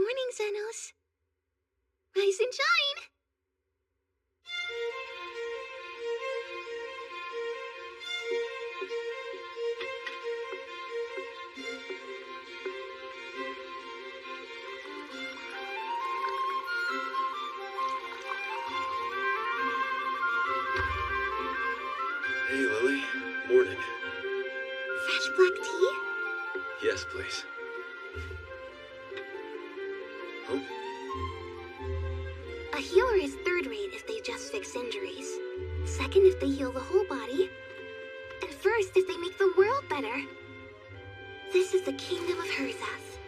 morning, Xenos. Rise and shine! Hey, Lily. Morning. Fresh black tea? Yes, please. Oh? A healer is third-rate if they just fix injuries. Second if they heal the whole body. And first if they make the world better. This is the kingdom of Herzath,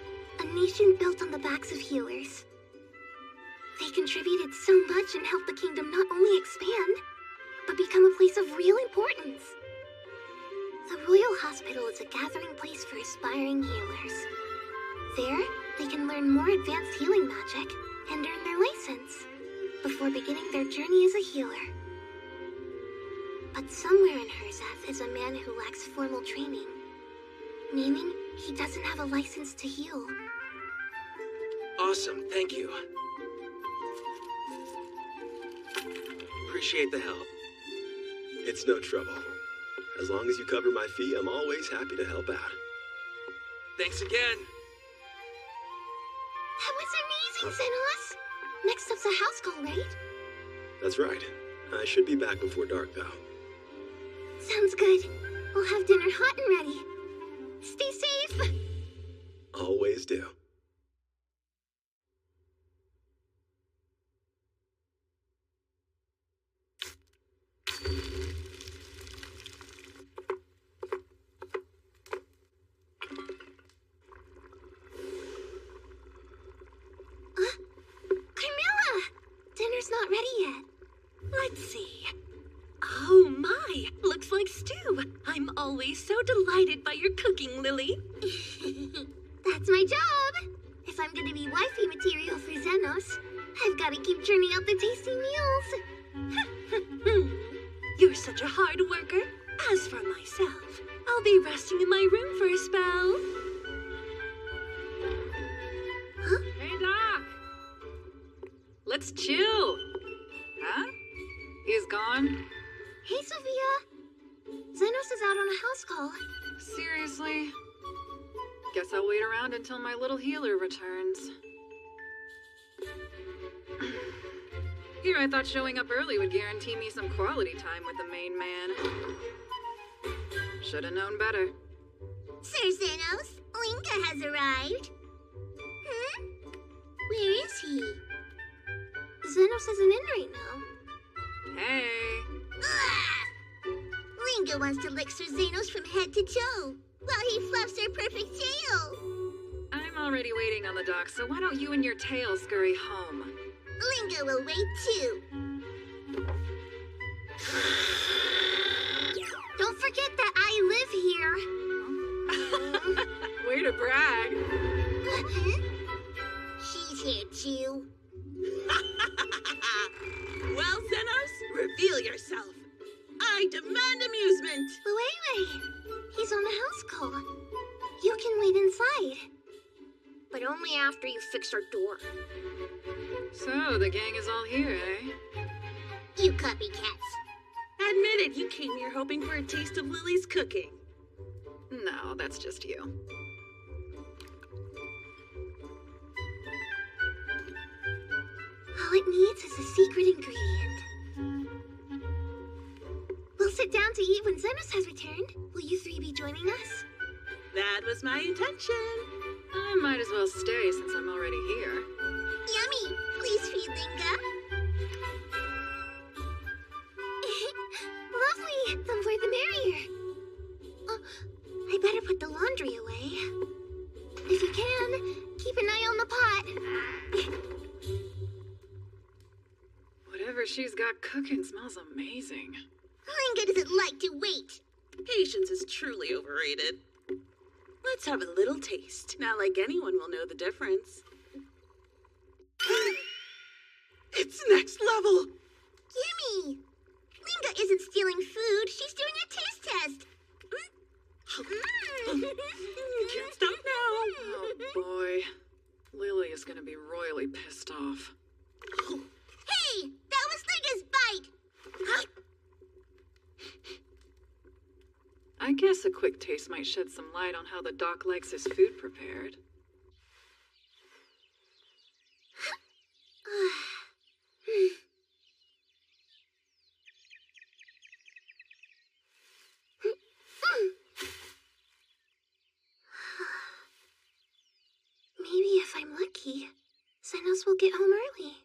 a nation built on the backs of healers. They contributed so much and helped the kingdom not only expand, but become a place of real importance. The Royal Hospital is a gathering place for aspiring healers. There, they can learn more advanced healing magic and earn their license before beginning their journey as a healer. But somewhere in Herzath is a man who lacks formal training, meaning he doesn't have a license to heal. Awesome, thank you. Appreciate the help. It's no trouble. As long as you cover my fee, I'm always happy to help out. Thanks again. That was amazing, Xenos! Next up's a house call, right? That's right. I should be back before dark, though. Sounds good. We'll have dinner hot and ready. Stay safe! Always do. Dinner's not ready yet. Let's see. Oh my, looks like stew. I'm always so delighted by your cooking, Lily. That's my job. If I'm gonna be wifey material for Xenos, I've gotta keep churning out the tasty meals. You're such a hard worker. As for myself, I'll be resting in my room for a spell. Huh? Hey, Doc! Let's chill. Huh? He's gone? Hey, Sophia. Xenos is out on a house call. Seriously? Guess I'll wait around until my little healer returns. Here, I thought showing up early would guarantee me some quality time with the main man. Should've known better. Sir Xenos, Linka has arrived. Huh? Where is he? Xenos isn't in right now. Hey! Ugh! Linka wants to lick Sir Xenos from head to toe, while he fluffs her perfect tail. I'm already waiting on the dock, so why don't you and your tail scurry home? Linka will wait too. Don't forget that I live here. Way to brag. She's here too. Well, Xenos, reveal yourself. I demand amusement. But wait. He's on a house call. You can wait inside. But only after you fix our door. So, the gang is all here, eh? You copycats. Admit it, you came here hoping for a taste of Lily's cooking. No, that's just you. All it needs is a secret ingredient. We'll sit down to eat when Xenos has returned. Will you three be joining us? That was my intention. I might as well stay since I'm already here. Yummy! Please feed Linka. Lovely! The more the merrier. I better put the laundry away. If you can, keep an eye on the pot. Whatever she's got cooking smells amazing. Linka doesn't like to wait. Patience is truly overrated. Let's have a little taste. Not like anyone will know the difference. It's next level! Gimme! Linka isn't stealing food, she's doing a taste test. You can't stop now. Oh boy. Lily is gonna be royally pissed off. Hey! That was Linga's bite! I guess a quick taste might shed some light on how the doc likes his food prepared. Maybe if I'm lucky, Xenos will get home early.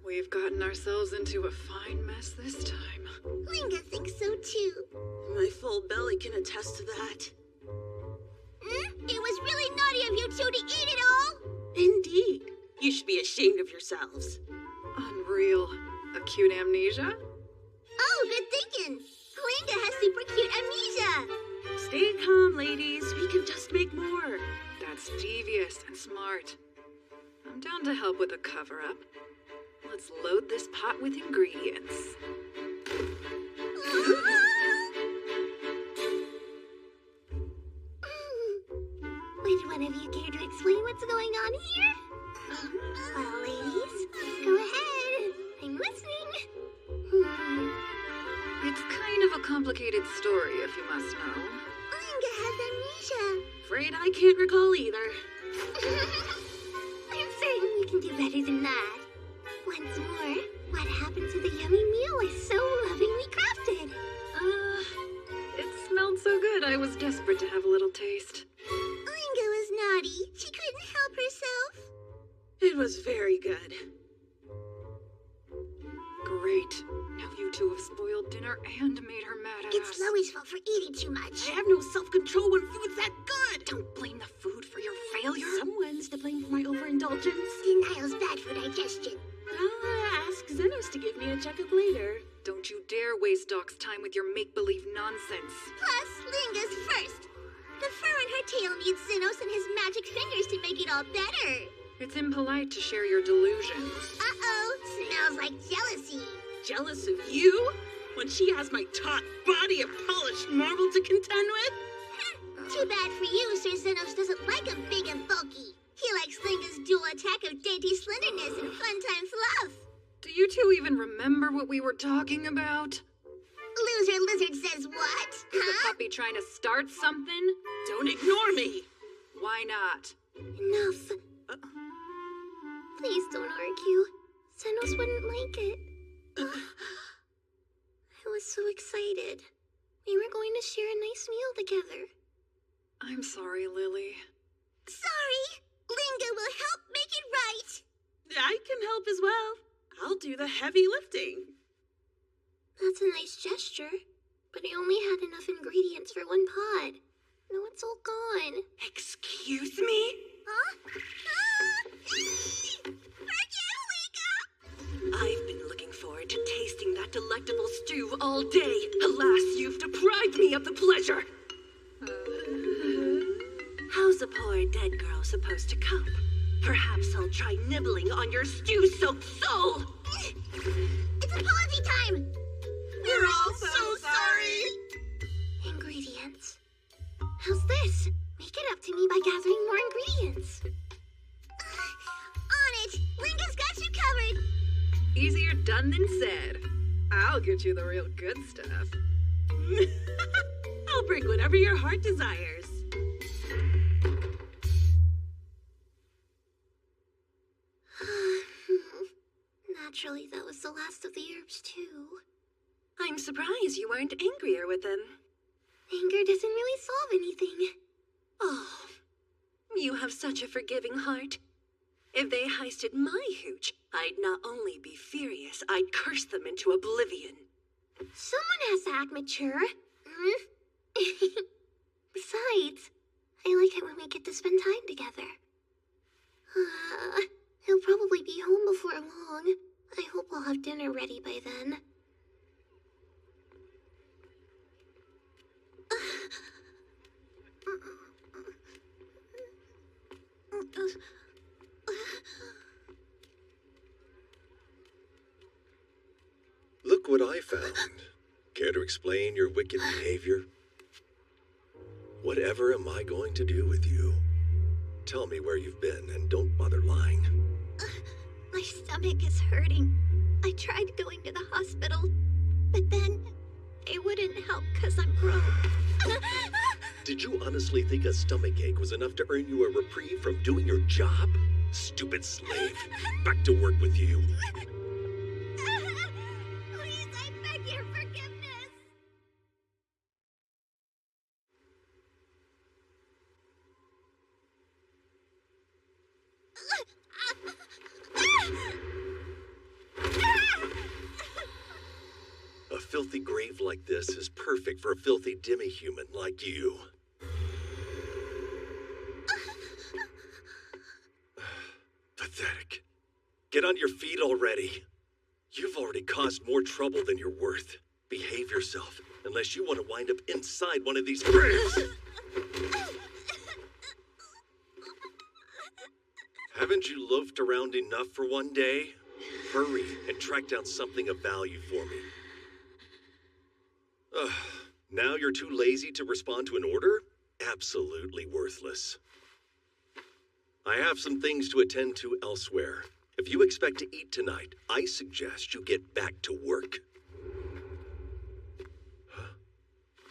We've gotten ourselves into a fine mess this time. Linga thinks so too. My full belly can attest to that. It was really naughty of you two to eat it all! Indeed. You should be ashamed of yourselves. Unreal. Acute amnesia? Oh, good thinking! Linga has super cute amnesia! Stay calm, ladies. We can just make more. That's devious and smart. I'm down to help with a cover-up. Let's load this pot with ingredients. Would one of you care to explain what's going on here? Well, ladies, go ahead. I'm listening. It's kind of a complicated story, if you must know. Linga has amnesia. Afraid I can't recall either. I'm certain we can do better than that. Once more, what happened to the yummy meal I so lovingly crafted? It smelled so good I was desperate to have a little taste. Linga was naughty. She couldn't help herself. It was very good. Great. Now you two have spoiled dinner and made her mad at us. It's Chloe's fault for eating too much. I have no self-control when food's that good. Don't blame the food for your failure. Someone's to blame for my overindulgence. Denial's bad for digestion. I'll ask Xenos to give me a checkup later. Don't you dare waste Doc's time with your make-believe nonsense. Plus, Linga's first. The fur on her tail needs Xenos and his magic fingers to make it all better. It's impolite to share your delusions. Uh-oh, smells like jealousy. Jealous of you? When she has my taut body of polished marble to contend with? Too bad for you, Sir Xenos doesn't like him big and bulky. He likes Linga's dual attack of dainty slenderness and fun time fluff. Do you two even remember what we were talking about? Loser Lizard says what? Is the puppy trying to start something? Don't ignore me. Why not? Enough. Please don't argue. Xenos wouldn't like it. I was so excited. We were going to share a nice meal together. I'm sorry, Lily. Sorry! Linga will help make it right! I can help as well. I'll do the heavy lifting. That's a nice gesture, but I only had enough ingredients for one pot. Now it's all gone. Excuse me? Huh? Forgive Linga! I've been looking forward to tasting that delectable stew all day. Alas, you've deprived me of the pleasure. How's a poor dead girl supposed to cope? Perhaps I'll try nibbling on your stew-soaked soul. It's apology time! We're all so sorry. Ingredients. How's this? Make it up to me by gathering more ingredients. On it! Linga's got you covered! Easier done than said. I'll get you the real good stuff. I'll bring whatever your heart desires. Naturally, that was the last of the herbs, too. I'm surprised you weren't angrier with them. Anger doesn't really solve anything. Oh, you have such a forgiving heart. If they heisted my hooch, I'd not only be furious, I'd curse them into oblivion. Someone has to act mature. Besides, I like it when we get to spend time together. He'll probably be home before long. I hope we'll have dinner ready by then. Look what I found. Care to explain your wicked behavior? Whatever am I going to do with you? Tell me where you've been and don't bother lying. My stomach is hurting. I tried going to the hospital, but then it wouldn't help because I'm broke. Did you honestly think a stomachache was enough to earn you a reprieve from doing your job? Stupid slave. Back to work with you. Please, I beg your forgiveness. A filthy grave like this is perfect for a filthy demi-human like you. Pathetic. Get on your feet already. You've already caused more trouble than you're worth. Behave yourself, unless you want to wind up inside one of these graves. Haven't you loafed around enough for one day? Hurry and track down something of value for me. Now you're too lazy to respond to an order? Absolutely worthless. I have some things to attend to elsewhere. If you expect to eat tonight, I suggest you get back to work.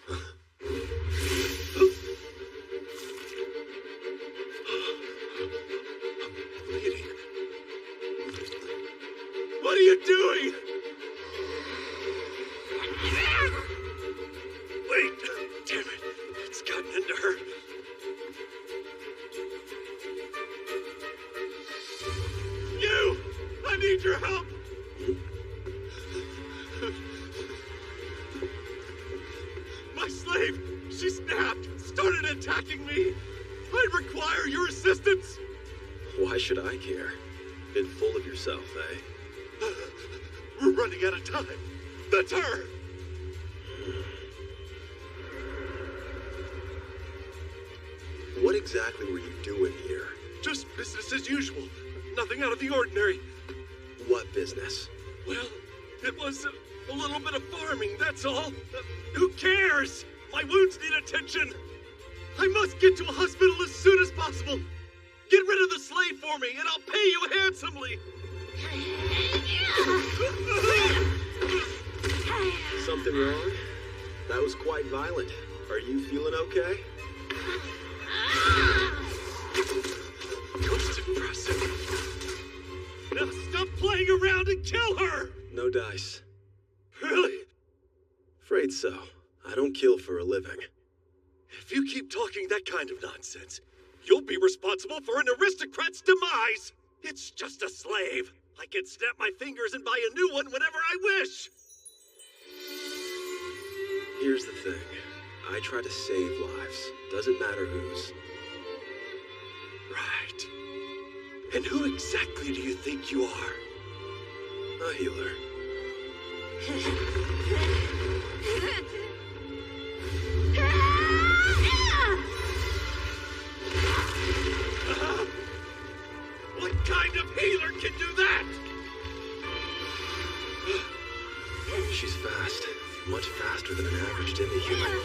I'm bleeding. What are you doing? Wait! Damn it! It's gotten into her. You! I need your help! My slave! She snapped! Started attacking me! I'd require your assistance! Why should I care? Been full of yourself, eh? We're running out of time. That's her! What exactly were you doing here? Just business as usual. Nothing out of the ordinary. What business? Well, it was a little bit of farming, that's all. Who cares? My wounds need attention. I must get to a hospital as soon as possible. Get rid of the slave for me, and I'll pay you handsomely. Something wrong? That was quite violent. Are you feeling okay? Most impressive. Now stop playing around and kill her! No dice. Really? Afraid so. I don't kill for a living. If you keep talking that kind of nonsense, you'll be responsible for an aristocrat's demise! It's just a slave. I can snap my fingers and buy a new one whenever I wish! Here's the thing. I try to save lives. Doesn't matter whose. Right. And who exactly do you think you are? A healer. What kind of healer can do that? She's fast. Much faster than an average demi-human.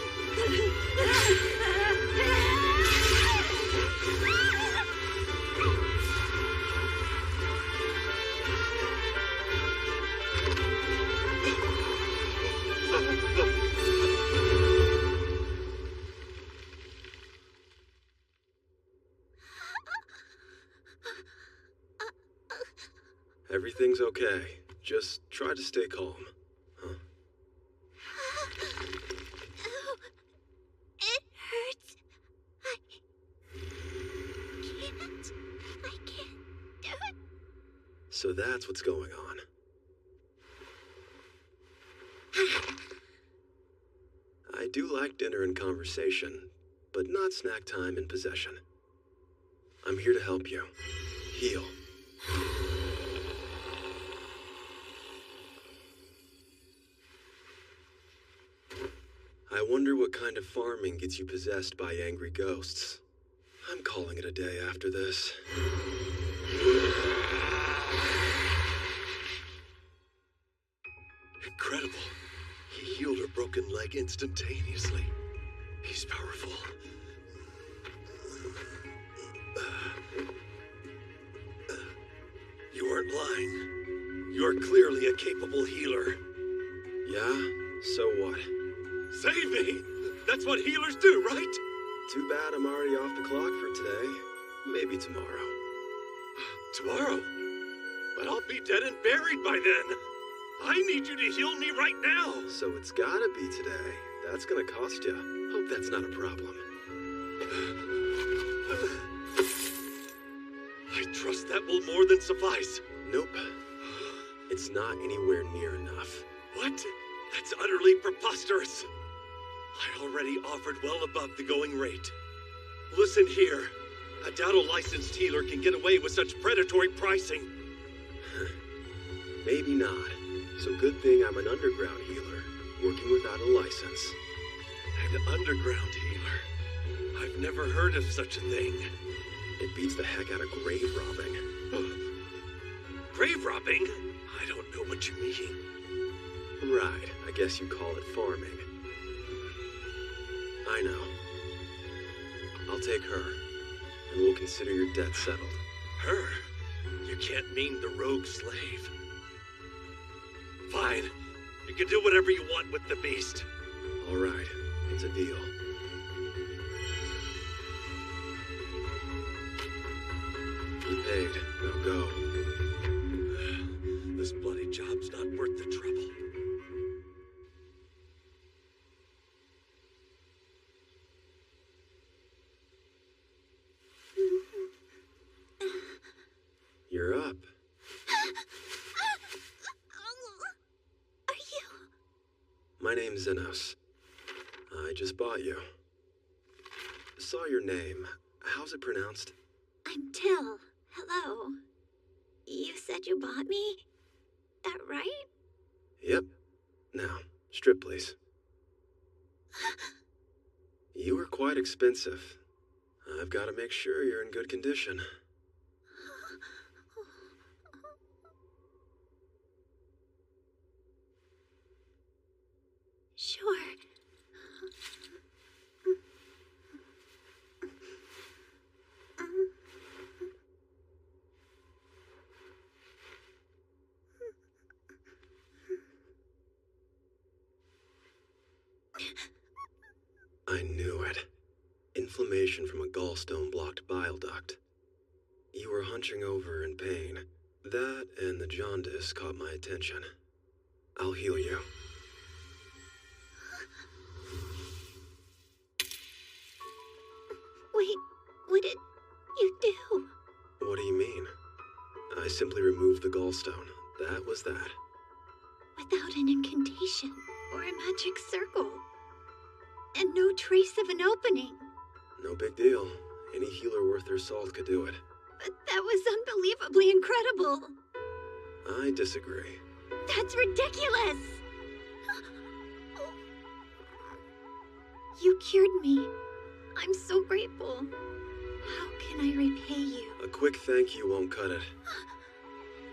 Everything's okay. Just try to stay calm. Huh? It hurts. I can't do it. So that's what's going on. I do like dinner and conversation, but not snack time and possession. I'm here to help you. Heal. I wonder what kind of farming gets you possessed by angry ghosts. I'm calling it a day after this. Incredible. He healed her broken leg instantaneously. He's powerful. You aren't lying. You're clearly a capable healer. Yeah? So what? Save me! That's what healers do, right? Too bad I'm already off the clock for today. Maybe tomorrow. Tomorrow? But I'll be dead and buried by then. I need you to heal me right now. So it's gotta be today. That's gonna cost you. Hope that's not a problem. I trust that will more than suffice. Nope. It's not anywhere near enough. What? That's utterly preposterous. I already offered well above the going rate. Listen here. I doubt a licensed healer can get away with such predatory pricing. Maybe not. So good thing I'm an underground healer, working without a license. An underground healer? I've never heard of such a thing. It beats the heck out of grave robbing. Grave robbing? I don't know what you mean. Right, I guess you call it farming. I know. I'll take her, and we'll consider your debt settled. Her? You can't mean the rogue slave. Fine. You can do whatever you want with the beast. All right, it's a deal. You paid. Now go. This bloody job's not worth the trouble. You're up. Are you? My name's Zenos. I just bought you. Saw your name. How's it pronounced? I'm Till. Hello. You said you bought me? That right? Yep. Now, strip, please. You were quite expensive. I've got to make sure you're in good condition. Sure. I knew it. Inflammation from a gallstone blocked bile duct. You were hunching over in pain. That and the jaundice caught my attention. I'll heal you. Wait, what did you do? What do you mean? I simply removed the gallstone. That was that. Without an incantation or a magic circle. And no trace of an opening. No big deal. Any healer worth their salt could do it. But that was unbelievably incredible. I disagree. That's ridiculous! You cured me. I'm so grateful. How can I repay you? A quick thank you won't cut it.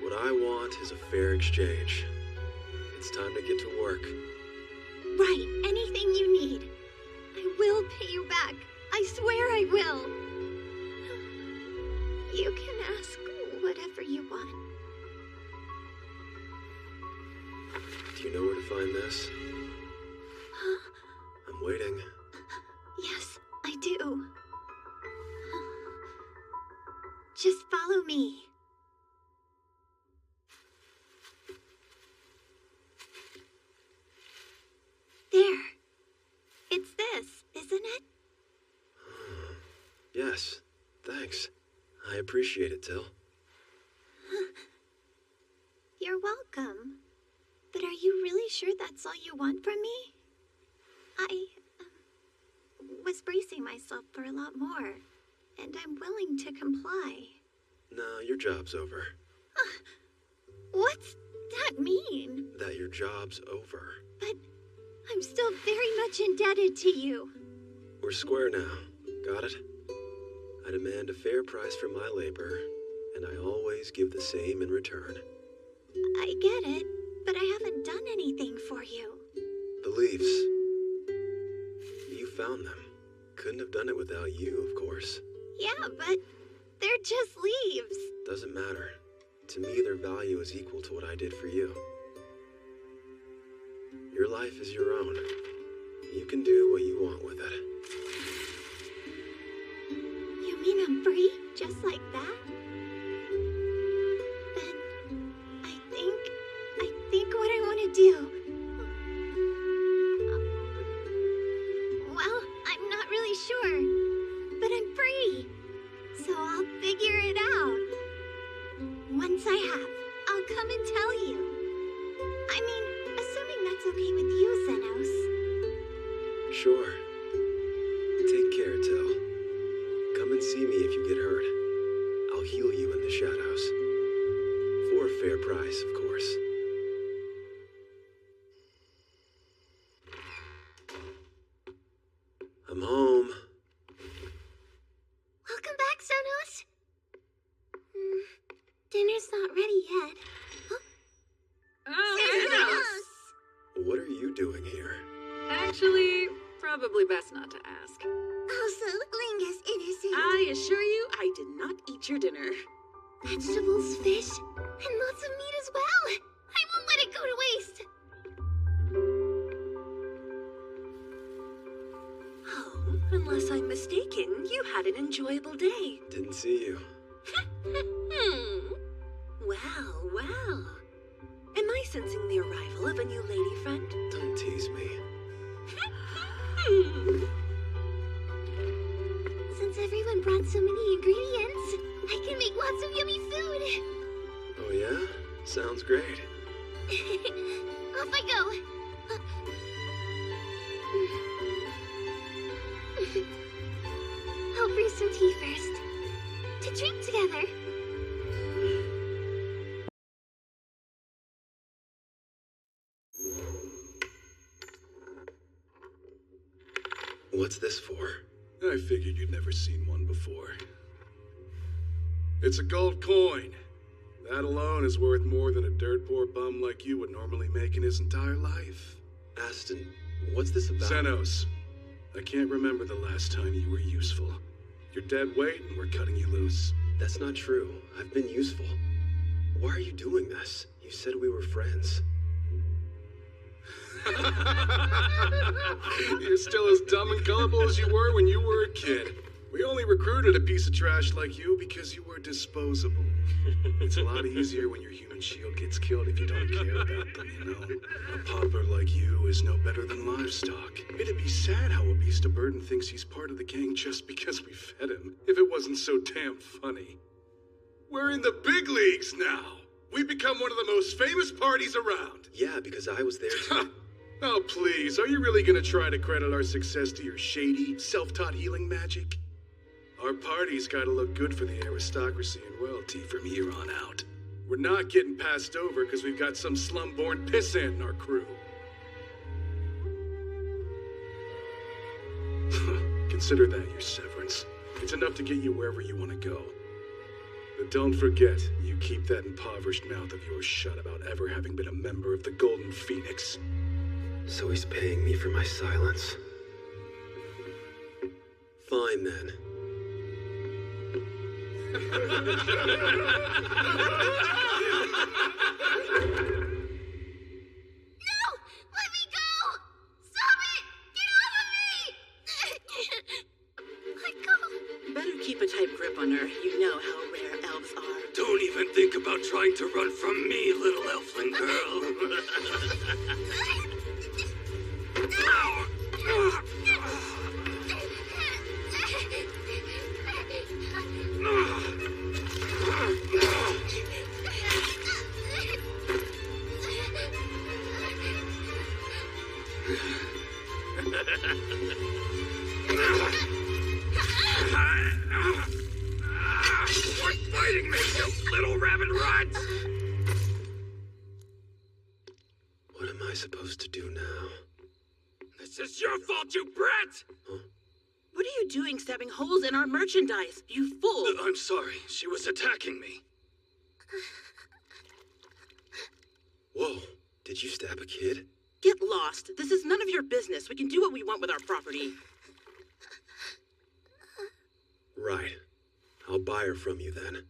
What I want is a fair exchange. It's time to get to work. Right, anything you need. I will pay you back. I swear I will. You can ask whatever you want. Do you know where to find this? Huh? I'm waiting. Yes, I do. Just follow me. There. It's this, isn't it? Yes, thanks. I appreciate it, Till. You're welcome. But are you really sure that's all you want from me? I was bracing myself for a lot more, and I'm willing to comply. No, your job's over. What's that mean? That your job's over. But I'm still very much indebted to you. We're square now. Got it? I demand a fair price for my labor, and I always give the same in return. I get it, but I haven't done anything for you. The leaves. You found them. Couldn't have done it without you, of course. Yeah, but they're just leaves. Doesn't matter. To me, their value is equal to what I did for you. Your life is your own. You can do what you want with it. You mean I'm free? Just like that? Then I think what I want to do. Well, I'm not really sure, but I'm free. So I'll figure it out. Once I have, I'll come and tell you. I mean, assuming that's okay with you, Xenos. Sure. Take care, Tell. Come and see me if you get hurt. I'll heal you in the shadows. For a fair price, of course. I'm home. Welcome back, Xenos. Dinner's not ready yet. Oh, Xenos! What are you doing here? Actually, probably best not to ask. Also, Lingus innocent. I assure you, I did not eat your dinner. Vegetables, fish, and lots of meat as well. I won't let it go to waste. Oh, unless I'm mistaken, you had an enjoyable day. Didn't see you. Well, well. Am I sensing the arrival of a new lady friend? Don't tease me. Since everyone brought so many ingredients, I can make lots of yummy food. Oh yeah? Sounds great. Off I go. I'll brew some tea first. To drink together. What's this for? I figured you'd never seen one before. It's a gold coin. That alone is worth more than a dirt poor bum like you would normally make in his entire life. Aston, what's this about? Xenos, I can't remember the last time you were useful. You're dead weight and we're cutting you loose. That's not true. I've been useful. Why are you doing this? You said we were friends. You're still as dumb and gullible as you were when you were a kid. We only recruited a piece of trash like you because you were disposable. It's a lot easier when your human shield gets killed if you don't care about them, you know? A pauper like you is no better than livestock. It'd be sad how a beast of burden thinks he's part of the gang just because we fed him, if it wasn't so damn funny. We're in the big leagues now. We've become one of the most famous parties around. Yeah, because I was there too. Oh, please, are you really gonna try to credit our success to your shady, self-taught healing magic? Our party's gotta look good for the aristocracy and royalty from here on out. We're not getting passed over because we've got some slum-born pissant in our crew. Consider that your severance. It's enough to get you wherever you want to go. But don't forget, you keep that impoverished mouth of yours shut about ever having been a member of the Golden Phoenix. So he's paying me for my silence. Fine then. No! Let me go! Stop it! Get off of me! Let go. Better keep a tight grip on her. You know how rare elves are. Don't even think about trying to run from me, little elfling girl. Quit fighting me, you little rabbit rats! What am I supposed to do now? This is your fault, you brat! What are you doing stabbing holes in our merchandise, you fool? I'm sorry, she was attacking me. Whoa, did you stab a kid? Get lost. This is none of your business. We can do what we want with our property. Right. I'll buy her from you then.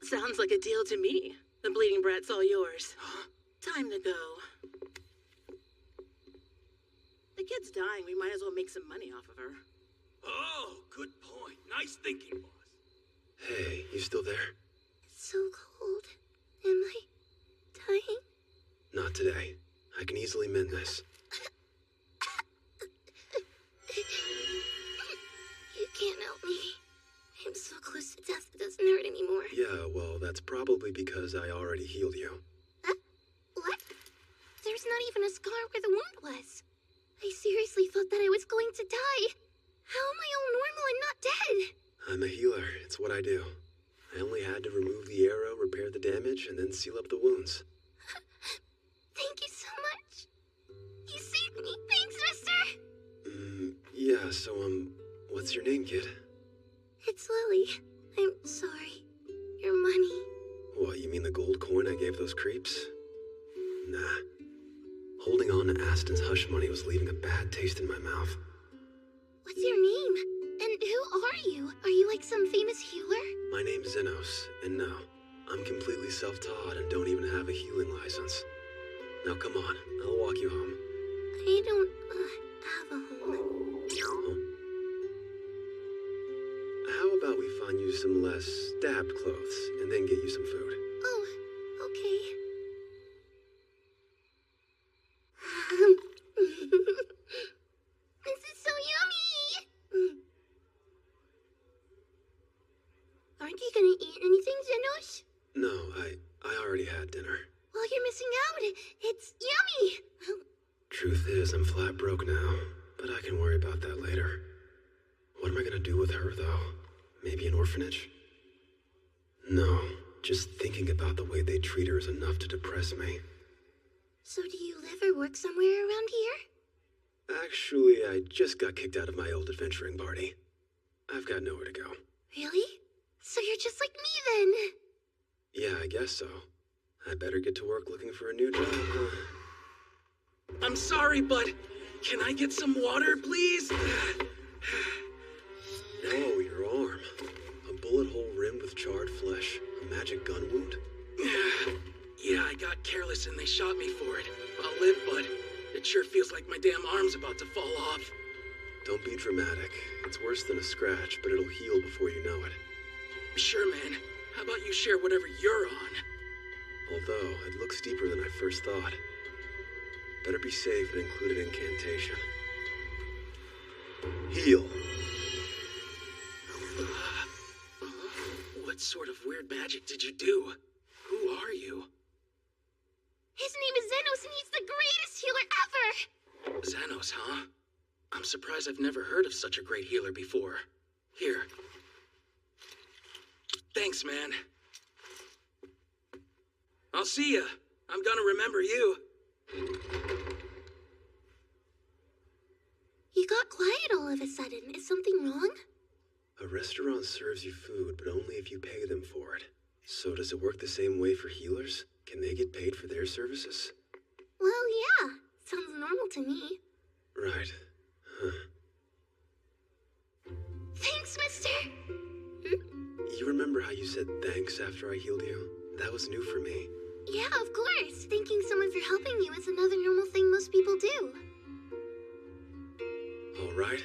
Sounds like a deal to me. The bleeding brat's all yours. Time to go. The kid's dying. We might as well make some money off of her. Oh, good point. Nice thinking, boss. Hey, you still there? It's so cold. Am I dying? Not today. I can easily mend this. You can't help me. I'm so close to death it doesn't hurt anymore. Yeah, well, that's probably because I already healed you. Huh? What? There's not even a scar where the wound was. I seriously thought that I was going to die. How am I all normal and not dead? I'm a healer. It's what I do. I only had to remove the arrow, repair the damage, and then seal up the wounds. Thank you so much. You saved me. Thanks, mister. Yeah, so, what's your name, kid? It's Lily. I'm sorry. Your money. What, you mean the gold coin I gave those creeps? Nah. Holding on to Aston's hush money was leaving a bad taste in my mouth. What's your name? And who are you? Are you like some famous healer? My name's Zenos, and no, I'm completely self-taught and don't even have a healing license. Now come on, I'll walk you home. I don't, have a home. Home? How about we find you some less stabbed clothes, and then get you some food? Oh, okay. This is so yummy! Aren't you gonna eat anything, Zenos? No, I already had dinner. Well, you're missing out. It's yummy! Truth is, I'm flat broke now, but I can worry about that later. What am I gonna do with her, though? Maybe an orphanage? No, just thinking about the way they treat her is enough to depress me. So do you live or work somewhere around here? Actually, I just got kicked out of my old adventuring party. I've got nowhere to go. Really? So you're just like me then? Yeah, I guess so. I better get to work looking for a new job, huh? I'm sorry, but can I get some water, please? Whoa, your arm. A bullet hole rimmed with charred flesh. A magic gun wound? Yeah, I got careless and they shot me for it. I'll live, but it sure feels like my damn arm's about to fall off. Don't be dramatic. It's worse than a scratch, but it'll heal before you know it. Sure, man. How about you share whatever you're on? Although, it looks deeper than I first thought. Better be safe and include an incantation. Heal. What sort of weird magic did you do? Who are you? His name is Zenos and he's the greatest healer ever! Xanos, huh? I'm surprised I've never heard of such a great healer before. Here. Thanks, man. I'll see ya. I'm gonna remember you. You got quiet all of a sudden. Is something wrong? A restaurant serves you food, but only if you pay them for it. So does it work the same way for healers? Can they get paid for their services? Well, yeah. Sounds normal to me. Right. Huh. Thanks, mister! You remember how you said thanks after I healed you? That was new for me. Yeah, of course. Thanking someone for helping you is another normal thing most people do. All right.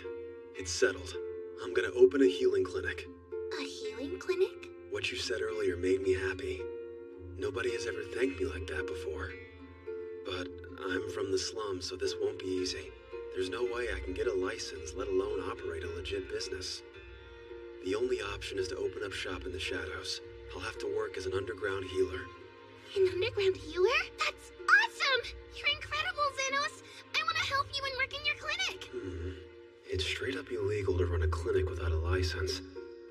It's settled. I'm gonna open a healing clinic. A healing clinic? What you said earlier made me happy. Nobody has ever thanked me like that before. But I'm from the slums, so this won't be easy. There's no way I can get a license, let alone operate a legit business. The only option is to open up shop in the shadows. I'll have to work as an underground healer. An underground healer? That's awesome! You're incredible, Zenos! I want to help you and work in your clinic! It's straight up illegal to run a clinic without a license.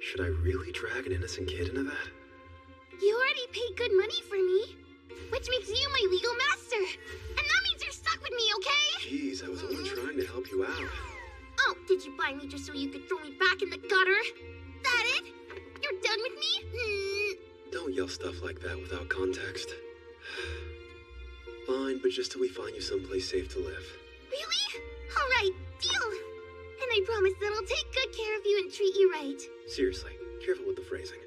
Should I really drag an innocent kid into that? You already paid good money for me, which makes you my legal master. And that means you're stuck with me, okay? Jeez, I was only trying to help you out. Oh, did you buy me just so you could throw me back in the gutter? That it? You're done with me? Don't yell stuff like that without context. Fine, but just till we find you someplace safe to live. Really? All right, deal. And I promise that I'll take good care of you and treat you Seriously, careful with the phrasing.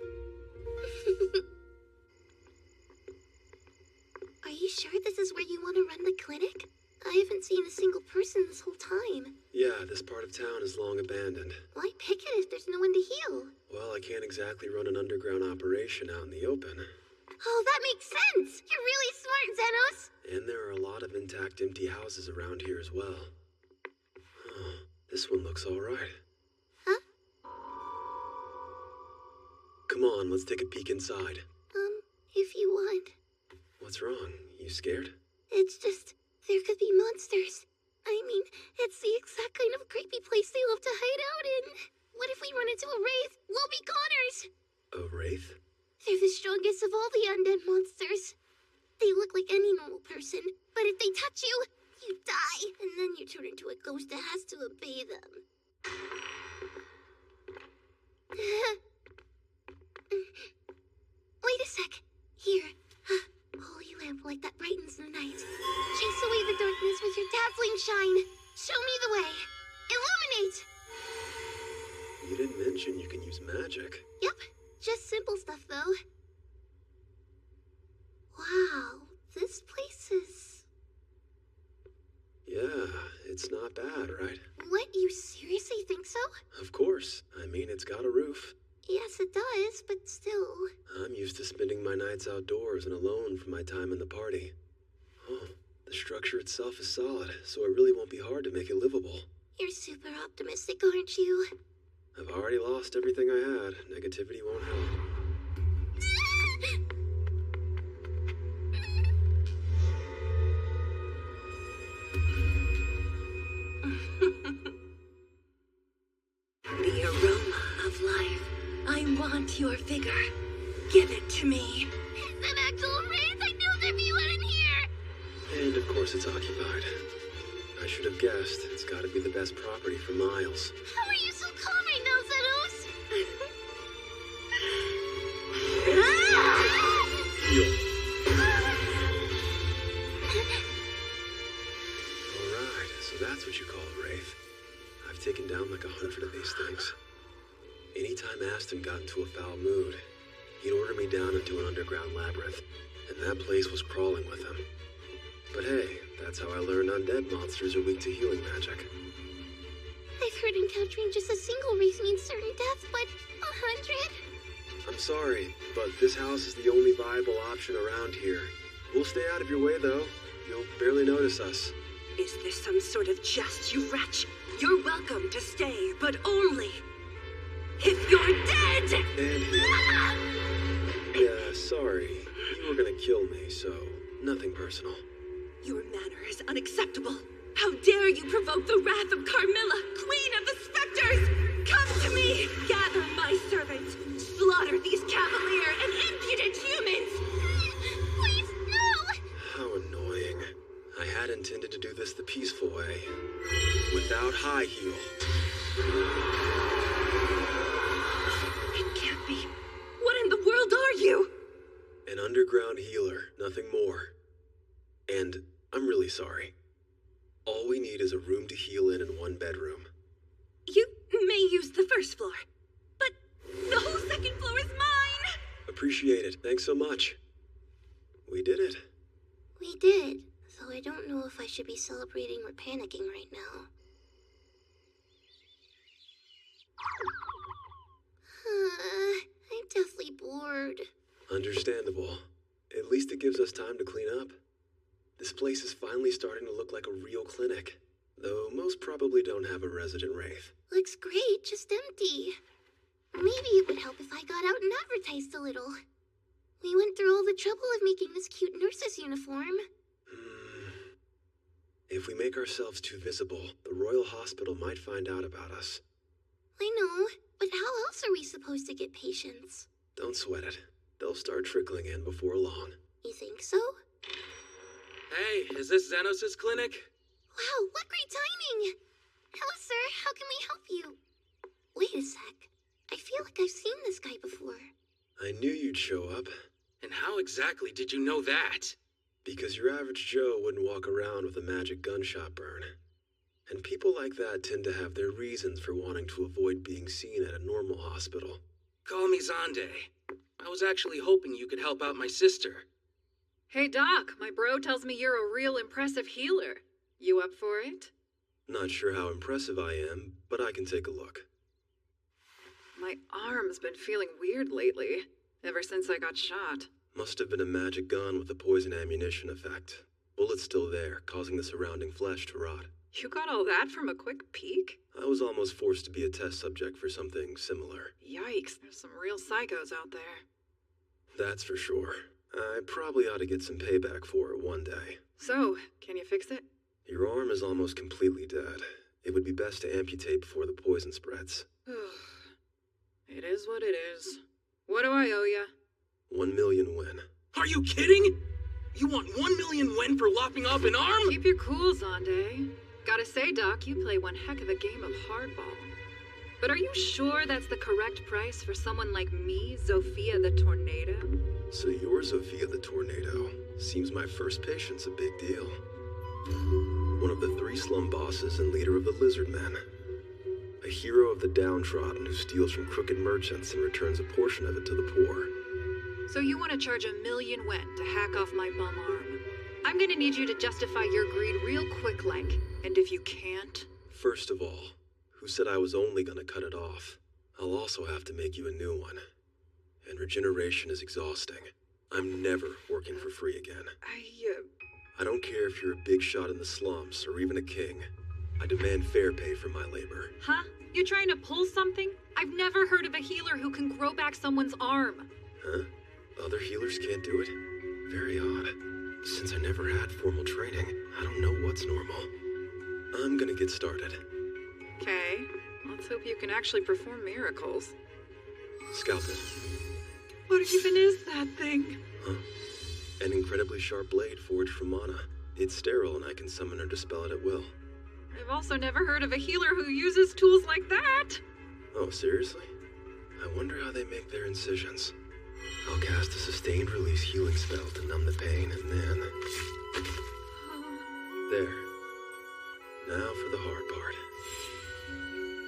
Are you sure this is where you want to run the clinic? I haven't seen a single person this whole time. Yeah, this part of town is long abandoned. Why pick it if there's no one to heal? Well, I can't exactly run an underground operation out in the open. Oh, that makes sense! You're really smart, Xenos! And there are a lot of intact empty houses around here as well. Oh, this one looks alright. Huh? Come on, let's take a peek inside. If you want. What's wrong? You scared? It's just, there could be monsters. I mean, it's the exact kind of creepy place they love to hide out in. What if we run into a wraith? We'll be goners! A wraith? They're the strongest of all the undead monsters. They look like any normal person, but if they touch you, you die, and then you turn into a ghost that has to obey them. Wait a sec. Here. Holy lamp like that brightens the night. Chase away the darkness with your dazzling shine. Show me the way. Illuminate! You didn't mention you can use magic. Yep. Just simple stuff, though. Wow. This place is... Yeah, it's not bad, right? What? You seriously think so? Of course. I mean, it's got a roof. Yes, it does, but still... I'm used to spending my nights outdoors and alone from my time in the party. Oh, the structure itself is solid, so it really won't be hard to make it livable. You're super optimistic, aren't you? I've already lost everything I had. Negativity won't help. The aroma of life. I want your figure. Give it to me. Is that actual wraith? I knew there'd be one in here! And of course it's occupied. I should have guessed. It's gotta be the best property for miles. How are you so calm right now, Xenos? Alright, so that's what you call a wraith. I've taken down like 100 of these things. Anytime Aston got into a foul mood, he'd order me down into an underground labyrinth, and that place was crawling with him. But hey, that's how I learned undead monsters are weak to healing magic. I've heard encountering just a single wraith means certain death, but 100? I'm sorry, but this house is the only viable option around here. We'll stay out of your way, though. You'll barely notice us. Is this some sort of jest, you wretch? You're welcome to stay, but only if you're dead! And here. Yeah, sorry. You were gonna kill me, so nothing personal. Your manner is unacceptable. How dare you provoke the wrath of Carmilla, Queen of the Spectres! Come to me! Gather my servants! Slaughter these cavalier and impudent humans! Please, no! How annoying. I had intended to do this the peaceful way. Without high heel. It can't be. What in the world are you? An underground healer, nothing more. And I'm really sorry. All we need is a room to heal in and one bedroom. You may use the first floor, but the whole second floor is mine! Appreciate it. Thanks so much. We did it. We did, though I don't know if I should be celebrating or panicking right now. I'm deathly bored. Understandable. At least it gives us time to clean up. This place is finally starting to look like a real clinic, though most probably don't have a resident wraith. Looks great, just empty. Maybe it would help if I got out and advertised a little. We went through all the trouble of making this cute nurse's uniform. If we make ourselves too visible, the Royal Hospital might find out about us. I know, but how else are we supposed to get patients? Don't sweat it. They'll start trickling in before long. You think so? Hey, is this Xenos' clinic? Wow, what great timing! Hello, sir. How can we help you? Wait a sec. I feel like I've seen this guy before. I knew you'd show up. And how exactly did you know that? Because your average Joe wouldn't walk around with a magic gunshot burn. And people like that tend to have their reasons for wanting to avoid being seen at a normal hospital. Call me Zonde. I was actually hoping you could help out my sister. Hey Doc, my bro tells me you're a real impressive healer. You up for it? Not sure how impressive I am, but I can take a look. My arm's been feeling weird lately, ever since I got shot. Must have been a magic gun with a poison ammunition effect. Bullets still there, causing the surrounding flesh to rot. You got all that from a quick peek? I was almost forced to be a test subject for something similar. Yikes, there's some real psychos out there. That's for sure. I probably ought to get some payback for it one day. So, can you fix it? Your arm is almost completely dead. It would be best to amputate before the poison spreads. It is what it is. What do I owe ya? 1 million win. Are you kidding? You want 1 million wen for lopping off an arm? Keep your cool, Zonde. Gotta say, Doc, you play one heck of a game of hardball. But are you sure that's the correct price for someone like me, Zofia the Tornado? So you're Zofia the Tornado. Seems my first patient's a big deal. One of the 3 slum bosses and leader of the Lizard Men. A hero of the downtrodden who steals from crooked merchants and returns a portion of it to the poor. So you want to charge 1 million wen to hack off my bum arm? I'm gonna need you to justify your greed real quick like. And if you can't... First of all, who said I was only gonna cut it off? I'll also have to make you a new one. And regeneration is exhausting. I'm never working for free again. I don't care if you're a big shot in the slums or even a king. I demand fair pay for my labor. Huh? You trying to pull something? I've never heard of a healer who can grow back someone's arm. Huh? Other healers can't do it? Very odd. Since I never had formal training, I don't know what's normal. I'm gonna get started. Okay. Let's hope you can actually perform miracles. Scalpel. What even is that thing? Huh? An incredibly sharp blade forged from mana. It's sterile and I can summon or dispel it at will. I've also never heard of a healer who uses tools like that. Oh, seriously? I wonder how they make their incisions. I'll cast a sustained release healing spell to numb the pain, and then... There. Now for the hard part.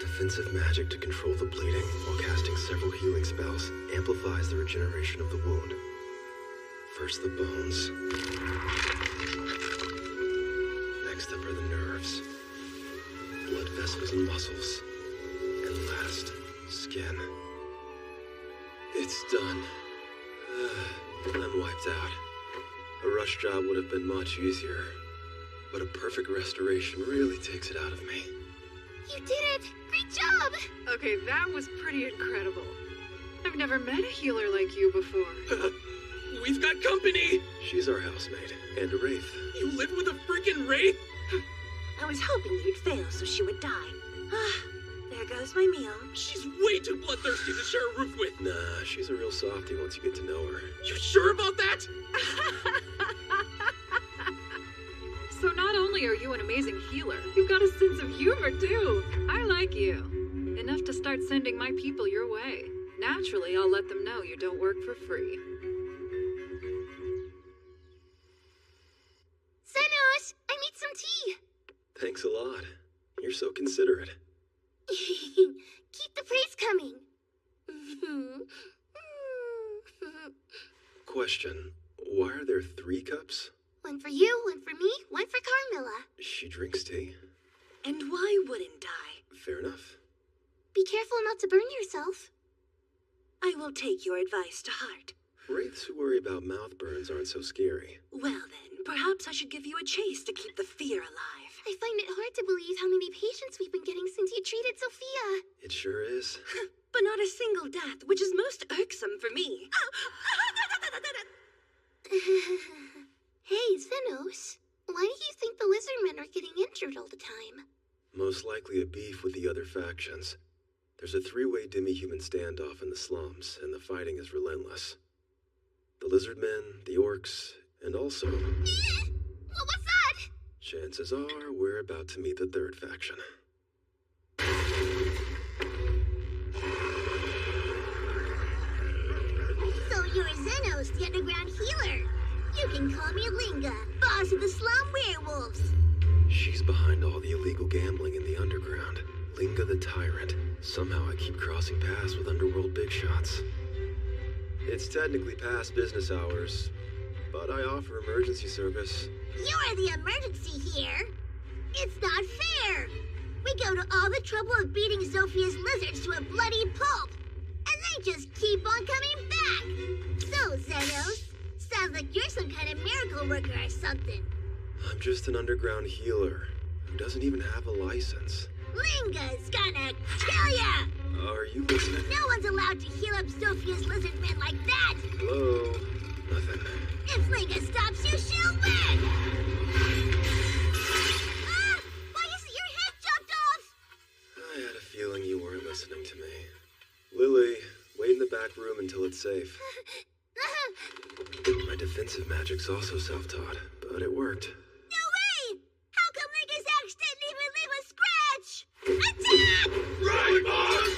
Defensive magic to control the bleeding while casting several healing spells amplifies the regeneration of the wound. First the bones. Next up are the nerves, blood vessels and muscles, and last, skin. It's done. I'm wiped out. A rush job would have been much easier, but a perfect restoration really takes it out of me. You did it! Great job! Okay, that was pretty incredible. I've never met a healer like you before. We've got company! She's our housemaid, and a wraith. You live with a freaking wraith? I was hoping you'd fail so she would die. There goes my meal. She's way too bloodthirsty to share a roof with. Nah, she's a real softie once you get to know her. You sure about that? So not only are you an amazing healer, you've got a sense of humor too. I like you. Enough to start sending my people your way. Naturally, I'll let them know you don't work for free. Zenos, I need some tea. Thanks a lot. You're so considerate. Keep the praise coming. Question, why are there 3 cups? One for you, one for me, one for Carmilla. She drinks tea. And why wouldn't I? Fair enough. Be careful not to burn yourself. I will take your advice to heart. Wraiths who worry about mouth burns aren't so scary. Well then, perhaps I should give you a chase to keep the fear alive. I find it hard to believe how many patients we've been getting since you treated Sophia. It sure is. But not a single death, which is most irksome for me. Hey, Zenos. Why do you think the lizard men are getting injured all the time? Most likely a beef with the other factions. There's a 3-way demi-human standoff in the slums, and the fighting is relentless. The lizard men, the orcs, and also... What was that? Chances are we're about to meet the 3rd faction. So you're Zenos, the underground healer. You can call me Linga, boss of the slum werewolves. She's behind all the illegal gambling in the underground. Linga the Tyrant. Somehow I keep crossing paths with underworld big shots. It's technically past business hours, but I offer emergency service. You are the emergency here. It's not fair. We go to all the trouble of beating Zophia's lizards to a bloody pulp, and they just keep on coming back. So, Zenos, sounds like you're some kind of miracle worker or something. I'm just an underground healer who doesn't even have a license. Linga's gonna kill ya! Are you listening? No one's allowed to heal up Zophia's lizard men like that! Hello? Nothing. If Linga stops you, she'll win! Ah! Why isn't your head chopped off? I had a feeling you weren't listening to me. Lily, wait in the back room until it's safe. My defensive magic's also self-taught, but it worked. No way! How come Linga's axe didn't even leave a scratch? Attack! Right, boss!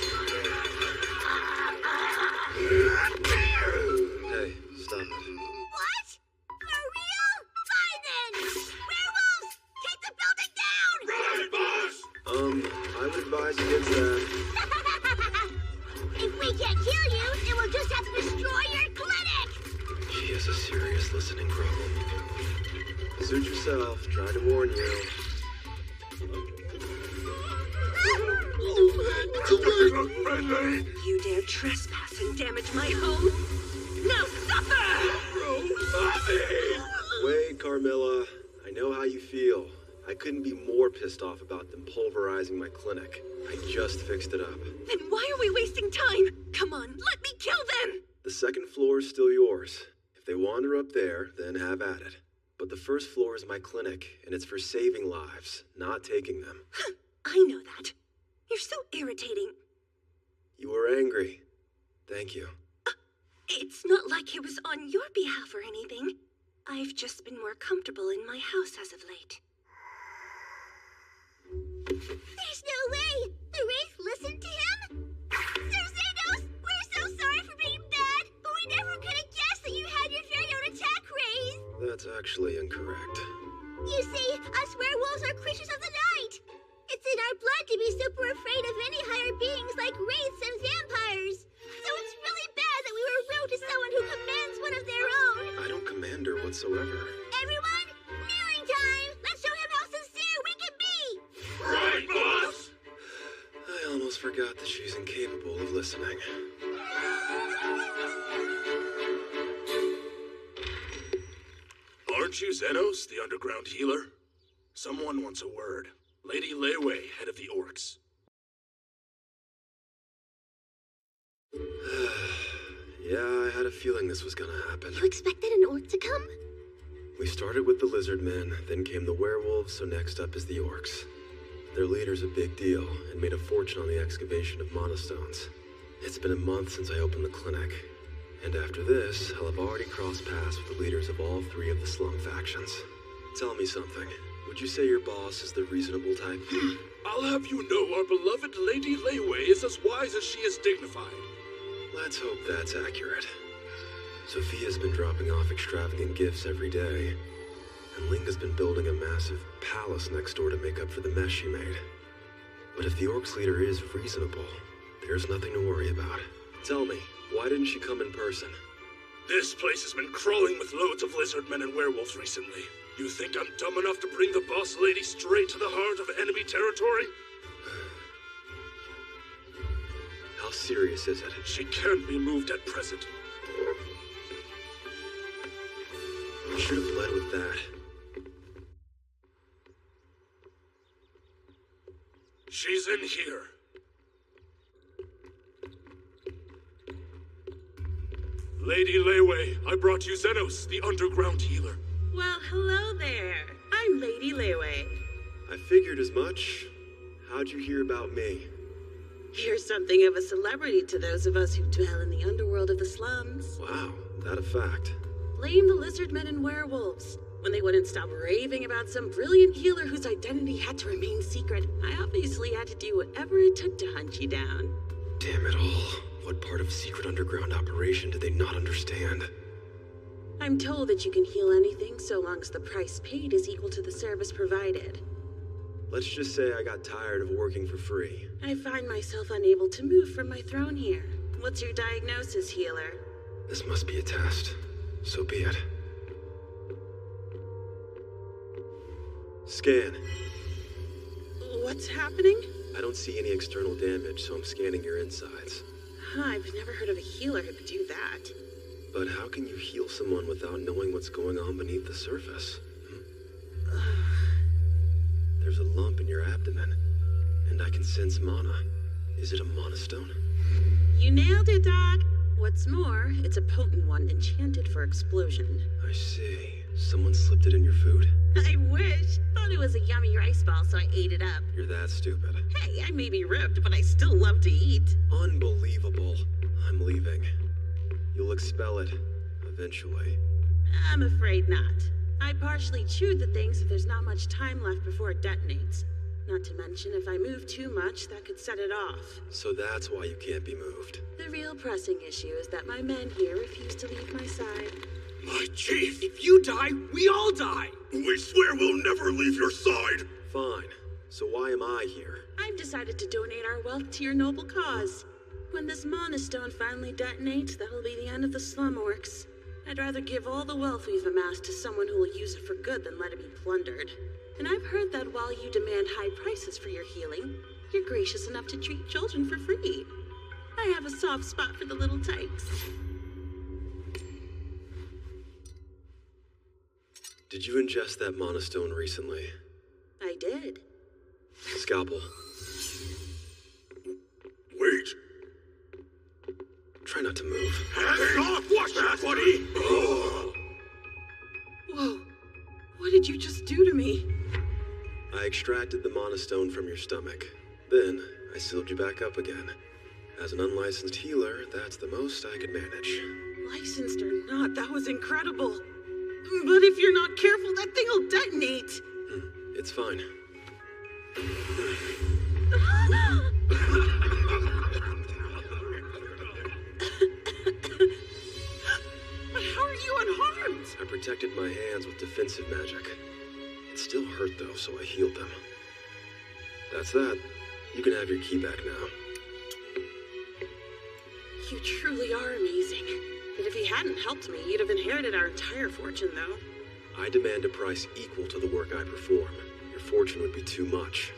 Hey, stop it. What? For real? Fine then! Werewolves! Take the building down! Right, boss! I would advise against that. If we can't kill you, then we'll just have to destroy your clinic! She has a serious listening problem. Suit yourself, tried to warn you. Friendly! You dare trespass and damage my home? Now suffer! Wait, Carmilla. I know how you feel. I couldn't be more pissed off about them pulverizing my clinic. I just fixed it up. Then why are we wasting time? Come on, let me kill them! The second floor is still yours. If they wander up there, then have at it. But the first floor is my clinic, and it's for saving lives, not taking them. I know that. You're so irritating. You were angry. Thank you. It's not like it was on your behalf or anything. I've just been more comfortable in my house as of late. There's no way! The Wraith listened to him? Sir Xenos, we're so sorry for being bad, but we never could have guessed that you had your very own attack Wraith! That's actually incorrect. You see, us werewolves are creatures of the night! It's in our blood to be super afraid of any higher beings like wraiths and vampires! So it's really bad that we were rude to someone who commands one of their own! I don't command her whatsoever. Everyone, kneeling time! Let's show him how sincere we can be! Right, boss! I almost forgot that she's incapable of listening. Aren't you Xenos, the underground healer? Someone wants a word. Lady Leyway, head of the orcs. Yeah, I had a feeling this was gonna happen. You expected an orc to come? We started with the lizard men, then came the werewolves, so next up is the orcs. Their leader's a big deal, and made a fortune on the excavation of monostones. It's been a month since I opened the clinic, and after this, I'll have already crossed paths with the leaders of all three of the slum factions. Tell me something. Would you say your boss is the reasonable type? I'll have you know our beloved Lady Leyway is as wise as she is dignified. Let's hope that's accurate. Sophia's been dropping off extravagant gifts every day, and Linga's been building a massive palace next door to make up for the mess she made. But if the orcs leader is reasonable, there's nothing to worry about. Tell me, why didn't she come in person? This place has been crawling with loads of lizard men and werewolves recently. You think I'm dumb enough to bring the boss lady straight to the heart of enemy territory? How serious is it? She can't be moved at present. I should have led with that. She's in here. Lady Leyway, I brought you Xenos, the underground healer. Well, hello there. I'm Lady Leyway. I figured as much. How'd you hear about me? You're something of a celebrity to those of us who dwell in the underworld of the slums. Wow, that a fact. Blame the lizard men and werewolves. When they wouldn't stop raving about some brilliant healer whose identity had to remain secret, I obviously had to do whatever it took to hunt you down. Damn it all. What part of secret underground operation did they not understand? I'm told that you can heal anything so long as the price paid is equal to the service provided. Let's just say I got tired of working for free. I find myself unable to move from my throne here. What's your diagnosis, healer? This must be a test. So be it. Scan. What's happening? I don't see any external damage, so I'm scanning your insides. I've never heard of a healer who could do that. But how can you heal someone without knowing what's going on beneath the surface? There's a lump in your abdomen, and I can sense mana. Is it a mana stone? You nailed it, Doc. What's more, it's a potent one enchanted for explosion. I see. Someone slipped it in your food? I wish. Thought it was a yummy rice ball, so I ate it up. You're that stupid. Hey, I may be ripped, but I still love to eat. Unbelievable. I'm leaving. You'll expel it, eventually. I'm afraid not. I partially chewed the thing, so there's not much time left before it detonates. Not to mention, if I move too much, that could set it off. So that's why you can't be moved. The real pressing issue is that my men here refuse to leave my side. My chief, if you die, we all die. We swear we'll never leave your side. Fine. So why am I here? I've decided to donate our wealth to your noble cause. When this mana stone finally detonates, that'll be the end of the slum orcs. I'd rather give all the wealth we've amassed to someone who will use it for good than let it be plundered. And I've heard that while you demand high prices for your healing, you're gracious enough to treat children for free. I have a soft spot for the little tykes. Did you ingest that mana stone recently? I did. Scalpel. Wait. Try not to move. Hands off! Watch that, buddy! Whoa. What did you just do to me? I extracted the mana stone from your stomach. Then, I sealed you back up again. As an unlicensed healer, that's the most I could manage. Licensed or not, that was incredible. But if you're not careful, that thing will detonate. It's fine. But how are you unharmed? I protected my hands with defensive magic. It still hurt though, so I healed them. That's that. You can have your key back now. You truly are amazing. But if he hadn't helped me, you'd have inherited our entire fortune, though. I demand a price equal to the work I perform. Your fortune would be too much.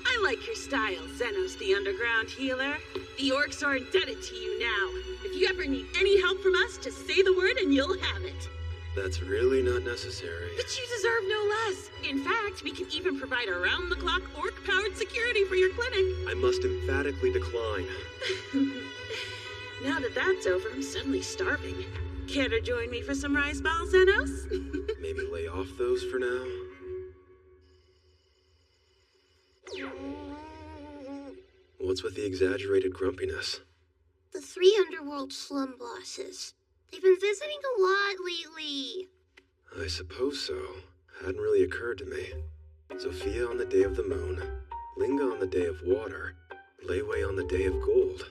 I like your style, Xenos the Underground Healer. The orcs are indebted to you now. If you ever need any help from us, just say the word and you'll have it. That's really not necessary. But you deserve no less. In fact, we can even provide around-the-clock orc-powered security for your clinic. I must emphatically decline. Now that that's over, I'm suddenly starving. Care to join me for some rice balls, Xenos? Maybe lay off those for now? What's with the exaggerated grumpiness? The 3 underworld slum bosses. They've been visiting a lot lately. I suppose so. Hadn't really occurred to me. Sophia on the day of the moon, Linga on the day of water, Leyway on the day of gold.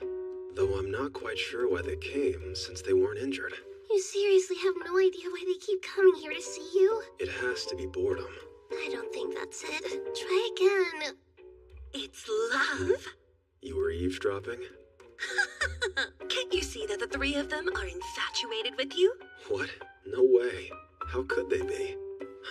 Though I'm not quite sure why they came, since they weren't injured. You seriously have no idea why they keep coming here to see you? It has to be boredom. I don't think that's it. Try again. It's love. You were eavesdropping? Can't you see that the 3 of them are infatuated with you? What? No way. How could they be?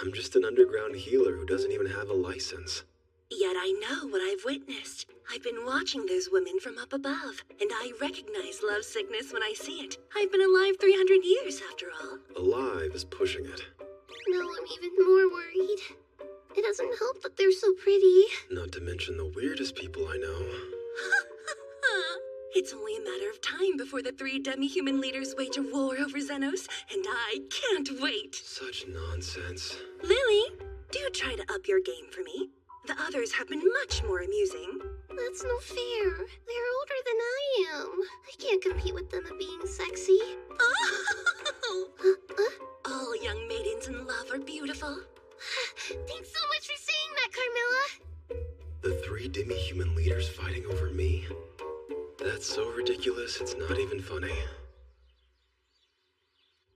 I'm just an underground healer who doesn't even have a license. Yet I know what I've witnessed. I've been watching those women from up above, and I recognize love sickness when I see it. I've been alive 300 years, after all. Alive is pushing it. Now I'm even more worried. It doesn't help that they're so pretty. Not to mention the weirdest people I know. It's only a matter of time before the 3 demi-human leaders wage a war over Xenos, and I can't wait. Such nonsense. Lily, do try to up your game for me. The others have been much more amusing. That's no fair. They're older than I am. I can't compete with them at being sexy. All young maidens in love are beautiful. Thanks so much for saying that, Carmilla. The 3 demi-human leaders fighting over me? That's so ridiculous, it's not even funny.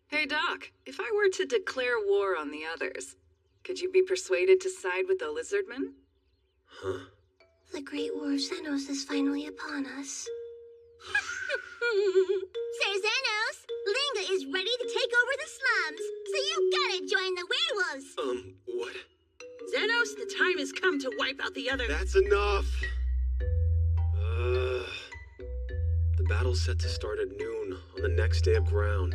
Hey, Doc, if I were to declare war on the others, Could you be persuaded to side with the lizardmen? Huh? The Great War of Xenos is finally upon us. Sir Xenos, Linga is ready to take over the slums, so you gotta join the werewolves. What? Xenos, the time has come to wipe out the other. That's enough! The battle's set to start at noon on the next day of ground.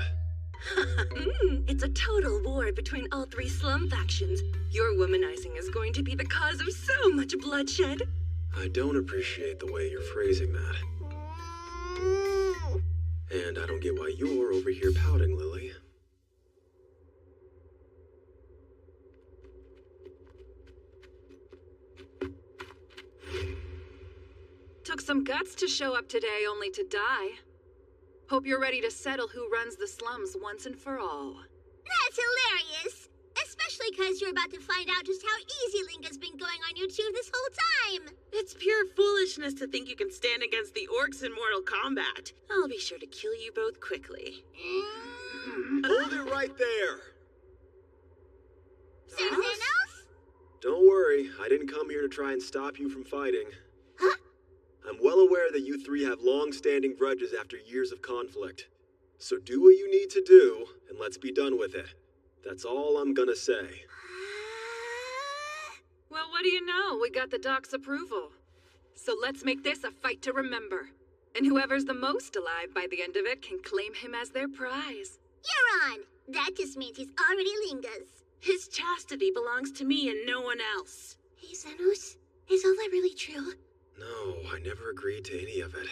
It's a total war between all three slum factions. Your womanizing is going to be the cause of so much bloodshed. I don't appreciate the way you're phrasing that. And I don't get why you're over here pouting, Lily. Took some guts to show up today only to die. Hope you're ready to settle who runs the slums once and for all. That's hilarious! Especially because you're about to find out just how easy Linga's been going on you two this whole time! It's pure foolishness to think you can stand against the orcs in Mortal Kombat. I'll be sure to kill you both quickly. Hold it right there! Sir Xenos? Don't worry, I didn't come here to try and stop you from fighting. Huh? I'm well aware that you three have long-standing grudges after years of conflict. So do what you need to do, and let's be done with it. That's all I'm gonna say. Well, what do you know? We got the doc's approval. So let's make this a fight to remember. And whoever's the most alive by the end of it can claim him as their prize. You're on! That just means he's already Linga's. His chastity belongs to me and no one else. Hey, Xenos, is all that really true? No, I never agreed to any of it.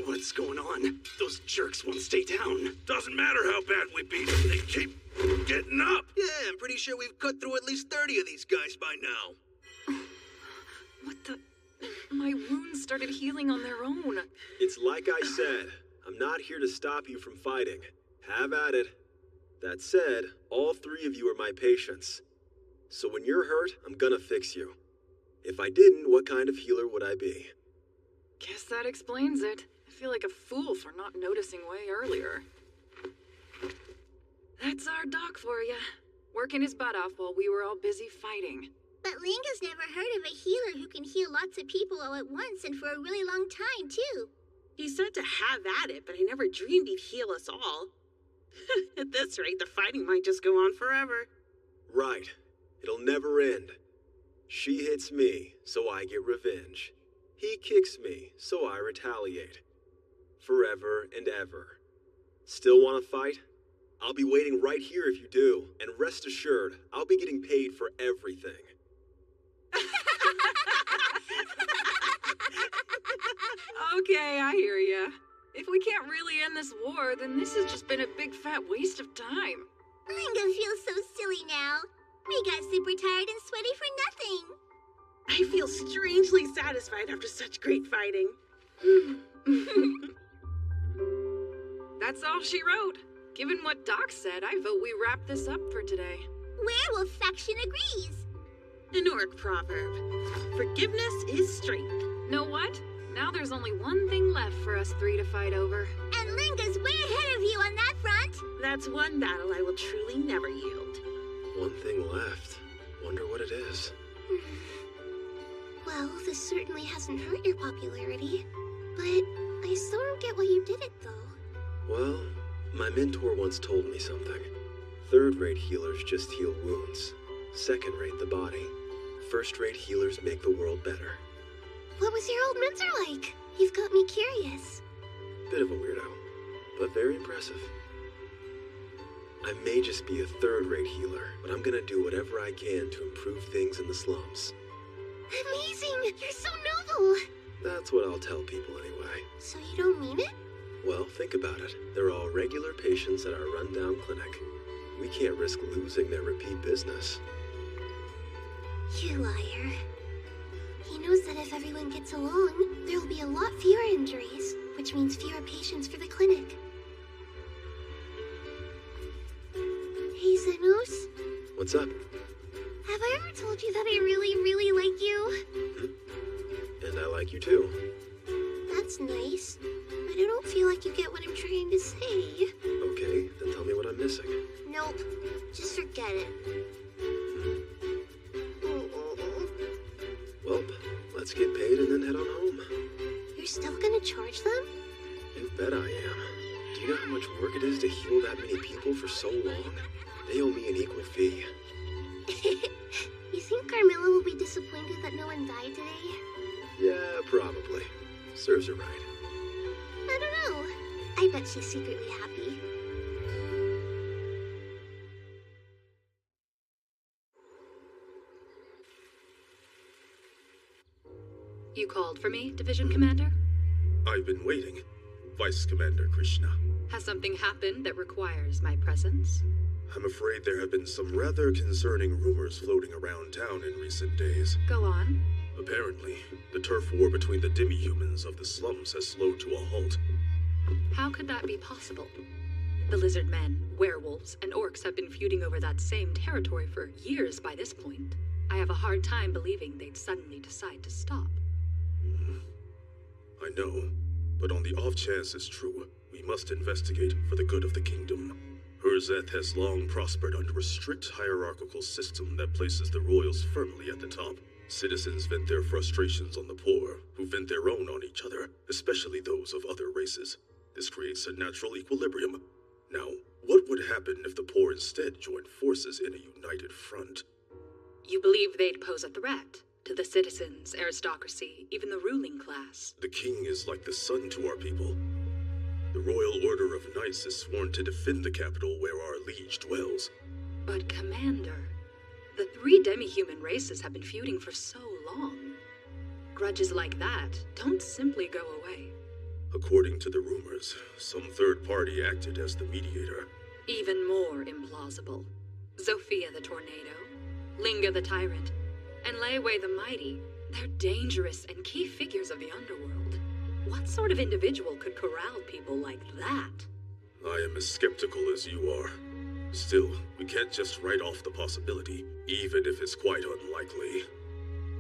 What's going on? Those jerks won't stay down. Doesn't matter how bad we beat them, they keep getting up. Yeah, I'm pretty sure we've cut through at least 30 of these guys by now. What the... My wounds started healing on their own. It's like I said, I'm not here to stop you from fighting. Have at it. That said, all three of you are my patients. So when you're hurt, I'm gonna fix you. If I didn't, what kind of healer would I be? Guess that explains it. I feel like a fool for not noticing way earlier. That's our doc for you. Working his butt off while we were all busy fighting. But Linga's never heard of a healer who can heal lots of people all at once and for a really long time, too. He said to have at it, but I never dreamed he'd heal us all. At this rate, the fighting might just go on forever. Right. It'll never end. She hits me, so I get revenge. He kicks me, so I retaliate. Forever and ever. Still want to fight? I'll be waiting right here if you do, and rest assured, I'll be getting paid for everything. Okay, I hear ya. If we can't really end this war, then this has just been a big fat waste of time. Linga feels so silly now. We got super tired and sweaty for nothing. I feel strangely satisfied after such great fighting. That's all she wrote. Given what Doc said, I vote we wrap this up for today. Werewolf faction agrees. An orc proverb. Forgiveness is strength. Know what? Now there's only one thing left for us three to fight over. And Linga's way ahead of you on that front. That's one battle I will truly never yield. One thing left. Wonder what it is. Well, this certainly hasn't hurt your popularity. But I still don't get why you did it, though. Well, my mentor once told me something. Third-rate healers just heal wounds. Second-rate the body. First-rate healers make the world better. What was your old mentor like? You've got me curious. Bit of a weirdo, but very impressive. I may just be a third-rate healer, but I'm gonna do whatever I can to improve things in the slums. Amazing! You're so noble! That's what I'll tell people anyway. So you don't mean it? Well, think about it. They're all regular patients at our rundown clinic. We can't risk losing their repeat business. You liar. He knows that if everyone gets along, there will be a lot fewer injuries, which means fewer patients for the clinic. Hey, Zenos? What's up? Have I ever told you that I really, really like you? And I like you too. That's nice, but I don't feel like you get what I'm trying to say. Okay, then tell me what I'm missing. Nope, just forget it. Well, let's get paid and then head on home. You're still gonna charge them? You bet I am. Do you know how much work it is to heal that many people for so long? They owe me an equal fee. You think Carmilla will be disappointed that no one died today? Yeah, probably. Serves her right. I don't know. I bet she's secretly happy. You called for me, Division Commander? I've been waiting, Vice Commander Krishna. Has something happened that requires my presence? I'm afraid there have been some rather concerning rumors floating around town in recent days. Go on. Apparently, the turf war between the demi-humans of the slums has slowed to a halt. How could that be possible? The lizard men, werewolves, and orcs have been feuding over that same territory for years by this point. I have a hard time believing they'd suddenly decide to stop. I know, but on the off chance it's true, we must investigate for the good of the kingdom. Herzeth has long prospered under a strict hierarchical system that places the royals firmly at the top. Citizens vent their frustrations on the poor, who vent their own on each other, especially those of other races. This creates a natural equilibrium. Now, what would happen if the poor instead joined forces in a united front? You believe they'd pose a threat to the citizens, aristocracy, even the ruling class? The king is like the sun to our people. The Royal Order of Knights is sworn to defend the capital where our liege dwells. But, Commander, the 3 demi-human races have been feuding for so long. Grudges like that don't simply go away. According to the rumors, some third party acted as the mediator. Even more implausible. Zofia the Tornado, Linga the Tyrant, and Leeway the Mighty. They're dangerous and key figures of the underworld. What sort of individual could corral people like that? I am as skeptical as you are. Still, we can't just write off the possibility, even if it's quite unlikely.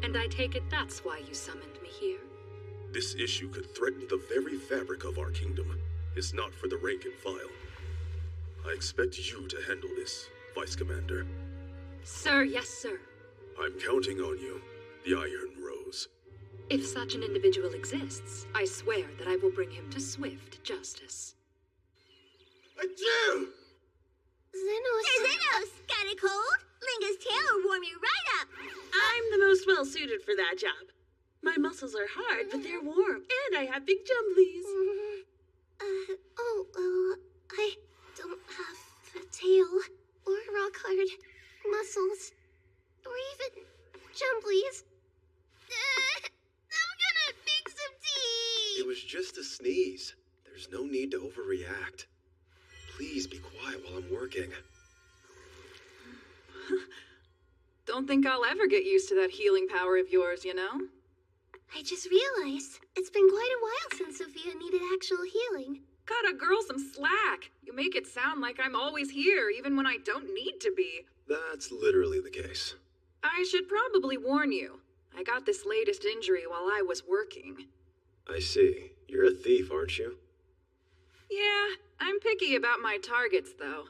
And I take it that's why you summoned me here? This issue could threaten the very fabric of our kingdom. It's not for the rank and file. I expect you to handle this, Vice Commander. Sir, yes, sir. I'm counting on you, the Iron Rose. If such an individual exists, I swear that I will bring him to swift justice. Achoo! Zenos, got a cold? Linga's tail will warm you right up. I'm the most well-suited for that job. My muscles are hard, but they're warm, and I have big jumblies. I don't have a tail, or rock-hard muscles, or even jumblies. I'm gonna make some tea! It was just a sneeze. There's no need to overreact. Please be quiet while I'm working. Don't think I'll ever get used to that healing power of yours, you know? I just realized it's been quite a while since Sophia needed actual healing. Got a girl some slack. You make it sound like I'm always here, even when I don't need to be. That's literally the case. I should probably warn you. I got this latest injury while I was working. I see. You're a thief, aren't you? Yeah, I'm picky about my targets, though.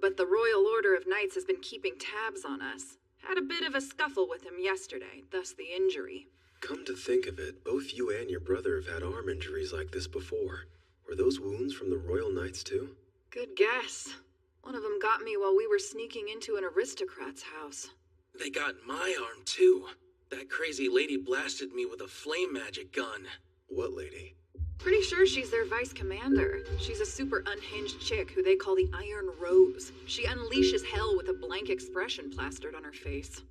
But the Royal Order of Knights has been keeping tabs on us. Had a bit of a scuffle with him yesterday, thus the injury. Come to think of it, both you and your brother have had arm injuries like this before. Were those wounds from the Royal Knights too? Good guess. One of them got me while we were sneaking into an aristocrat's house. They got my arm, too. That crazy lady blasted me with a flame magic gun. What lady? Pretty sure she's their vice commander. She's a super unhinged chick who they call the Iron Rose. She unleashes hell with a blank expression plastered on her face.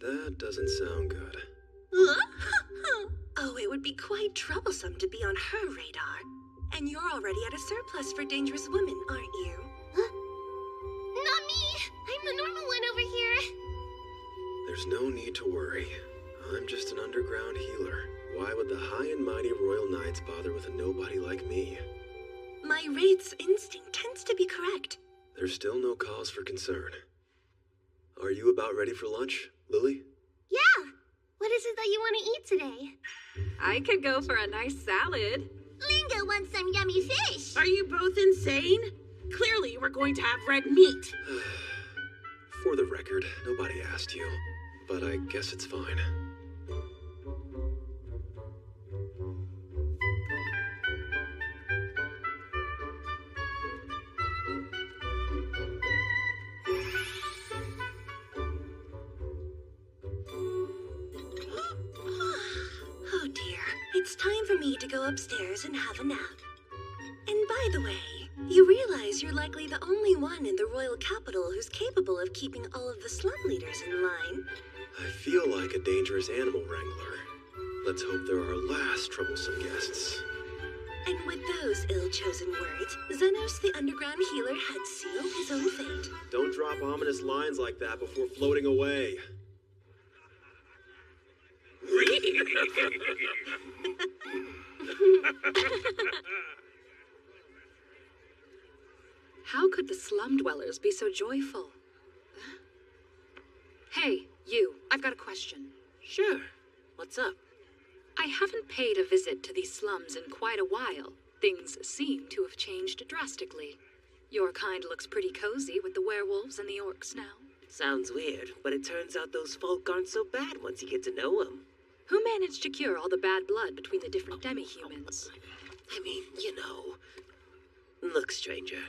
That doesn't sound good. Oh, it would be quite troublesome to be on her radar. And you're already at a surplus for dangerous women, aren't you? Not me! I'm the normal one over here! There's no need to worry. I'm just an underground healer. Why would the high and mighty Royal Knights bother with a nobody like me? My Wraith's instinct tends to be correct. There's still no cause for concern. Are you about ready for lunch, Lily? Yeah! What is it that you want to eat today? I could go for a nice salad. Lingo wants some yummy fish! Are you both insane? Clearly we're going to have red meat. For the record, nobody asked you, but I guess it's fine. Oh dear, it's time for me to go upstairs and have a nap. And by the way, you realize you're likely the only one in the royal capital who's capable of keeping all of the slum leaders in line. I feel like a dangerous animal wrangler. Let's hope they're our last troublesome guests. And with those ill-chosen words, Xenos the underground healer had sealed his own fate. Don't drop ominous lines like that before floating away. How could the slum dwellers be so joyful? Hey, you, I've got a question. Sure. What's up? I haven't paid a visit to these slums in quite a while. Things seem to have changed drastically. Your kind looks pretty cozy with the werewolves and the orcs now. Sounds weird, but it turns out those folk aren't so bad once you get to know them. Who managed to cure all the bad blood between the different demi-humans? I mean, you know. Look, stranger,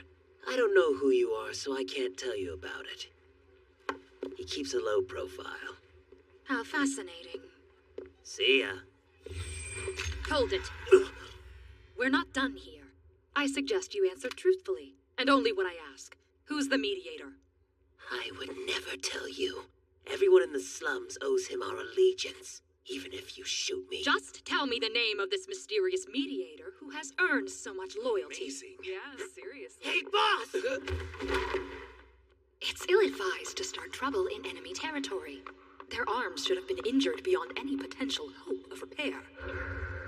I don't know who you are, so I can't tell you about it. He keeps a low profile. How fascinating. See ya. Hold it. We're not done here. I suggest you answer truthfully, and only when I ask. Who's the mediator? I would never tell you. Everyone in the slums owes him our allegiance, even if you shoot me. Just tell me the name of this mysterious mediator who has earned so much loyalty. Amazing. Yeah, seriously. Hey, boss! It's ill-advised to start trouble in enemy territory. Their arms should have been injured beyond any potential hope of repair.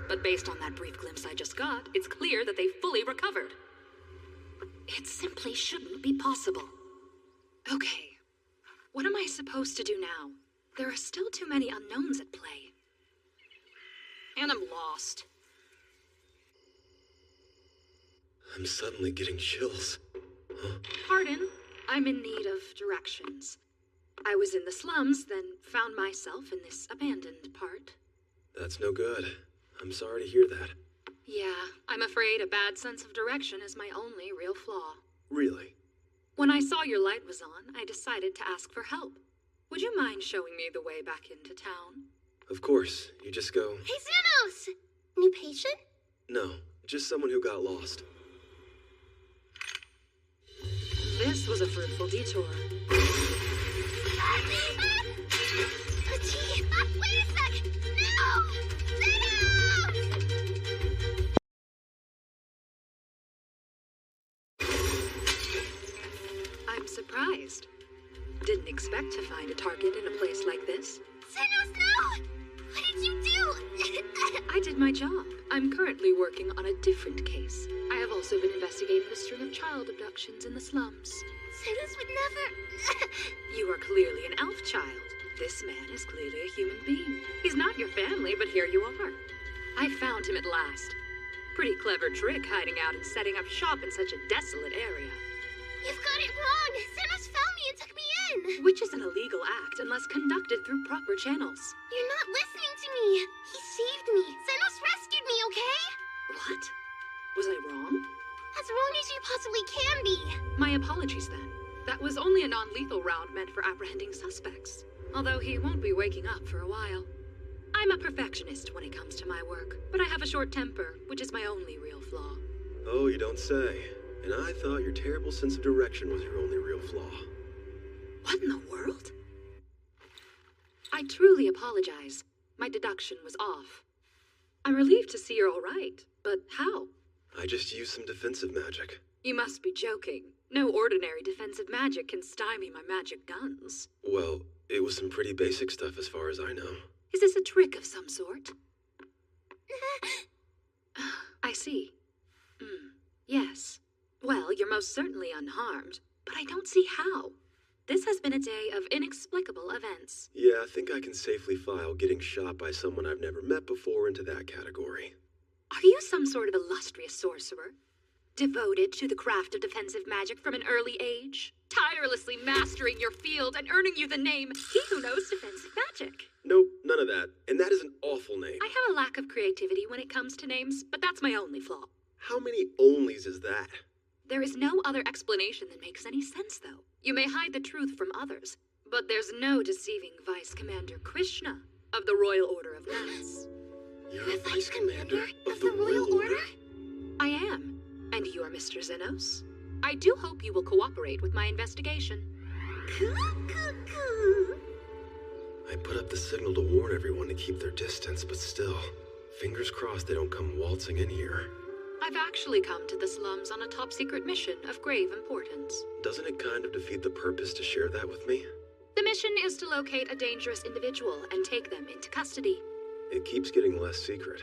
But based on that brief glimpse I just got, it's clear that they fully recovered. It simply shouldn't be possible. Okay, what am I supposed to do now? There are still too many unknowns at play. And I'm lost. I'm suddenly getting chills. Huh? Pardon, I'm in need of directions. I was in the slums, then found myself in this abandoned part. That's no good. I'm sorry to hear that. Yeah, I'm afraid a bad sense of direction is my only real flaw. Really? When I saw your light was on, I decided to ask for help. Would you mind showing me the way back into town? Of course. You just go... Hey, Xenos! New patient? No, just someone who got lost. This was a fruitful detour. Petit! Wait a sec! No! Xenos! I'm surprised. Didn't expect to find a target in a place like this. Xenos, no! What did you do? I did my job. I'm currently working on a different case. I have also been investigating a string of child abductions in the slums. Xenos would never... You are clearly an elf child. This man is clearly a human being. He's not your family, but here you are. I found him at last. Pretty clever trick hiding out and setting up shop in such a desolate area. You've got it wrong! Xenos found me and took me in! Which is an illegal act unless conducted through proper channels. You're not listening to me! He saved me! Xenos rescued me, okay? What? Was I wrong? As wrong as you possibly can be! My apologies then. That was only a non-lethal round meant for apprehending suspects. Although he won't be waking up for a while. I'm a perfectionist when it comes to my work, but I have a short temper, which is my only real flaw. Oh, you don't say. And I thought your terrible sense of direction was your only real flaw. What in the world? I truly apologize. My deduction was off. I'm relieved to see you're all right, but how? I just used some defensive magic. You must be joking. No ordinary defensive magic can stymie my magic guns. Well, it was some pretty basic stuff as far as I know. Is this a trick of some sort? I see. Yes. Well, you're most certainly unharmed, but I don't see how. This has been a day of inexplicable events. Yeah, I think I can safely file getting shot by someone I've never met before into that category. Are you some sort of illustrious sorcerer? Devoted to the craft of defensive magic from an early age? Tirelessly mastering your field and earning you the name, He Who Knows Defensive Magic? Nope, none of that. And that is an awful name. I have a lack of creativity when it comes to names, but that's my only flaw. How many onlys is that? There is no other explanation that makes any sense, though. You may hide the truth from others, but there's no deceiving Vice Commander Krishna of the Royal Order of Knights. You're a Vice Commander of the Royal Order? I am. And you are Mr. Zenos? I do hope you will cooperate with my investigation. I put up the signal to warn everyone to keep their distance, but still, fingers crossed they don't come waltzing in here. I've actually come to the slums on a top-secret mission of grave importance. Doesn't it kind of defeat the purpose to share that with me? The mission is to locate a dangerous individual and take them into custody. It keeps getting less secret.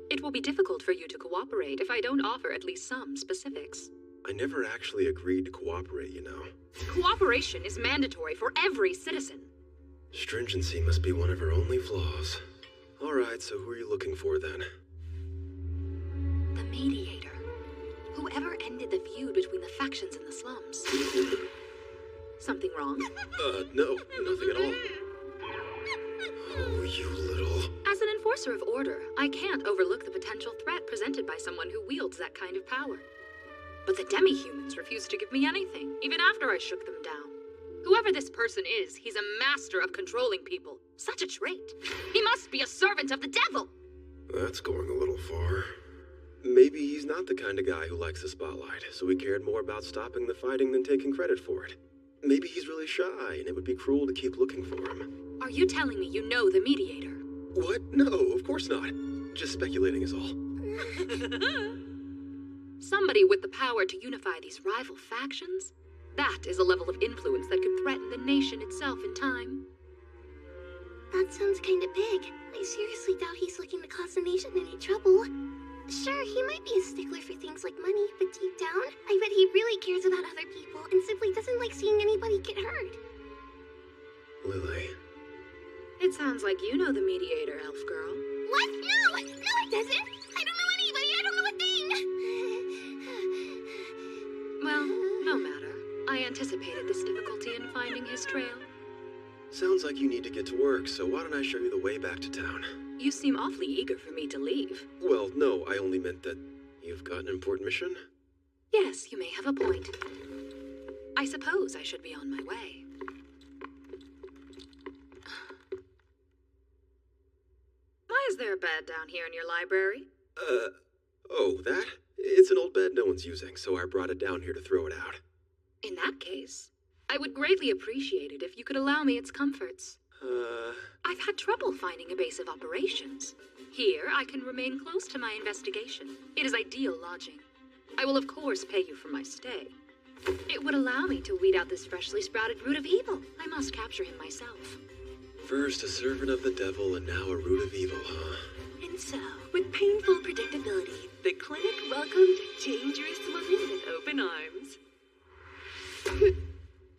It will be difficult for you to cooperate if I don't offer at least some specifics. I never actually agreed to cooperate, you know. Cooperation is mandatory for every citizen. Stringency must be one of her only flaws. All right, so who are you looking for then? The mediator. Whoever ended the feud between the factions in the slums. Something wrong? No, nothing at all. Oh, you little... As an enforcer of order, I can't overlook the potential threat presented by someone who wields that kind of power. But the demi-humans refused to give me anything, even after I shook them down. Whoever this person is, he's a master of controlling people. Such a trait. He must be a servant of the devil! That's going a little far. Maybe he's not the kind of guy who likes the spotlight, so he cared more about stopping the fighting than taking credit for it. Maybe he's really shy, and it would be cruel to keep looking for him. Are you telling me you know the mediator? What? No, of course not. Just speculating is all. Somebody with the power to unify these rival factions? That is a level of influence that could threaten the nation itself in time. That sounds kinda big. I seriously doubt he's looking to cause the nation any trouble. Sure, he might be a stickler for things like money, but deep down, I bet he really cares about other people and simply doesn't like seeing anybody get hurt. Lily. It sounds like you know the mediator, elf girl. What? No! No, it doesn't! I don't know anybody! I don't know a thing! Well, no matter. I anticipated this difficulty in finding his trail. Sounds like you need to get to work, so why don't I show you the way back to town? You seem awfully eager for me to leave. Well, no, I only meant that you've got an important mission. Yes, you may have a point. I suppose I should be on my way. Why is there a bed down here in your library? Oh, that? It's an old bed no one's using, so I brought it down here to throw it out. In that case, I would greatly appreciate it if you could allow me its comforts. I've had trouble finding a base of operations. Here, I can remain close to my investigation. It is ideal lodging. I will of course pay you for my stay. It would allow me to weed out this freshly sprouted root of evil. I must capture him myself. First a servant of the devil and now a root of evil, huh? And so, with painful predictability, the clinic welcomed dangerous women with open arms.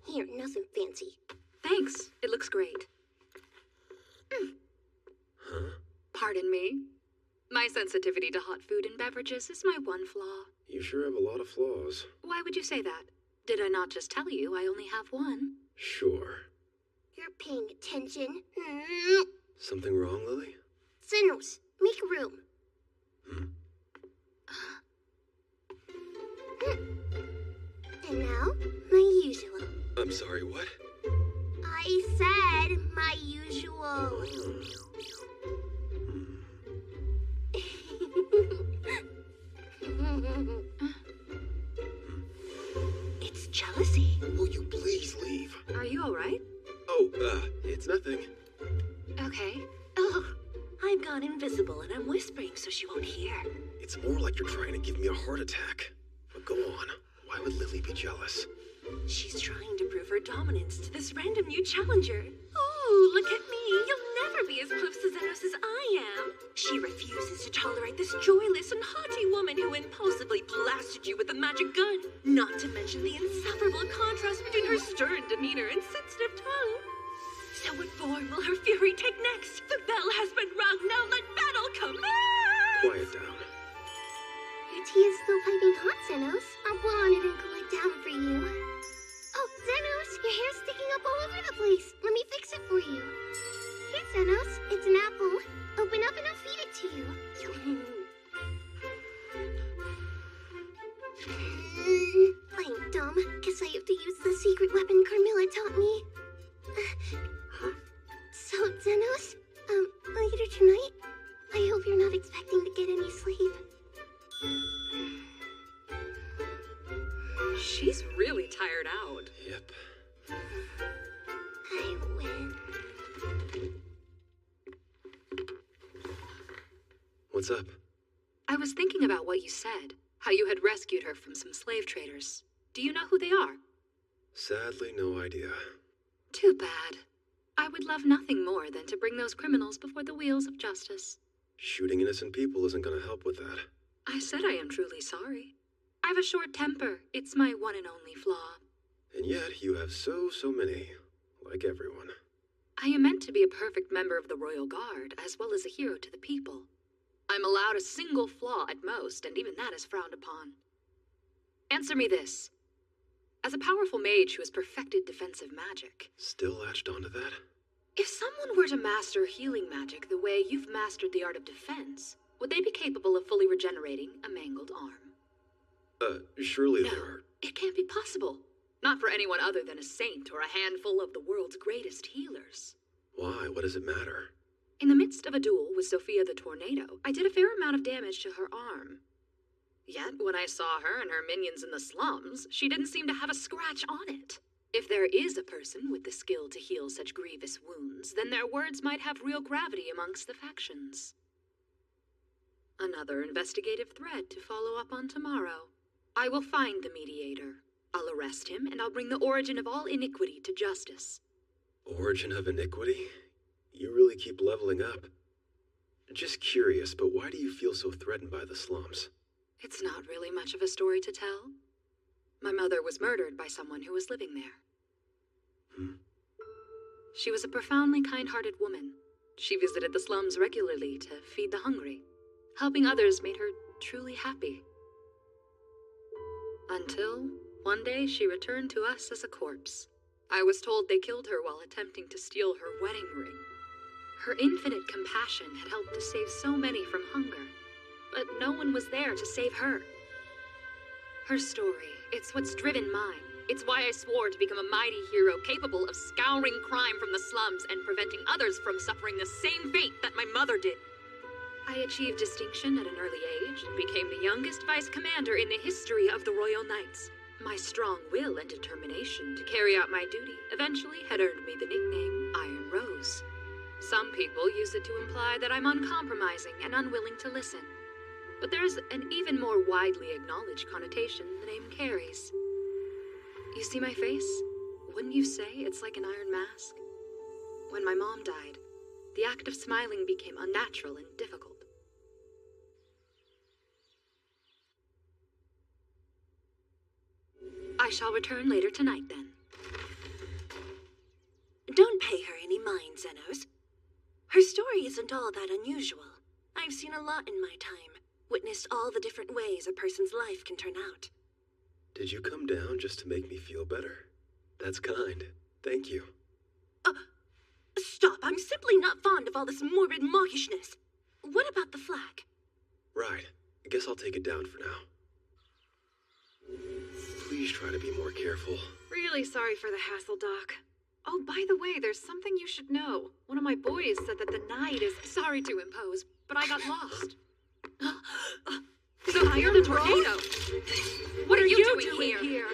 Here, nothing fancy. Thanks. It looks great. Huh? Pardon me. My sensitivity to hot food and beverages is my one flaw. You sure have a lot of flaws. Why would you say that? Did I not just tell you I only have one? Sure. You're paying attention. Something wrong, Lily? Zenos, make room. And now, my usual. I'm sorry, what? I said my usual. It's nothing. Okay. Oh, I've gone invisible and I'm whispering so she won't hear. It's more like you're trying to give me a heart attack. But go on. Why would Lily be jealous? She's trying to prove her dominance to this random new challenger. Oh, look at me. You'll never be as close to Xenos as I am. She refuses to tolerate this joyless and haughty woman who impulsively blasted you with a magic gun. Not to mention the insufferable contrast between her stern demeanor and sensitive tone. So what form will her fury take next? The bell has been rung. Now let battle commence! Quiet down. Your tea is still piping hot, Xenos. I'll blow on it and cool it down for you. Oh, Xenos, your hair's sticking up all over the place. Let me fix it for you. Here, Xenos, it's an apple. Open up and I'll feed it to you. I'm dumb. Guess I have to use the secret weapon Carmilla taught me. So, Xenos, later tonight, I hope you're not expecting to get any sleep. She's really tired out. Yep. I win. What's up? I was thinking about what you said, how you had rescued her from some slave traders. Do you know who they are? Sadly, no idea. Too bad. I would love nothing more than to bring those criminals before the wheels of justice. Shooting innocent people isn't gonna help with that. I said I am truly sorry. I have a short temper. It's my one and only flaw. And yet, you have so many. Like everyone. I am meant to be a perfect member of the Royal Guard, as well as a hero to the people. I'm allowed a single flaw at most, and even that is frowned upon. Answer me this. As a powerful mage who has perfected defensive magic... Still latched onto that? If someone were to master healing magic the way you've mastered the art of defense, would they be capable of fully regenerating a mangled arm? Surely No, there are... it can't be possible. Not for anyone other than a saint or a handful of the world's greatest healers. Why? What does it matter? In the midst of a duel with Sophia the Tornado, I did a fair amount of damage to her arm. Yet, when I saw her and her minions in the slums, she didn't seem to have a scratch on it. If there is a person with the skill to heal such grievous wounds, then their words might have real gravity amongst the factions. Another investigative thread to follow up on tomorrow. I will find the mediator. I'll arrest him, and I'll bring the origin of all iniquity to justice. Origin of iniquity? You really keep leveling up. Just curious, but why do you feel so threatened by the slums? It's not really much of a story to tell. My mother was murdered by someone who was living there. She was a profoundly kind-hearted woman. She visited the slums regularly to feed the hungry. Helping others made her truly happy. Until one day she returned to us as a corpse. I was told they killed her while attempting to steal her wedding ring. Her infinite compassion had helped to save so many from hunger, but no one was there to save her. Her story, it's what's driven mine. It's why I swore to become a mighty hero capable of scouring crime from the slums and preventing others from suffering the same fate that my mother did. I achieved distinction at an early age and became the youngest vice commander in the history of the Royal Knights. My strong will and determination to carry out my duty eventually had earned me the nickname Iron Rose. Some people use it to imply that I'm uncompromising and unwilling to listen. But there's an even more widely acknowledged connotation the name carries. You see my face? Wouldn't you say it's like an iron mask? When my mom died, the act of smiling became unnatural and difficult. I shall return later tonight, then. Don't pay her any mind, Xenos. Her story isn't all that unusual. I've seen a lot in my time, witnessed all the different ways a person's life can turn out. Did you come down just to make me feel better? That's kind. Thank you. Stop. I'm simply not fond of all this morbid mawkishness. What about the flag? Right. I guess I'll take it down for now. Please try to be more careful. Really sorry for the hassle, Doc. Oh, by the way, there's something you should know. One of my boys said that the night is... Sorry to impose, but I got lost. Sophia the Tornado! What are you doing here?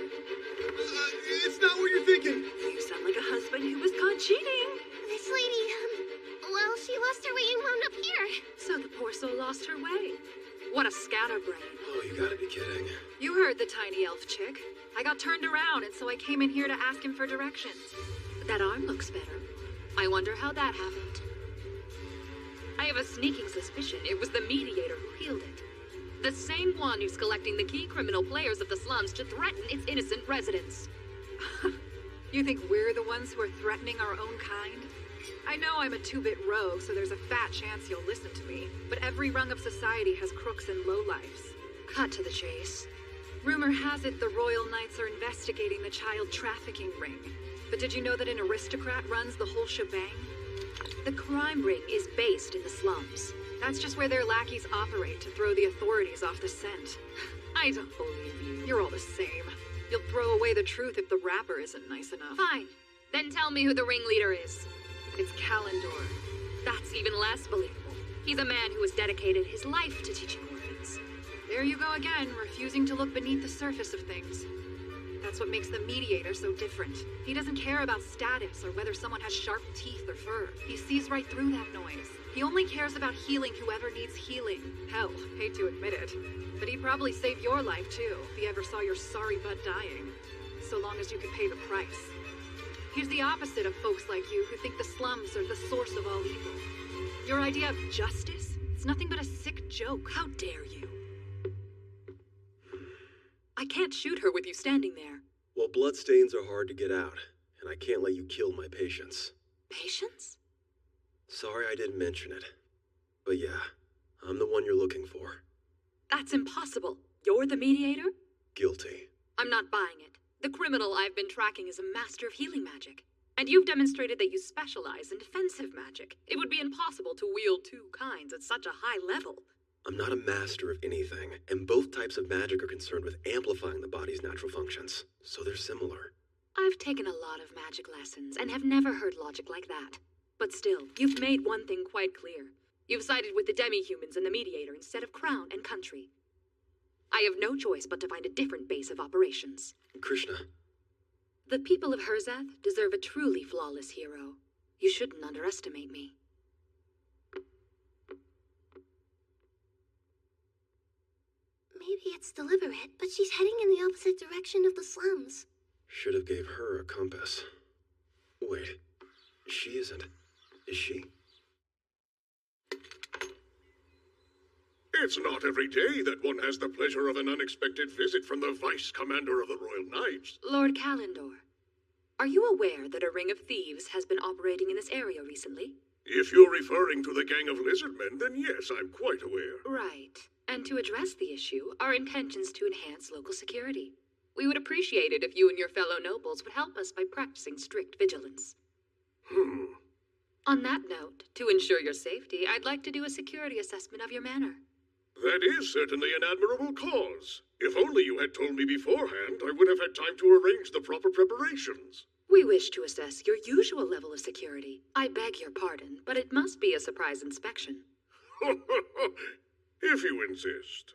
It's not what you're thinking. You sound like a husband who was caught cheating. This lost her way. What a scatterbrain. Oh, you gotta be kidding. You heard the tiny elf chick. I got turned around, and so I came in here to ask him for directions. That arm looks better. I wonder how that happened. I have a sneaking suspicion it was the mediator who healed it. The same one who's collecting the key criminal players of the slums to threaten its innocent residents. You think we're the ones who are threatening our own kind? I know I'm a two-bit rogue, so there's a fat chance you'll listen to me, but every rung of society has crooks and lowlifes. Cut to the chase. Rumor has it the Royal Knights are investigating the child trafficking ring. But did you know that an aristocrat runs the whole shebang? The crime ring is based in the slums. That's just where their lackeys operate to throw the authorities off the scent. I don't believe you. You're all the same. You'll throw away the truth if the rapper isn't nice enough. Fine. Then tell me who the ringleader is. It's Kalendor. That's even less believable. He's a man who has dedicated his life to teaching orphans. There you go again, refusing to look beneath the surface of things. That's what makes the mediator so different. He doesn't care about status or whether someone has sharp teeth or fur. He sees right through that noise. He only cares about healing whoever needs healing. Hell, hate to admit it, but he'd probably save your life too if he ever saw your sorry butt dying. So long as you could pay the price. He's the opposite of folks like you who think the slums are the source of all evil. Your idea of justice? It's nothing but a sick joke. How dare you? I can't shoot her with you standing there. Well, bloodstains are hard to get out, and I can't let you kill my patients. Patience? Sorry I didn't mention it. But yeah, I'm the one you're looking for. That's impossible. You're the mediator? Guilty. I'm not buying it. The criminal I've been tracking is a master of healing magic. And you've demonstrated that you specialize in defensive magic. It would be impossible to wield two kinds at such a high level. I'm not a master of anything, and both types of magic are concerned with amplifying the body's natural functions, so they're similar. I've taken a lot of magic lessons and have never heard logic like that. But still, you've made one thing quite clear. You've sided with the demi-humans and the mediator instead of crown and country. I have no choice but to find a different base of operations. Krishna. The people of Herzath deserve a truly flawless hero. You shouldn't underestimate me. Maybe it's deliberate, but she's heading in the opposite direction of the slums. Should have gave her a compass. Wait, she isn't. Is she? It's not every day that one has the pleasure of an unexpected visit from the Vice Commander of the Royal Knights. Lord Kalendor, are you aware that a ring of thieves has been operating in this area recently? If you're referring to the gang of lizardmen, then yes, I'm quite aware. Right. And to address the issue, our intention's to enhance local security. We would appreciate it if you and your fellow nobles would help us by practicing strict vigilance. On that note, to ensure your safety, I'd like to do a security assessment of your manor. That is certainly an admirable cause. If only you had told me beforehand, I would have had time to arrange the proper preparations. We wish to assess your usual level of security. I beg your pardon, but it must be a surprise inspection. If you insist.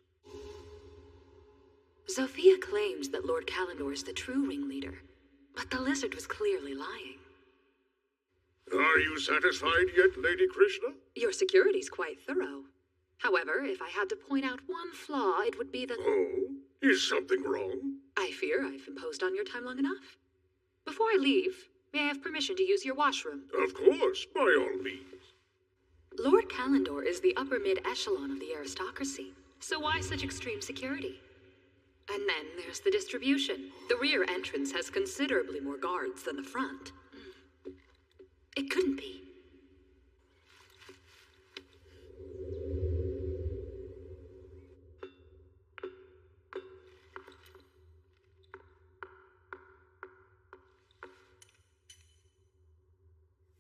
Sophia claims that Lord Kalendor is the true ringleader, but the lizard was clearly lying. Are you satisfied yet, Lady Krishna? Your security's quite thorough. However, if I had to point out one flaw, it would be that... Oh? Is something wrong? I fear I've imposed on your time long enough. Before I leave, may I have permission to use your washroom? Of course, by all means. Lord Kalendor is the upper mid-echelon of the aristocracy, so why such extreme security? And then there's the distribution. The rear entrance has considerably more guards than the front. It couldn't be.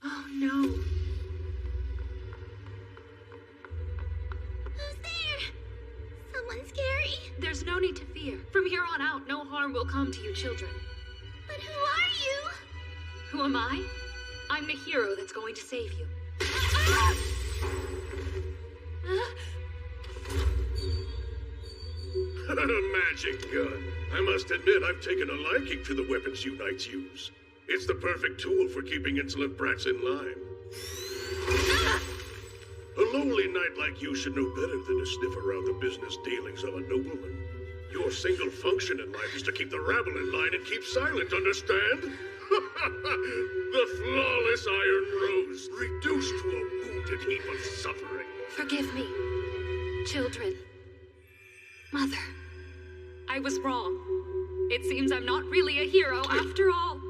Oh no. Who's there? Someone scary? There's no need to fear. From here on out, no harm will come to you children. But who are you? Who am I? I'm the hero that's going to save you. A magic gun. I must admit I've taken a liking to the weapons you knights use. It's the perfect tool for keeping insolent brats in line. A lowly knight like you should know better than to sniff around the business dealings of a nobleman. Your single function in life is to keep the rabble in line and keep silent, understand? The flawless Iron Rose, reduced to a wounded heap of suffering. Forgive me, children. Mother, I was wrong. It seems I'm not really a hero after all.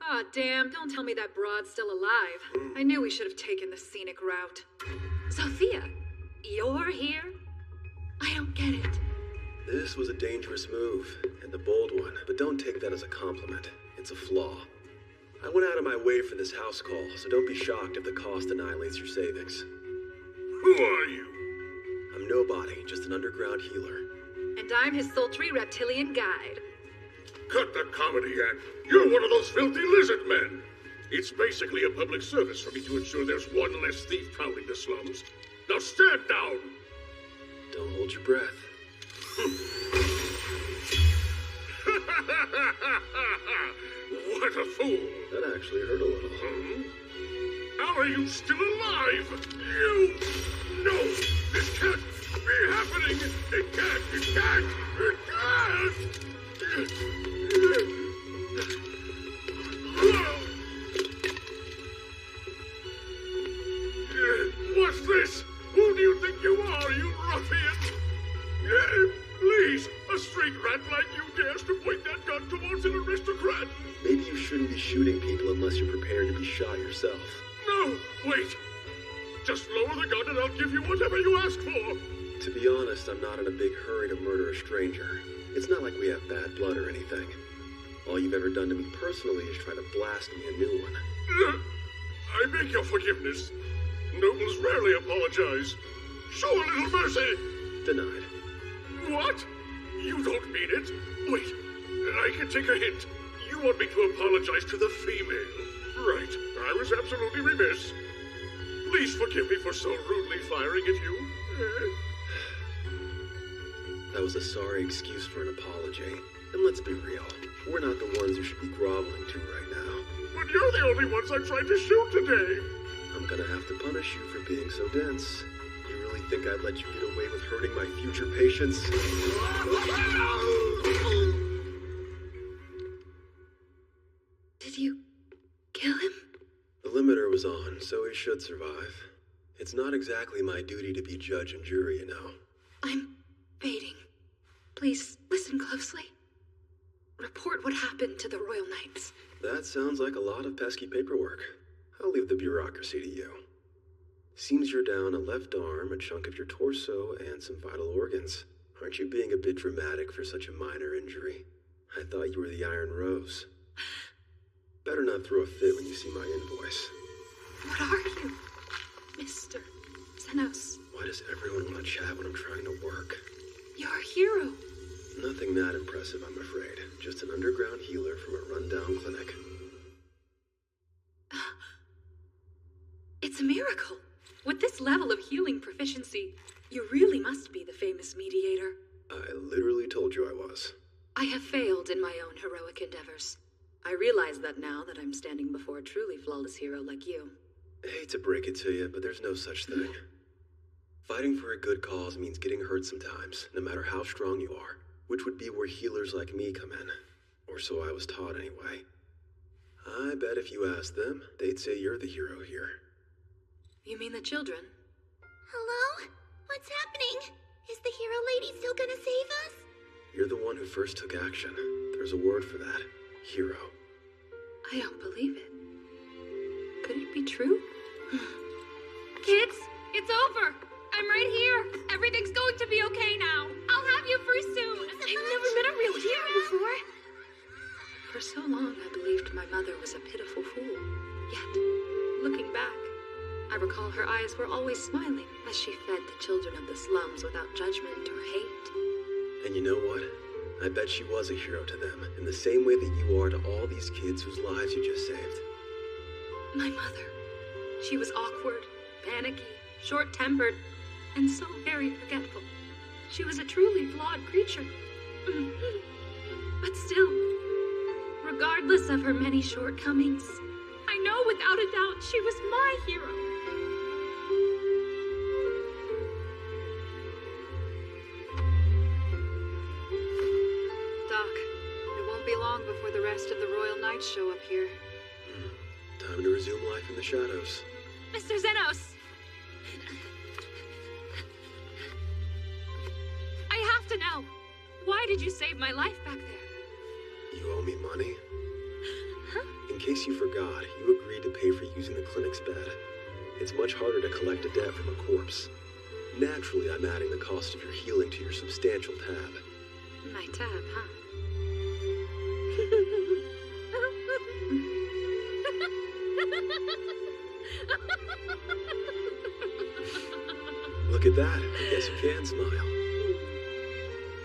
Aw, damn, don't tell me that broad's still alive. I knew we should have taken the scenic route. Sophia, you're here? I don't get it. This was a dangerous move, and a bold one, but don't take that as a compliment. It's a flaw. I went out of my way for this house call, so don't be shocked if the cost annihilates your savings. Who are you? I'm nobody, just an underground healer. And I'm his sultry reptilian guide. Cut the comedy act. You're one of those filthy lizard men. It's basically a public service for me to ensure there's one less thief prowling the slums. Now stand down! Don't hold your breath. What a fool! That actually hurt a little. How are you still alive? You... No! This can't be happening! It can't! It can't! It can't! What's this? Who do you think you are, you ruffian? Please, a street rat like you dares to point that gun towards an aristocrat? Maybe you shouldn't be shooting people unless you're prepared to be shot yourself. No, wait. Just lower the gun and I'll give you whatever you ask for. To be honest, I'm not in a big hurry to murder a stranger. It's not like we have bad blood or anything. All you've ever done to me personally is try to blast me a new one. I beg your forgiveness. Nobles rarely apologize. Show a little mercy. Denied. What? You don't mean it? Wait, I can take a hint. You want me to apologize to the female. Right, I was absolutely remiss. Please forgive me for so rudely firing at you. That was a sorry excuse for an apology. And let's be real, we're not the ones you should be groveling to right now. But you're the only ones I tried to shoot today. I'm gonna have to punish you for being so dense. You really think I'd let you get away with hurting my future patients? Did you kill him? The limiter was on, so he should survive. It's not exactly my duty to be judge and jury, you know. I'm waiting. Please, listen closely. Report what happened to the Royal Knights. That sounds like a lot of pesky paperwork. I'll leave the bureaucracy to you. Seems you're down a left arm, a chunk of your torso, and some vital organs. Aren't you being a bit dramatic for such a minor injury? I thought you were the Iron Rose. Better not throw a fit when you see my invoice. What are you, Mr. Xenos? Why does everyone want to chat when I'm trying to work? You're a hero. Nothing that impressive, I'm afraid. Just an underground healer from a rundown clinic. It's a miracle. With this level of healing proficiency, you really must be the famous mediator. I literally told you I was. I have failed in my own heroic endeavors. I realize that now that I'm standing before a truly flawless hero like you. I hate to break it to you, but there's no such thing. Fighting for a good cause means getting hurt sometimes, no matter how strong you are, which would be where healers like me come in. Or so I was taught anyway. I bet if you asked them, they'd say you're the hero here. You mean the children? Hello? What's happening? Is the hero lady still gonna save us? You're the one who first took action. There's a word for that. Hero. I don't believe it. Could it be true? Kids, it's over. I'm right here. Everything's going to be okay now. I'll have you free soon. I've never met a real hero before. For so long, I believed my mother was a pitiful fool. Yet, looking back, I recall her eyes were always smiling as she fed the children of the slums without judgment or hate. And you know what? I bet she was a hero to them, in the same way that you are to all these kids whose lives you just saved. My mother. She was awkward, panicky, short-tempered, and so very forgetful. She was a truly flawed creature. But still, regardless of her many shortcomings, I know without a doubt she was my hero. might show up here. Time to resume life in the shadows. Mr. Zenos! I have to know. Why did you save my life back there? You owe me money? In case you forgot, you agreed to pay for using the clinic's bed. It's much harder to collect a debt from a corpse. Naturally, I'm adding the cost of your healing to your substantial tab. My tab, huh? Look at that. I guess you can smile.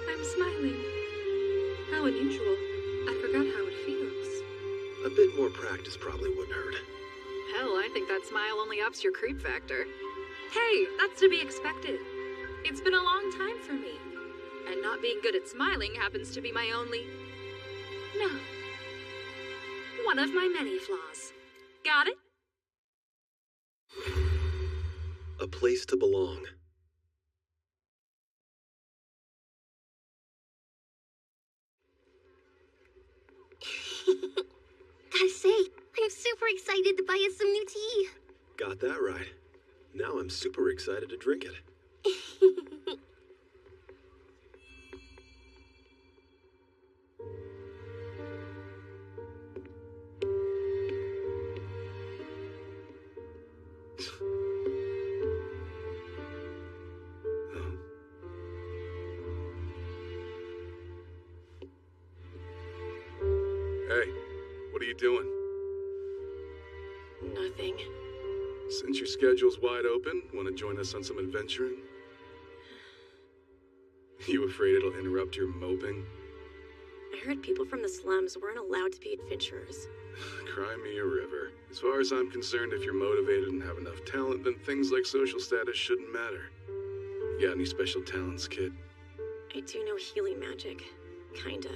I'm smiling. How unusual. I forgot how it feels. A bit more practice probably wouldn't hurt. Hell, I think that smile only ups your creep factor. Hey, that's to be expected. It's been a long time for me. And not being good at smiling happens to be my only... No. One of my many flaws. Got it? A place to belong. Gotta say, I'm super excited to buy us some new tea. Got that right. Now I'm super excited to drink it. Hey, what are you doing? Nothing. Since your schedule's wide open, want to join us on some adventuring? You afraid it'll interrupt your moping? I heard people from the slums weren't allowed to be adventurers. Cry me a river. As far as I'm concerned, if you're motivated and have enough talent, then things like social status shouldn't matter. You got any special talents, kid? I do know healing magic. Kinda.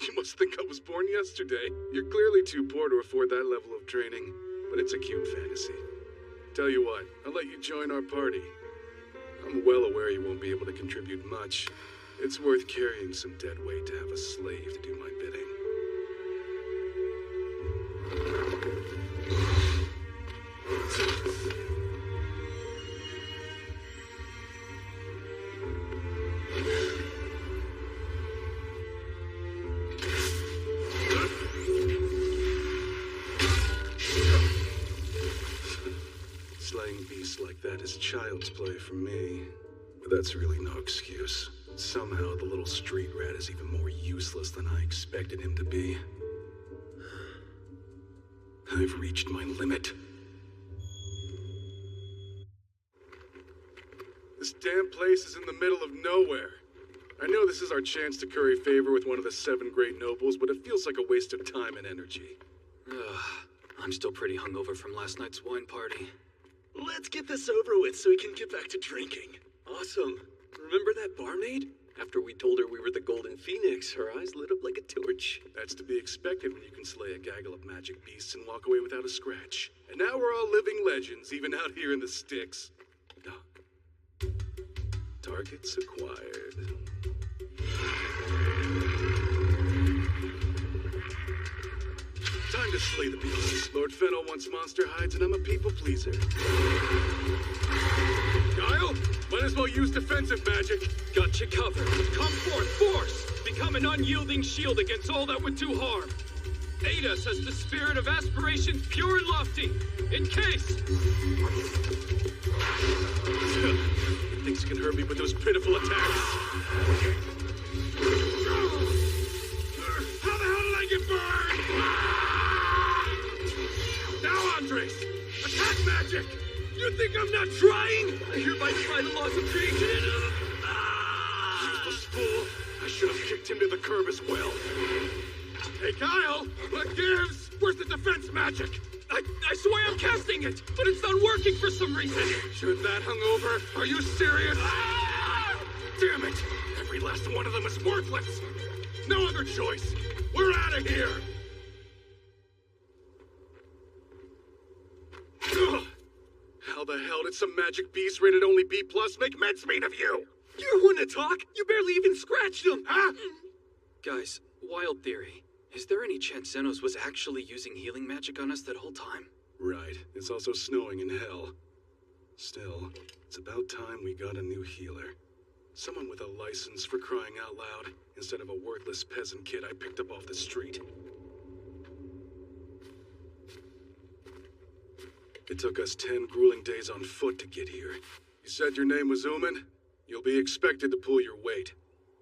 You must think I was born yesterday. You're clearly too poor to afford that level of training, but it's a cute fantasy. Tell you what, I'll let you join our party. I'm well aware you won't be able to contribute much. It's worth carrying some dead weight to have a slave to do my bidding. Slaying beasts like that is child's play for me. But that's really no excuse. Somehow the little street rat is even more useless than I expected him to be. I've reached my limit. This damn place is in the middle of nowhere. I know this is our chance to curry favor with one of the 7 great nobles, but it feels like a waste of time and energy. I'm still pretty hungover from last night's wine party. Let's get this over with so we can get back to drinking. Awesome. Remember that barmaid? After we told her we were the Golden Phoenix, her eyes lit up like a torch. That's to be expected when you can slay a gaggle of magic beasts and walk away without a scratch. And now we're all living legends, even out here in the sticks. Targets acquired. Time to slay the beasts. Lord Fennel wants monster hides, and I'm a people pleaser. Guile, might as well use defensive magic. Got you covered. Come forth, force! Become an unyielding shield against all that would do harm. Aid us as the spirit of aspirations pure and lofty. In case... Thinks you can hurt me with those pitiful attacks. How the hell did I get burned? Now, Andres! Attack magic! You think I'm not trying? I hereby defy the laws of creation. Useless fool. I should have kicked him to the curb as well. Hey, Kyle! What gives? Where's the defense magic? I swear I'm casting it, but it's not working for some reason. Should that hungover? Are you serious? Damn it! Every last one of them is worthless. No other choice. We're out of here. Ugh. How the hell did some magic beast rated only B+ make mincemeat of you? You want to talk? You barely even scratched him. Huh? Guys, wild theory. Is there any chance Xenos was actually using healing magic on us that whole time? Right. It's also snowing in hell. Still, it's about time we got a new healer. Someone with a license, for crying out loud, instead of a worthless peasant kid I picked up off the street. It took us 10 grueling days on foot to get here. You said your name was Uman? You'll be expected to pull your weight.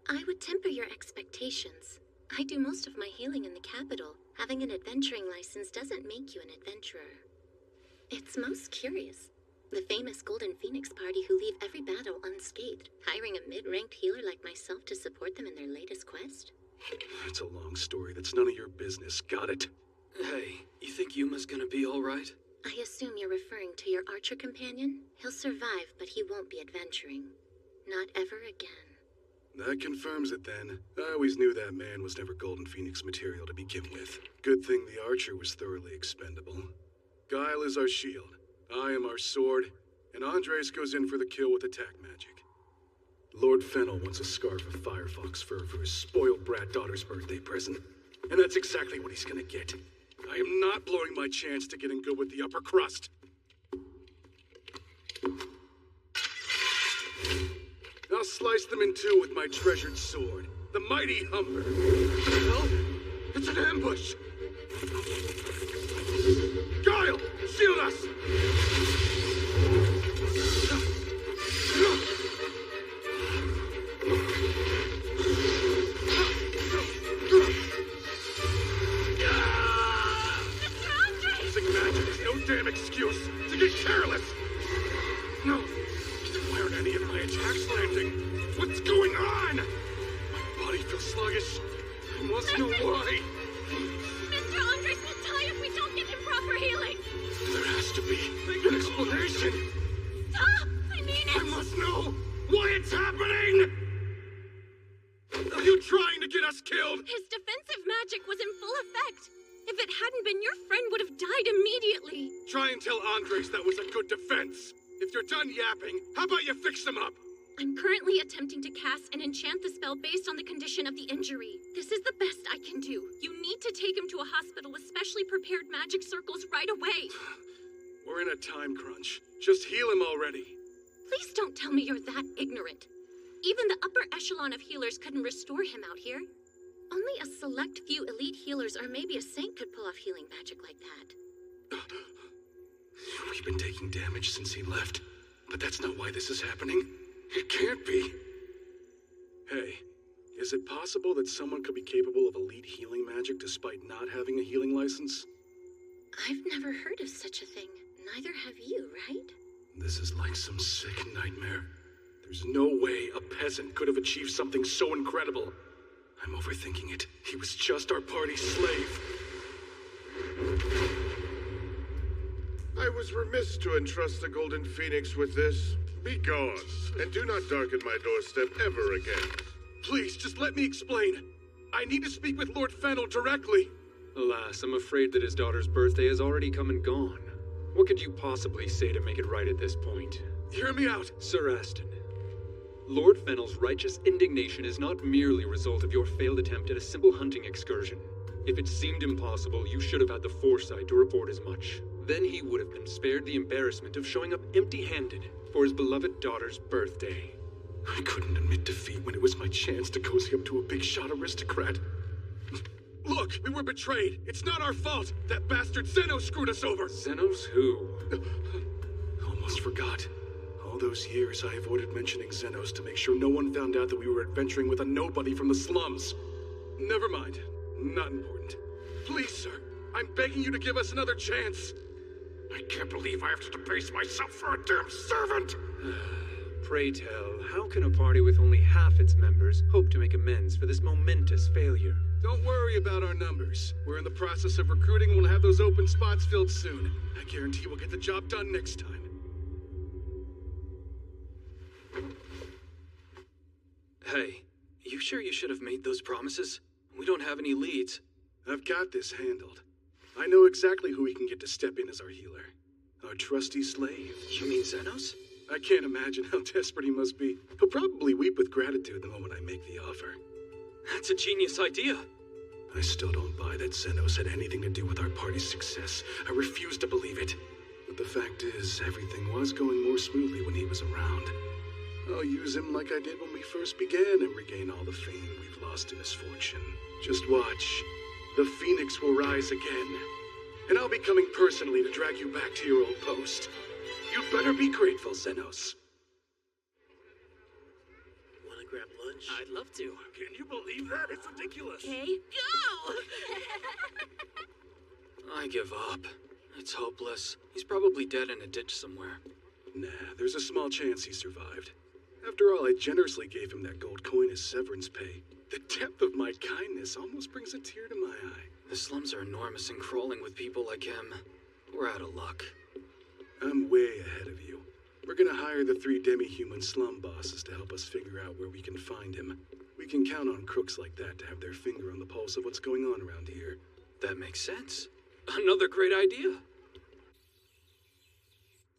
I would temper your expectations. I do most of my healing in the capital. Having an adventuring license doesn't make you an adventurer. It's most curious. The famous Golden Phoenix party who leave every battle unscathed, hiring a mid-ranked healer like myself to support them in their latest quest? It's a long story that's none of your business, got it? Hey, you think Yuma's gonna be alright? I assume you're referring to your archer companion? He'll survive, but he won't be adventuring. Not ever again. That confirms it then. I always knew that man was never Golden Phoenix material to begin with. Good thing the archer was thoroughly expendable. Guile is our shield. I am our sword, and Andres goes in for the kill with attack magic. Lord Fennel wants a scarf of firefox fur for his spoiled brat daughter's birthday present, and that's exactly what he's gonna get. I am not blowing my chance to get in good with the upper crust. I'll slice them in two with my treasured sword, the mighty Humber. Well, it's an ambush! Guile, shield us! Using magic is no damn excuse to get careless! No, why aren't any of my attacks landing? What's going on? My body feels sluggish. I must know why. Mr. Andres will die if we don't give him proper healing. There has to be an explanation. Stop! I mean it! I must know why it's happening! Are you trying to get us killed? His defensive magic was in full effect. If it hadn't been, your friend would have died immediately. Try and tell Andres that was a good defense. If you're done yapping, how about you fix them up? I'm currently attempting to cast and enchant the spell based on the condition of the injury. This is the best I can do. You need to take him to a hospital with specially prepared magic circles right away. We're in a time crunch. Just heal him already. Please don't tell me you're that ignorant. Even the upper echelon of healers couldn't restore him out here. Only a select few elite healers or maybe a saint could pull off healing magic like that. We've been taking damage since he left, but that's not why this is happening. It can't be. Hey, is it possible that someone could be capable of elite healing magic despite not having a healing license? I've never heard of such a thing. Neither have you, right? This is like some sick nightmare. There's no way a peasant could have achieved something so incredible. I'm overthinking it. He was just our party's slave. I was remiss to entrust the Golden Phoenix with this. Be gone, and do not darken my doorstep ever again. Please, just let me explain. I need to speak with Lord Fennel directly. Alas, I'm afraid that his daughter's birthday has already come and gone. What could you possibly say to make it right at this point? Hear me out. Sir Aston, Lord Fennel's righteous indignation is not merely a result of your failed attempt at a simple hunting excursion. If it seemed impossible, you should have had the foresight to report as much. Then he would have been spared the embarrassment of showing up empty-handed for his beloved daughter's birthday. I couldn't admit defeat when it was my chance to cozy up to a big-shot aristocrat. Look, we were betrayed. It's not our fault. That bastard Xenos screwed us over. Xenos who? Almost forgot. All those years I avoided mentioning Xenos to make sure no one found out that we were adventuring with a nobody from the slums. Never mind. Not important. Please, sir. I'm begging you to give us another chance. I can't believe I have to debase myself for a damn servant. Pray tell, how can a party with only half its members hope to make amends for this momentous failure? Don't worry about our numbers. We're in the process of recruiting and we'll have those open spots filled soon. I guarantee we'll get the job done next time. Hey, you sure you should have made those promises? We don't have any leads. I've got this handled. I know exactly who we can get to step in as our healer. Our trusty slave. You mean Xenos? I can't imagine how desperate he must be. He'll probably weep with gratitude the moment I make the offer. That's a genius idea. I still don't buy that Xenos had anything to do with our party's success. I refuse to believe it. But the fact is, everything was going more smoothly when he was around. I'll use him like I did when we first began and regain all the fame we've lost to misfortune. Just watch. The Phoenix will rise again. And I'll be coming personally to drag you back to your old post. You'd better be grateful, Xenos. Wanna grab lunch? I'd love to. Can you believe that? It's ridiculous. Okay, go! I give up. It's hopeless. He's probably dead in a ditch somewhere. Nah, there's a small chance he survived. After all, I generously gave him that gold coin as severance pay. The depth of my kindness almost brings a tear to my eye. The slums are enormous and crawling with people like him. We're out of luck. I'm way ahead of you. We're gonna hire the 3 demi-human slum bosses to help us figure out where we can find him. We can count on crooks like that to have their finger on the pulse of what's going on around here. That makes sense. Another great idea.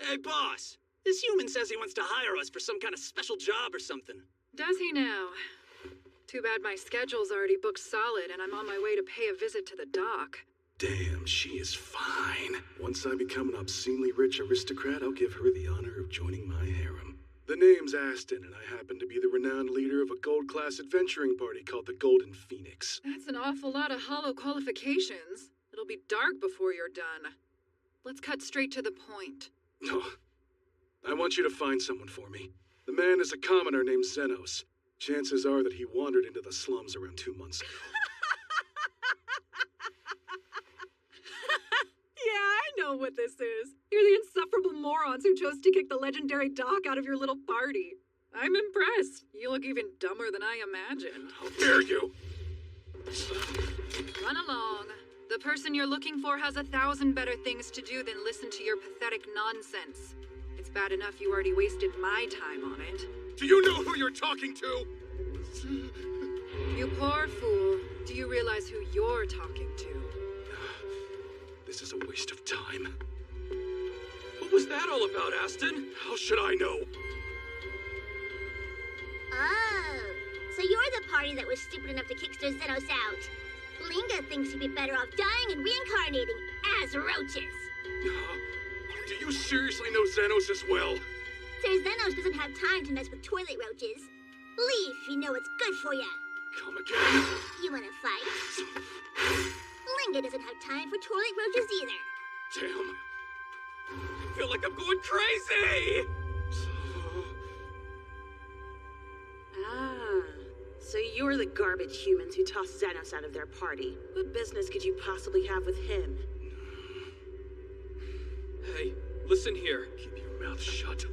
Hey, boss. This human says he wants to hire us for some kind of special job or something. Does he now? Too bad my schedule's already booked solid and I'm on my way to pay a visit to the dock. Damn, she is fine. Once I become an obscenely rich aristocrat, I'll give her the honor of joining my harem. The name's Aston, and I happen to be the renowned leader of a gold-class adventuring party called the Golden Phoenix. That's an awful lot of hollow qualifications. It'll be dark before you're done. Let's cut straight to the point. No. I want you to find someone for me. The man is a commoner named Xenos. Chances are that he wandered into the slums around 2 months ago. Yeah, I know what this is. You're the insufferable morons who chose to kick the legendary Doc out of your little party. I'm impressed. You look even dumber than I imagined. How dare you! Run along. The person you're looking for has 1,000 better things to do than listen to your pathetic nonsense. It's bad enough you already wasted my time on it. Do you know who you're talking to? You poor fool. Do you realize who you're talking to? This is a waste of time. What was that all about, Aston? How should I know? Oh, so you're the party that was stupid enough to kick Xenos out. Linga thinks you'd be better off dying and reincarnating as roaches. Do you seriously know Xenos as well? Sir Xenos doesn't have time to mess with toilet roaches. Leave if you know it's good for you. Come again? You wanna fight? Linga doesn't have time for toilet roaches either. Damn. I feel like I'm going crazy! Ah, so you're the garbage humans who tossed Xenos out of their party. What business could you possibly have with him? Hey, listen here. Keep your mouth shut.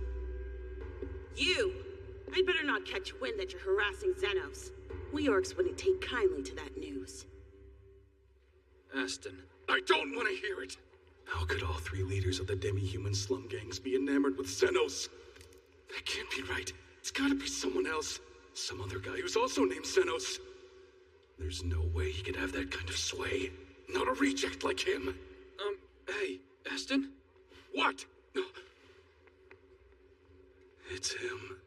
You! I'd better not catch wind that you're harassing Xenos. We orcs wouldn't take kindly to that news. Aston. I don't want to hear it. How could all 3 leaders of the demi-human slum gangs be enamored with Xenos? That can't be right. It's gotta be someone else. Some other guy who's also named Xenos. There's no way he could have that kind of sway. Not a reject like him. Hey, Aston? What? It's him.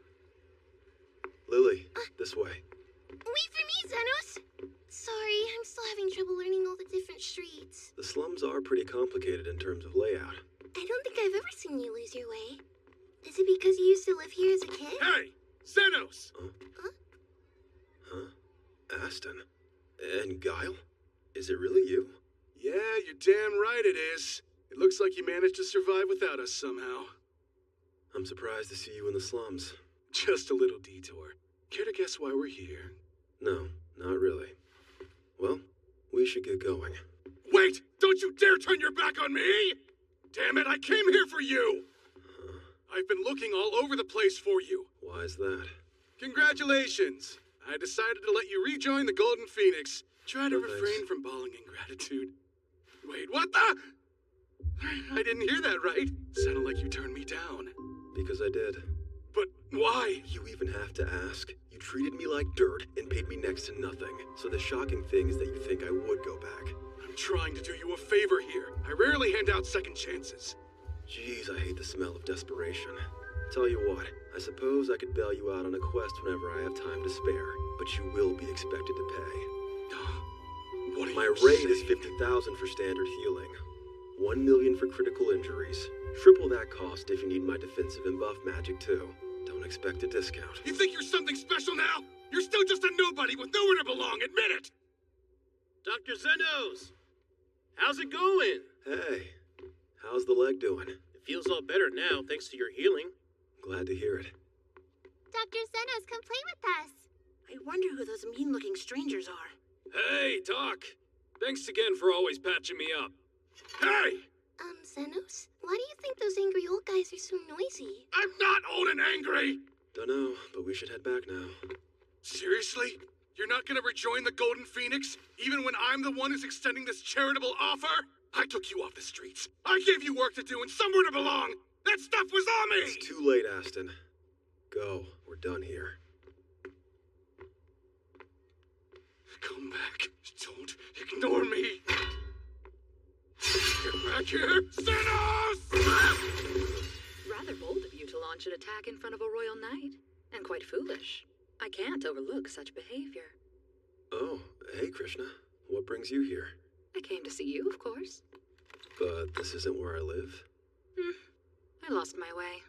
Lily, this way. Wait for me, Xenos! Sorry, I'm still having trouble learning all the different streets. The slums are pretty complicated in terms of layout. I don't think I've ever seen you lose your way. Is it because you used to live here as a kid? Hey! Xenos! Huh? Aston? And Guile? Is it really you? Yeah, you're damn right it is. It looks like you managed to survive without us somehow. I'm surprised to see you in the slums. Just a little detour. Care to guess why we're here? No, not really. Well, we should get going. Wait! Don't you dare turn your back on me! Damn it, I came here for you! I've been looking all over the place for you. Why is that? Congratulations! I decided to let you rejoin the Golden Phoenix. Try to refrain from bawling in gratitude. Wait, what the? I didn't hear that right. Sounded like you turned me down. Because I did. But why? You even have to ask. You treated me like dirt and paid me next to nothing. So the shocking thing is that you think I would go back. I'm trying to do you a favor here. I rarely hand out second chances. Jeez, I hate the smell of desperation. Tell you what, I suppose I could bail you out on a quest whenever I have time to spare, but you will be expected to pay. What are My rate is 50,000 for standard healing, 1 million for critical injuries. Triple that cost if you need my defensive and buff magic too. Don't expect a discount. You think you're something special now? You're still just a nobody with nowhere to belong, admit it! Dr. Zenos! How's it going? Hey, how's the leg doing? It feels all better now, thanks to your healing. Glad to hear it. Dr. Zenos, come play with us. I wonder who those mean-looking strangers are. Hey, Doc. Thanks again for always patching me up. Hey! Zenos? Why do you think those angry old guys are so noisy? I'm not old and angry! Dunno, but we should head back now. Seriously? You're not gonna rejoin the Golden Phoenix, even when I'm the one who's extending this charitable offer? I took you off the streets. I gave you work to do and somewhere to belong! That stuff was on me! It's too late, Aston. Go. We're done here. Come back. Don't ignore me. Get back here! Zenos! Rather bold of you to launch an attack in front of a royal knight. And quite foolish. I can't overlook such behavior. Oh, hey, Krishna. What brings you here? I came to see you, of course. But this isn't where I live. I lost my way.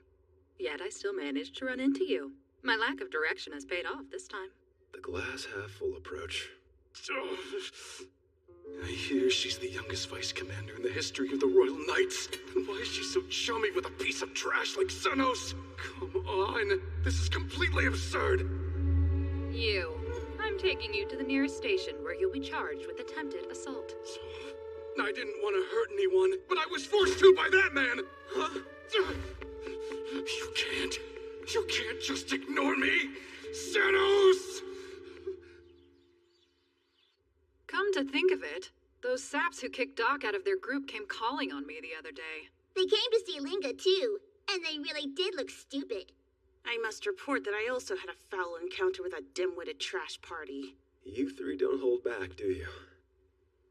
Yet I still managed to run into you. My lack of direction has paid off this time. The glass half full approach. I hear she's the youngest vice commander in the history of the Royal Knights. Then why is she so chummy with a piece of trash like Zenos? Come on, this is completely absurd. You. I'm taking you to the nearest station where you'll be charged with attempted assault. I didn't want to hurt anyone, but I was forced to by that man. Huh? You can't just ignore me, Zenos! Come to think of it, those saps who kicked Doc out of their group came calling on me the other day. They came to see Linga, too. And they really did look stupid. I must report that I also had a foul encounter with a dim-witted trash party. You three don't hold back, do you?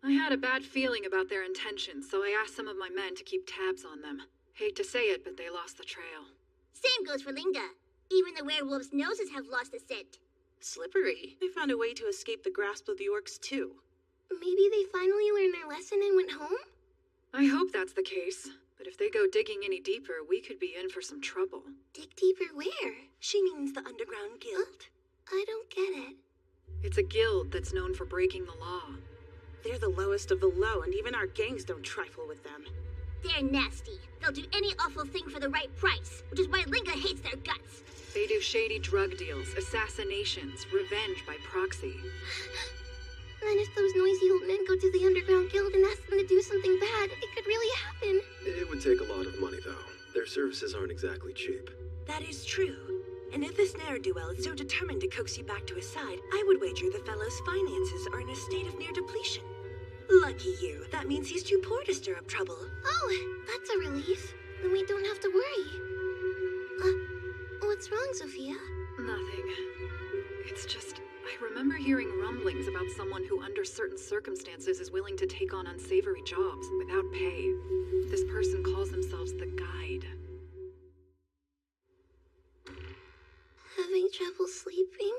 I had a bad feeling about their intentions, so I asked some of my men to keep tabs on them. Hate to say it, but they lost the trail. Same goes for Linga. Even the werewolves' noses have lost the scent. Slippery. They found a way to escape the grasp of the orcs, too. Maybe they finally learned their lesson and went home? I hope that's the case. But if they go digging any deeper, we could be in for some trouble. Dig deeper where? She means the underground guild. I don't get it. It's a guild that's known for breaking the law. They're the lowest of the low, and even our gangs don't trifle with them. They're nasty. They'll do any awful thing for the right price, which is why Linga hates their guts. They do shady drug deals, assassinations, revenge by proxy. Then if those noisy old men go to the underground guild and ask them to do something bad, it could really happen. It would take a lot of money, though. Their services aren't exactly cheap. That is true. And if this ne'er-do-well is so determined to coax you back to his side, I would wager the fellow's finances are in a state of near depletion. Lucky you. That means he's too poor to stir up trouble. Oh, that's a relief. Then we don't have to worry. What's wrong, Sophia? Nothing. It's just, I remember hearing rumblings about someone who under certain circumstances is willing to take on unsavory jobs without pay. This person calls themselves the Guide. Having trouble sleeping?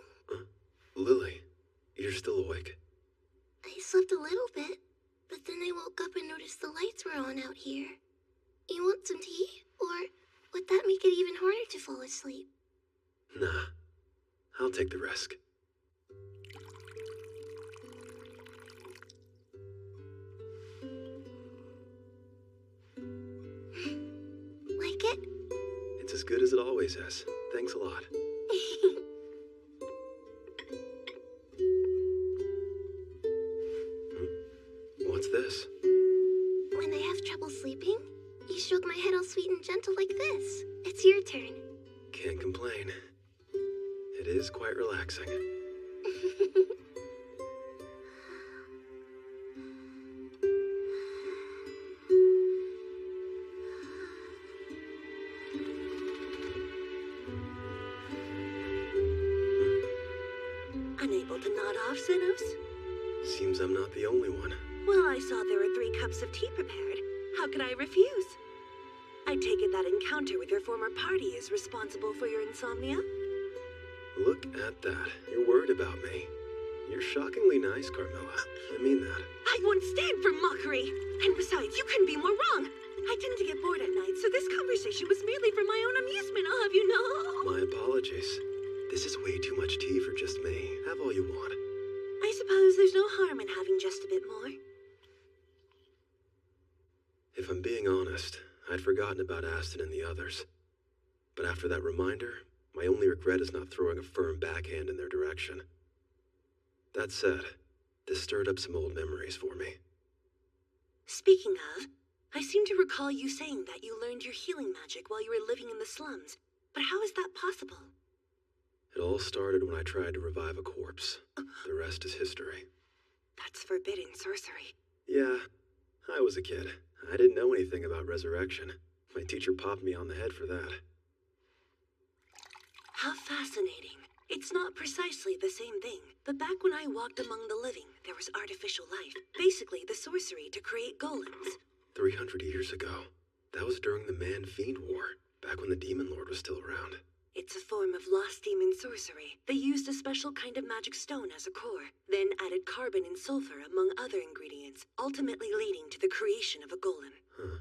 Lily, you're still awake. I slept a little bit, but then I woke up and noticed the lights were on out here. You want some tea? Or would that make it even harder to fall asleep? Nah, I'll take the risk. Like it? It's as good as it always is. Thanks a lot. What's this? When I have trouble sleeping, you stroke my head all sweet and gentle like this. It's your turn. Can't complain. It is quite relaxing. Unable to nod off, Zenos? Seems I'm not the only one. Well, I saw there were 3 cups of tea prepared. How could I refuse? I take it that encounter with your former party is responsible for your insomnia? Look at that. You're worried about me. You're shockingly nice, Carmilla. I mean that. I won't stand for mockery. And besides, you couldn't be more wrong. I tend to get bored at night, so this conversation was merely for my own amusement, I'll have you know. My apologies. This is way too much tea for just me. Have all you want. I suppose there's no harm in having just a bit more. If I'm being honest, I'd forgotten about Aston and the others. But after that reminder, my only regret is not throwing a firm backhand in their direction. That said, this stirred up some old memories for me. Speaking of, I seem to recall you saying that you learned your healing magic while you were living in the slums. But how is that possible? It all started when I tried to revive a corpse. The rest is history. That's forbidden sorcery. Yeah, I was a kid. I didn't know anything about resurrection. My teacher popped me on the head for that. How fascinating. It's not precisely the same thing, but back when I walked among the living, there was artificial life. Basically, the sorcery to create golems. 300 years ago. That was during the Man-Fiend War, back when the Demon Lord was still around. It's a form of lost demon sorcery. They used a special kind of magic stone as a core, then added carbon and sulfur among other ingredients, ultimately leading to the creation of a golem. Huh.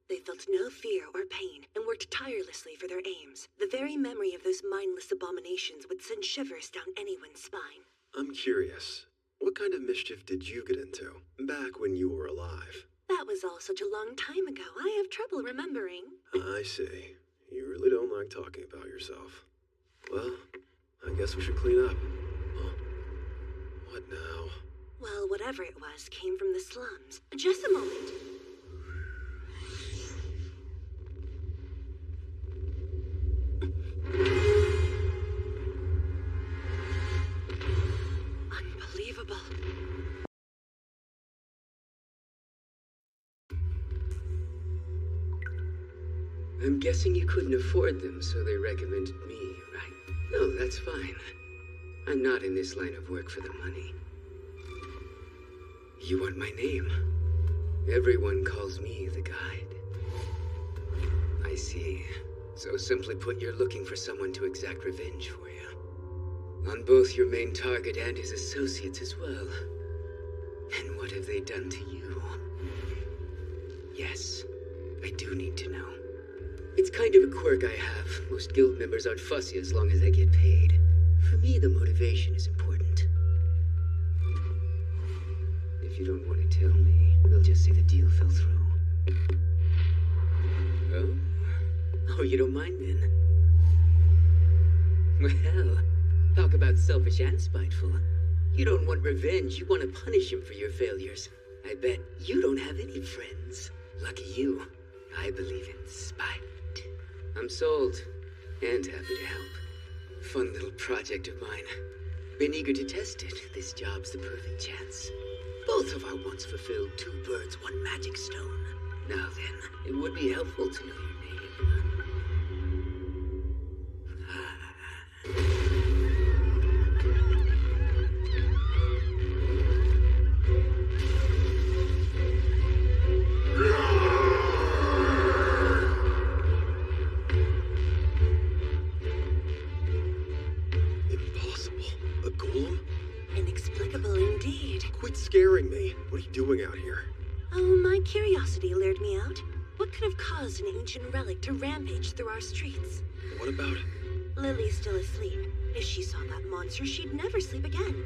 They felt no fear or pain and worked tirelessly for their aims. The very memory of those mindless abominations would send shivers down anyone's spine. I'm curious, what kind of mischief did you get into, back when you were alive? That was all such a long time ago. I have trouble remembering. I see. You really don't like talking about yourself. Well, I guess we should clean up. Huh? What now? Well, whatever it was came from the slums. Just a moment. Unbelievable. I'm guessing you couldn't afford them, so they recommended me, right? No, that's fine. I'm not in this line of work for the money. You want my name? Everyone calls me the Guide. I see. So simply put, you're looking for someone to exact revenge for you. On both your main target and his associates as well. And what have they done to you? Yes, I do need to know. It's kind of a quirk I have. Most guild members aren't fussy as long as they get paid. For me, the motivation is important. If you don't want to tell me, we'll just say the deal fell through. Oh? Oh, you don't mind then? Well, talk about selfish and spiteful. You don't want revenge, you want to punish him for your failures. I bet you don't have any friends. Lucky you. I believe in spite. I'm sold, and happy to help. Fun little project of mine. Been eager to test it. This job's the perfect chance. Both of our once fulfilled 2 birds, 1 magic stone. Now then, it would be helpful to know your name. Inexplicable indeed. Quit scaring me. What are you doing out here? Oh, my curiosity lured me out. What could have caused an ancient relic to rampage through our streets? What about it? Lily's still asleep. If she saw that monster, she'd never sleep again.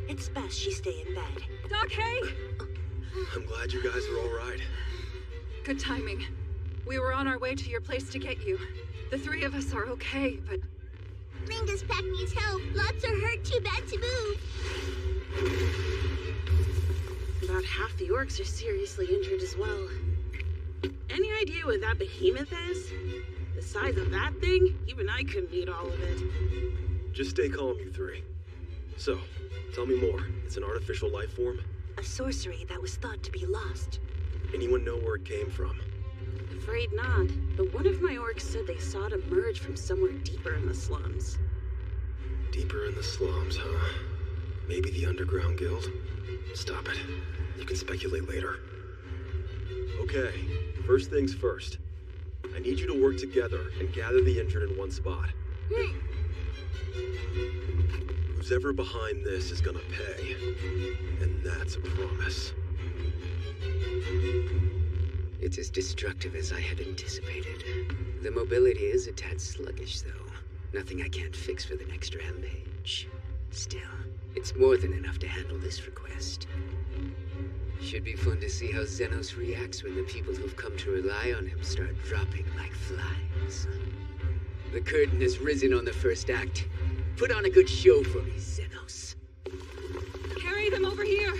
It's best she stay in bed. Doc, hey! I'm glad you guys are all right. Good timing. We were on our way to your place to get you. The 3 of us are okay, but... Linga's pack needs help. Lots are hurt, too bad to move. About half the orcs are seriously injured as well. Any idea what that behemoth is? The size of that thing? Even I couldn't eat all of it. Just stay calm, you 3. So, tell me more. It's an artificial life form? A sorcery that was thought to be lost. Anyone know where it came from? Afraid not, but one of my orcs said they saw it emerge from somewhere deeper in the slums. Deeper in the slums, huh? Maybe the underground guild? Stop it. You can speculate later. Okay, first things first. I need you to work together and gather the injured in one spot. Who's Who's ever behind this is gonna pay. And that's a promise. It's as destructive as I had anticipated. The mobility is a tad sluggish, though. Nothing I can't fix for the next rampage. Still, it's more than enough to handle this request. Should be fun to see how Xenos reacts when the people who've come to rely on him start dropping like flies. The curtain has risen on the first act. Put on a good show for me, Xenos. Carry them over here.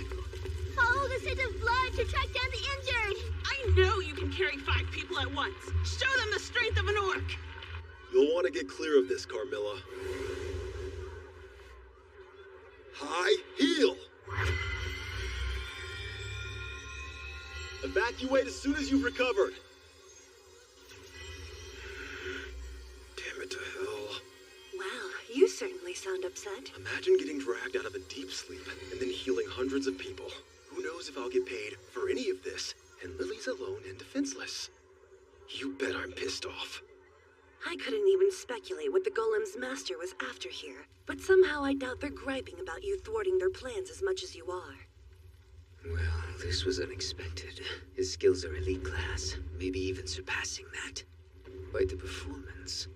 Follow the scent of blood to track down the injured. I know you can carry 5 people at once. Show them the strength of an orc. You'll want to get clear of this, Carmilla. High heel! Evacuate as soon as you've recovered. Damn it to hell. Wow, you certainly sound upset. Imagine getting dragged out of a deep sleep and then healing hundreds of people. Who knows if I'll get paid for any of this? And Lily's alone and defenseless. You bet I'm pissed off. I couldn't even speculate what the Golem's master was after here, but somehow I doubt they're griping about you thwarting their plans as much as you are. Well, this was unexpected. His skills are elite class, maybe even surpassing that. Quite the performance.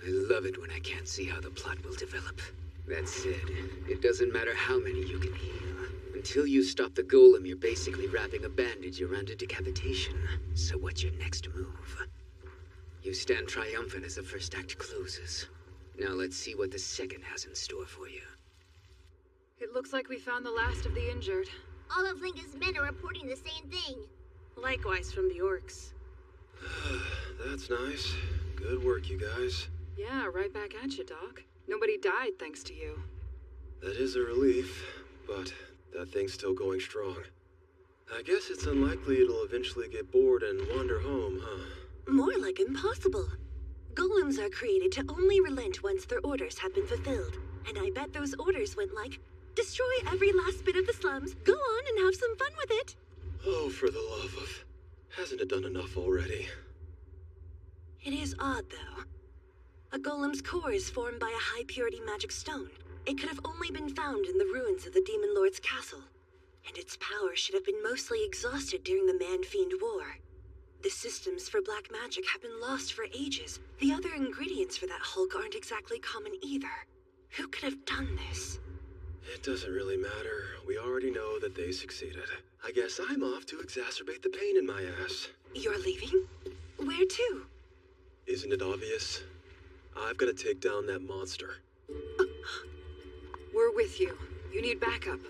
I love it when I can't see how the plot will develop. That said, it doesn't matter how many you can heal. Until you stop the golem, you're basically wrapping a bandage around a decapitation. So what's your next move? You stand triumphant as the first act closes. Now let's see what the second has in store for you. It looks like we found the last of the injured. All of Linga's men are reporting the same thing. Likewise from the orcs. That's nice. Good work, you guys. Yeah, right back at you, Doc. Nobody died thanks to you. That is a relief, but that thing's still going strong. I guess it's unlikely it'll eventually get bored and wander home, huh? More like impossible. Golems are created to only relent once their orders have been fulfilled. And I bet those orders went like, destroy every last bit of the slums, go on and have some fun with it. Oh, for the love of... Hasn't it done enough already? It is odd, though. A golem's core is formed by a high-purity magic stone. It could have only been found in the ruins of the Demon Lord's castle. And its power should have been mostly exhausted during the Man-Fiend War. The systems for black magic have been lost for ages. The other ingredients for that hulk aren't exactly common either. Who could have done this? It doesn't really matter. We already know that they succeeded. I guess I'm off to exacerbate the pain in my ass. You're leaving? Where to? Isn't it obvious? I've got to take down that monster. We're with you. You need backup.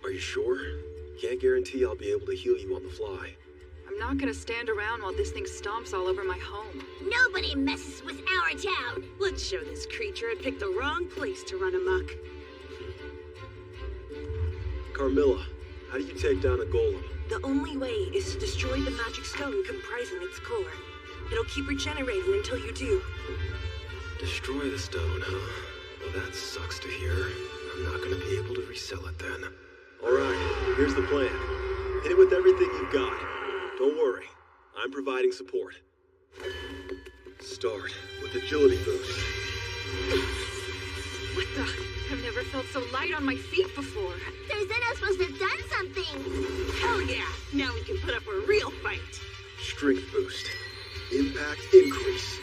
Are you sure? Can't guarantee I'll be able to heal you on the fly. I'm not gonna stand around while this thing stomps all over my home. Nobody messes with our town. Let's show this creature it picked the wrong place to run amok. Carmilla, how do you take down a golem? The only way is to destroy the magic stone comprising its core. It'll keep regenerating until you do. Destroy the stone, huh? Well, that sucks to hear. I'm not gonna be able to resell it then. Alright, here's the plan. Hit it with everything you've got. Don't worry, I'm providing support. Start with agility boost. What the? I've never felt so light on my feet before. So Zeno's supposed to have done something. Hell yeah! Now we can put up a real fight. Strength boost. Impact increase.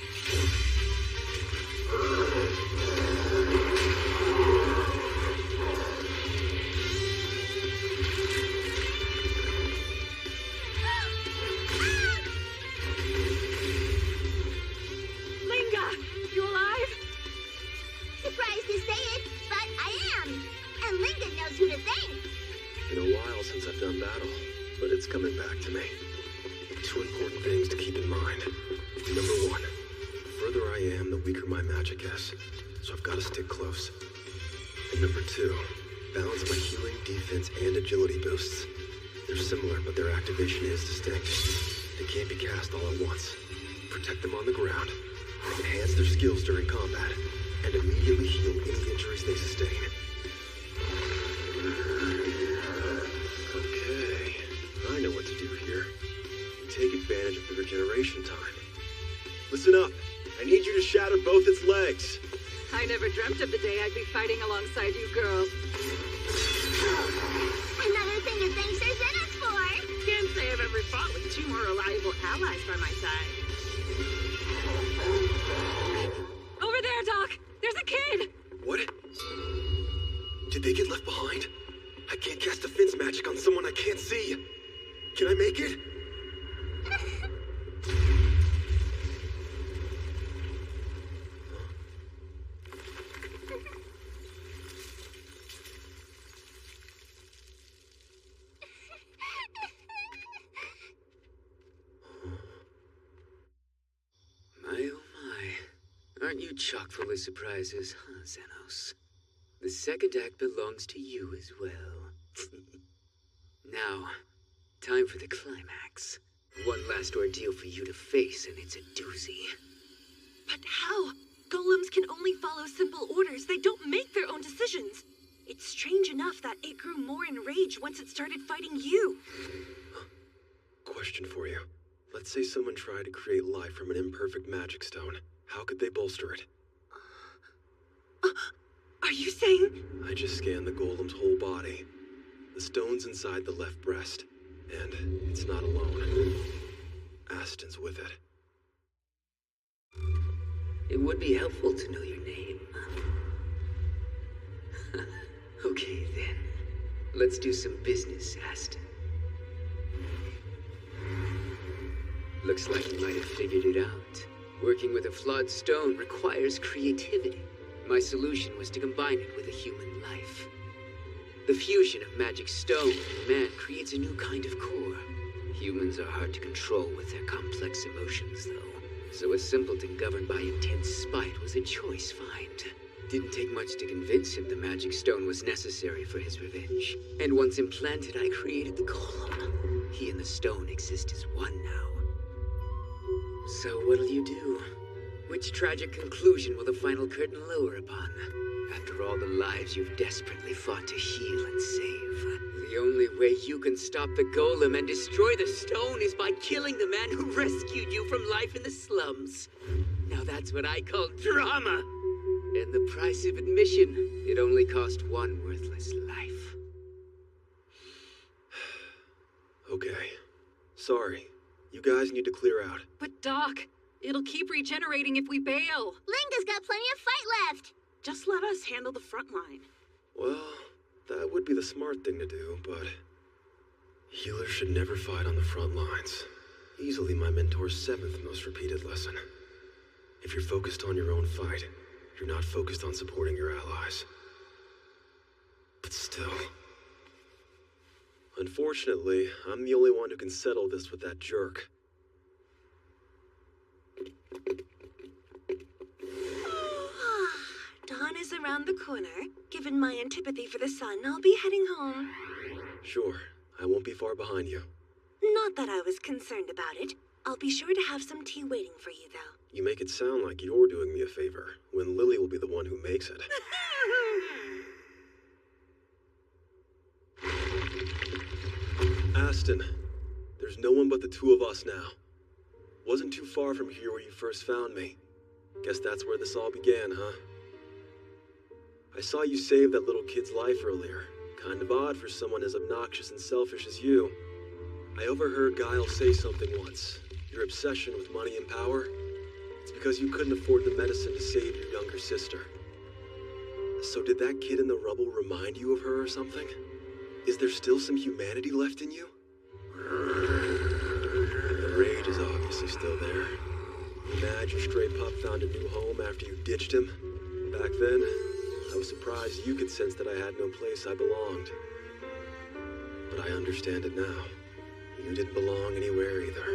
Surprised to say it, but I am. And Linga knows who to thank. Been a while since I've done battle, but it's coming back to me. 2 important things to keep in mind. Number 1, the further I am, the weaker my magic is, so I've got to stick close. And number 2, balance my healing, defense, and agility boosts. They're similar, but their activation is distinct. They can't be cast all at once. Protect them on the ground, enhance their skills during combat, and immediately heal any injuries they sustain. Okay, I know what to do here. Take advantage of the regeneration time. Listen up. I need you to shatter both its legs. I never dreamt of the day I'd be fighting alongside you girls. Another thing to thank Sir Zenos for. Can't say I've ever fought with two more reliable allies by my side. Over there, Doc! There's a kid! What? Did they get left behind? I can't cast defense magic on someone I can't see. Can I make it? My oh my. Aren't you chock full of surprises, huh, Zenos? The second act belongs to you as well. Now, time for the climax. One last ordeal for you to face, and it's a doozy. But how? Golems can only follow simple orders. They don't make their own decisions. It's strange enough that it grew more enraged once it started fighting you. Question for you. Let's say someone tried to create life from an imperfect magic stone. How could they bolster it? Are you saying? I just scanned the golem's whole body. The stone's inside the left breast. And it's not alone. Aston's with it. It would be helpful to know your name. Okay, then. Let's do some business, Aston. Looks like you might have figured it out. Working with a flawed stone requires creativity. My solution was to combine it with a human life. The fusion of magic stone and man creates a new kind of core. Humans are hard to control with their complex emotions, though. So a simpleton governed by intense spite was a choice find. Didn't take much to convince him the magic stone was necessary for his revenge. And once implanted, I created the golem. He and the stone exist as one now. So what'll you do? Which tragic conclusion will the final curtain lower upon? After all the lives you've desperately fought to heal and save. The only way you can stop the golem and destroy the stone is by killing the man who rescued you from life in the slums. Now that's what I call drama. And the price of admission, it only cost one worthless life. Okay. Sorry. You guys need to clear out. But Doc, it'll keep regenerating if we bail. Linga's got plenty of fight left. Just let us handle the front line. Well, that would be the smart thing to do, but healers should never fight on the front lines. Easily my mentor's 7th most repeated lesson. If you're focused on your own fight, you're not focused on supporting your allies. But still. Unfortunately, I'm the only one who can settle this with that jerk. Dawn is around the corner. Given my antipathy for the sun, I'll be heading home. Sure, I won't be far behind you. Not that I was concerned about it. I'll be sure to have some tea waiting for you, though. You make it sound like you're doing me a favor, when Lily will be the one who makes it. Aston, there's no one but the two of us now. Wasn't too far from here where you first found me. Guess that's where this all began, huh? I saw you save that little kid's life earlier. Kind of odd for someone as obnoxious and selfish as you. I overheard Guile say something once. Your obsession with money and power? It's because you couldn't afford the medicine to save your younger sister. So did that kid in the rubble remind you of her or something? Is there still some humanity left in you? The rage is obviously still there. Imagine your stray pup found a new home after you ditched him. Back then, I was surprised you could sense that I had no place I belonged. But I understand it now. You didn't belong anywhere either.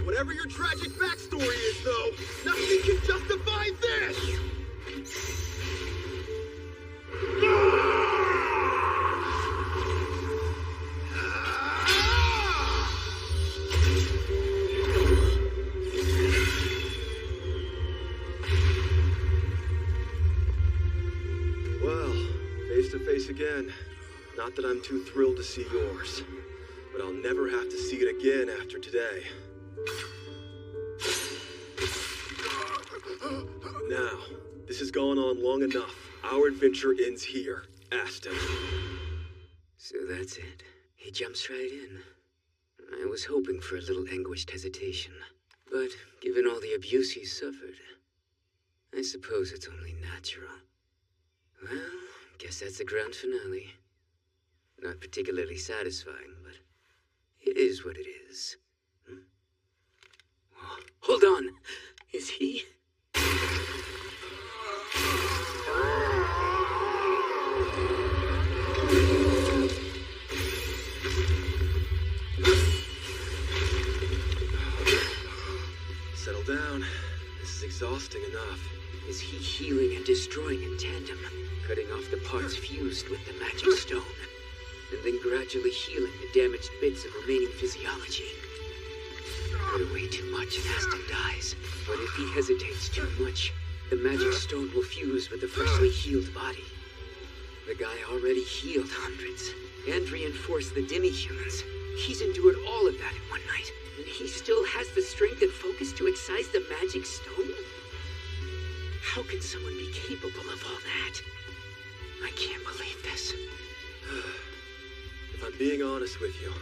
Whatever your tragic backstory is, though, nothing can justify this! Well, face to face again. Not that I'm too thrilled to see yours. but I'll never have to see it again after today. Now, this has gone on long enough. Our adventure ends here, Aston. So that's it. He jumps right in. I was hoping for a little anguished hesitation. But given all the abuse he suffered, I suppose it's only natural. Well, guess that's the grand finale. Not particularly satisfying, but it is what it is. Oh, hold on! Is he? Settle down. This is exhausting enough. Is he healing and destroying in tandem, cutting off the parts fused with the magic stone, and then gradually healing the damaged bits of remaining physiology? Cut away too much and Aston dies. But if he hesitates too much, the magic stone will fuse with the freshly healed body. The guy already healed hundreds and reinforced the demi-humans. He's endured all of that in one night, and he still has the strength and focus to excise the magic stone? How can someone be capable of all that? I can't believe this. If I'm being honest with you,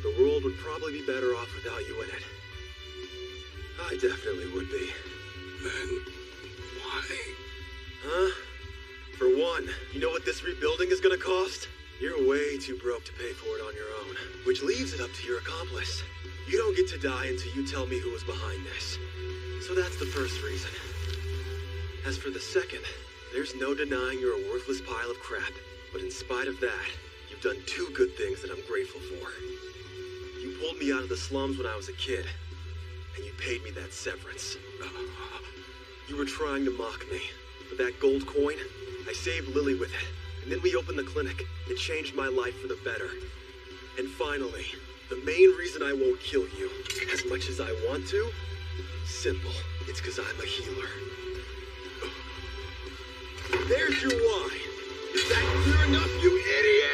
the world would probably be better off without you in it. I definitely would be. Then, why? Huh? For one, you know what this rebuilding is gonna cost? You're way too broke to pay for it on your own, which leaves it up to your accomplice. You don't get to die until you tell me who was behind this. So that's the first reason. As for the second, there's no denying you're a worthless pile of crap. But in spite of that, you've done two good things that I'm grateful for. You pulled me out of the slums when I was a kid, and you paid me that severance. You were trying to mock me, but that gold coin, I saved Lily with it, and then we opened the clinic. It changed my life for the better. And finally, the main reason I won't kill you, as much as I want to, simple. It's because I'm a healer. There's your why. Is that clear enough, you idiot?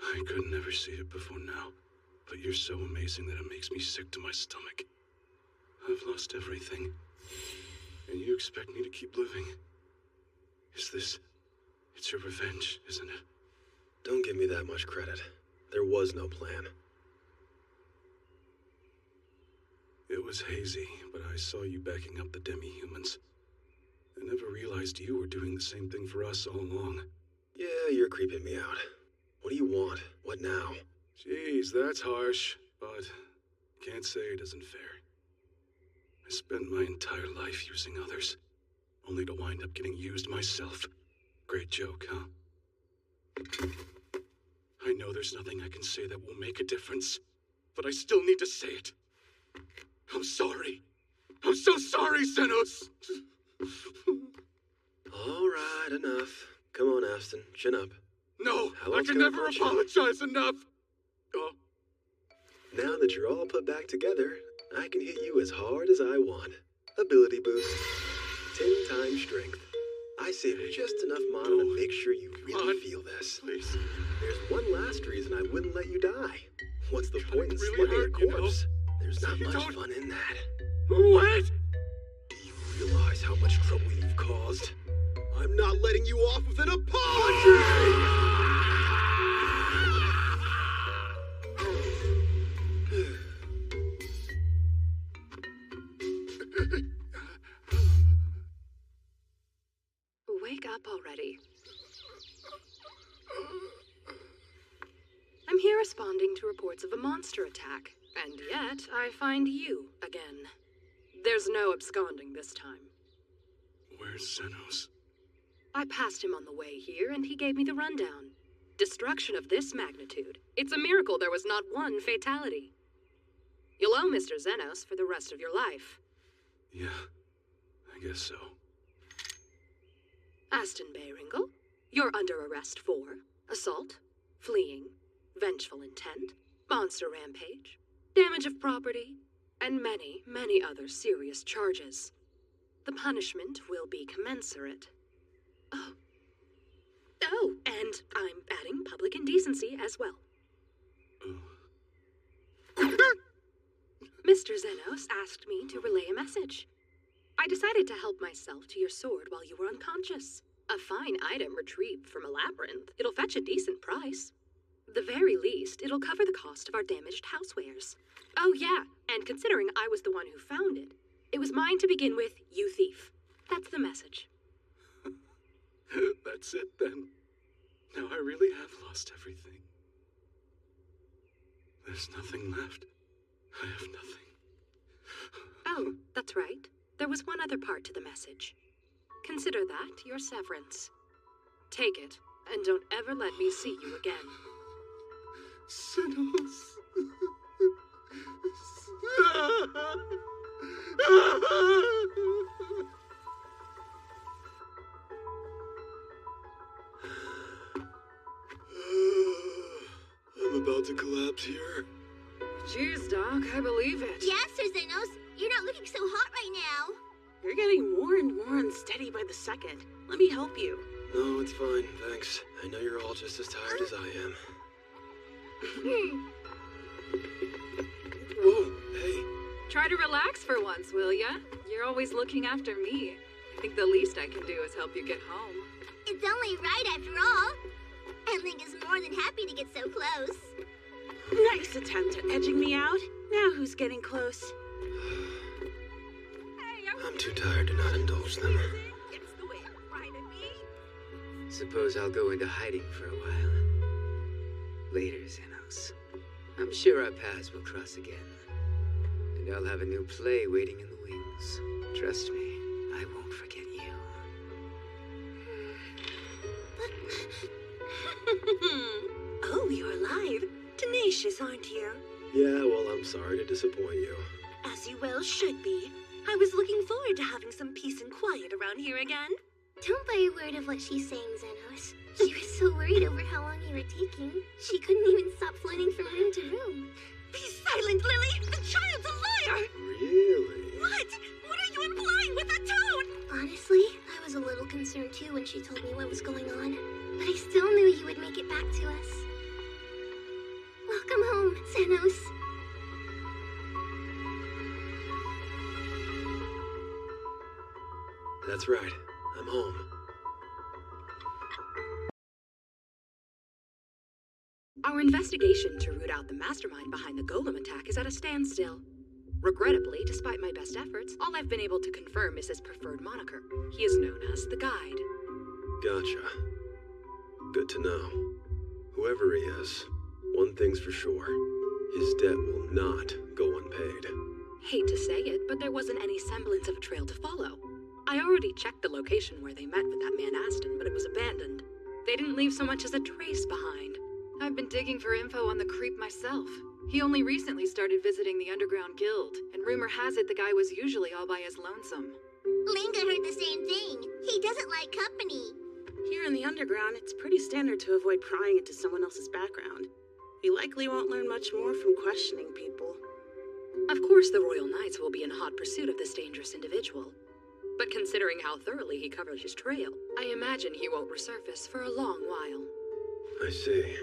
I could never see it before now, but you're so amazing that it makes me sick to my stomach. I've lost everything, and you expect me to keep living? It's your revenge, isn't it? Don't give me that much credit. There was no plan. It was hazy, but I saw you backing up the demi-humans. I never realized you were doing the same thing for us all along. Yeah, you're creeping me out. What do you want? What now? Jeez, that's harsh, but can't say it isn't fair. I spent my entire life using others, only to wind up getting used myself. Great joke, huh? I know there's nothing I can say that will make a difference, but I still need to say it. I'm sorry. I'm so sorry, Xenos! All right, enough. Come on, Aston, chin up. No, I can never apologize enough! Oh. Now that you're all put back together, I can hit you as hard as I want. Ability boost. 10 times strength. I saved just enough mana to make sure you really feel this. Please. There's one last reason I wouldn't let you die. What's the point in slugging a corpse? There's not much fun in that. What? Do you realize how much trouble you've caused? I'm not letting you off with an apology! Wake up already. I'm here responding to reports of a monster attack, and yet I find you again. There's no absconding this time. Where's Xenos? I passed him on the way here, and he gave me the rundown. Destruction of this magnitude. It's a miracle there was not one fatality. You'll owe Mr. Xenos for the rest of your life. Yeah, I guess so. Aston Bayringle, You're under arrest for assault, fleeing, vengeful intent, monster rampage, damage of property, and many, many other serious charges. The punishment will be commensurate. Oh, and I'm adding public indecency as well. Mr. Zenos asked me to relay a message. I decided to help myself to your sword while you were unconscious. A fine item retrieved from a labyrinth. It'll fetch a decent price. The very least, it'll cover the cost of our damaged housewares. Oh yeah, and considering I was the one who found it, it was mine to begin with, you thief. That's the message. That's it then. Now I really have lost everything. There's nothing left. I have nothing. Oh, that's right. There was one other part to the message. Consider that your severance. Take it, and don't ever let me see you again. Zenos. I'm about to collapse here. Jeez, Doc, I believe it. Yes, Sir Zenos. You're not looking so hot right now. You're getting more and more unsteady by the second. Let me help you. No, it's fine, thanks. I know you're all just as tired as I am. Whoa, hey. Try to relax for once, will ya? You're always looking after me. I think the least I can do is help you get home. It's only right after all. And Link is more than happy to get so close. Nice attempt at edging me out. Now who's getting close? I'm too tired to not indulge them. Suppose I'll go into hiding for a while. Later, Zenos. I'm sure our paths will cross again. And I'll have a new play waiting in the wings. Trust me, I won't forget you. Oh, you're alive. Tenacious, aren't you? Yeah, well, I'm sorry to disappoint you. As you well should be. I was looking forward to having some peace and quiet around here again. Don't buy a word of what she's saying, Zenos. She was so worried over how long you were taking. She couldn't even stop floating from room to room. Be silent, Lily! The child's a liar! Really? What? What are you implying with that tone? Honestly, I was a little concerned too when she told me what was going on. But I still knew you would make it back to us. Welcome home, Zenos. That's right. I'm home. Our investigation to root out the mastermind behind the golem attack is at a standstill. Regrettably, despite my best efforts, all I've been able to confirm is his preferred moniker. He is known as the Guide. Gotcha. Good to know. Whoever he is, one thing's for sure. His debt will not go unpaid. Hate to say it, but there wasn't any semblance of a trail to follow. I already checked the location where they met with that man Aston, but it was abandoned. They didn't leave so much as a trace behind. I've been digging for info on the creep myself. He only recently started visiting the underground guild, and rumor has it the guy was usually all by his lonesome. Linga heard the same thing. He doesn't like company. Here in the underground, it's pretty standard to avoid prying into someone else's background. You likely won't learn much more from questioning people. Of course the Royal Knights will be in hot pursuit of this dangerous individual. But considering how thoroughly he covered his trail, I imagine he won't resurface for a long while. I see.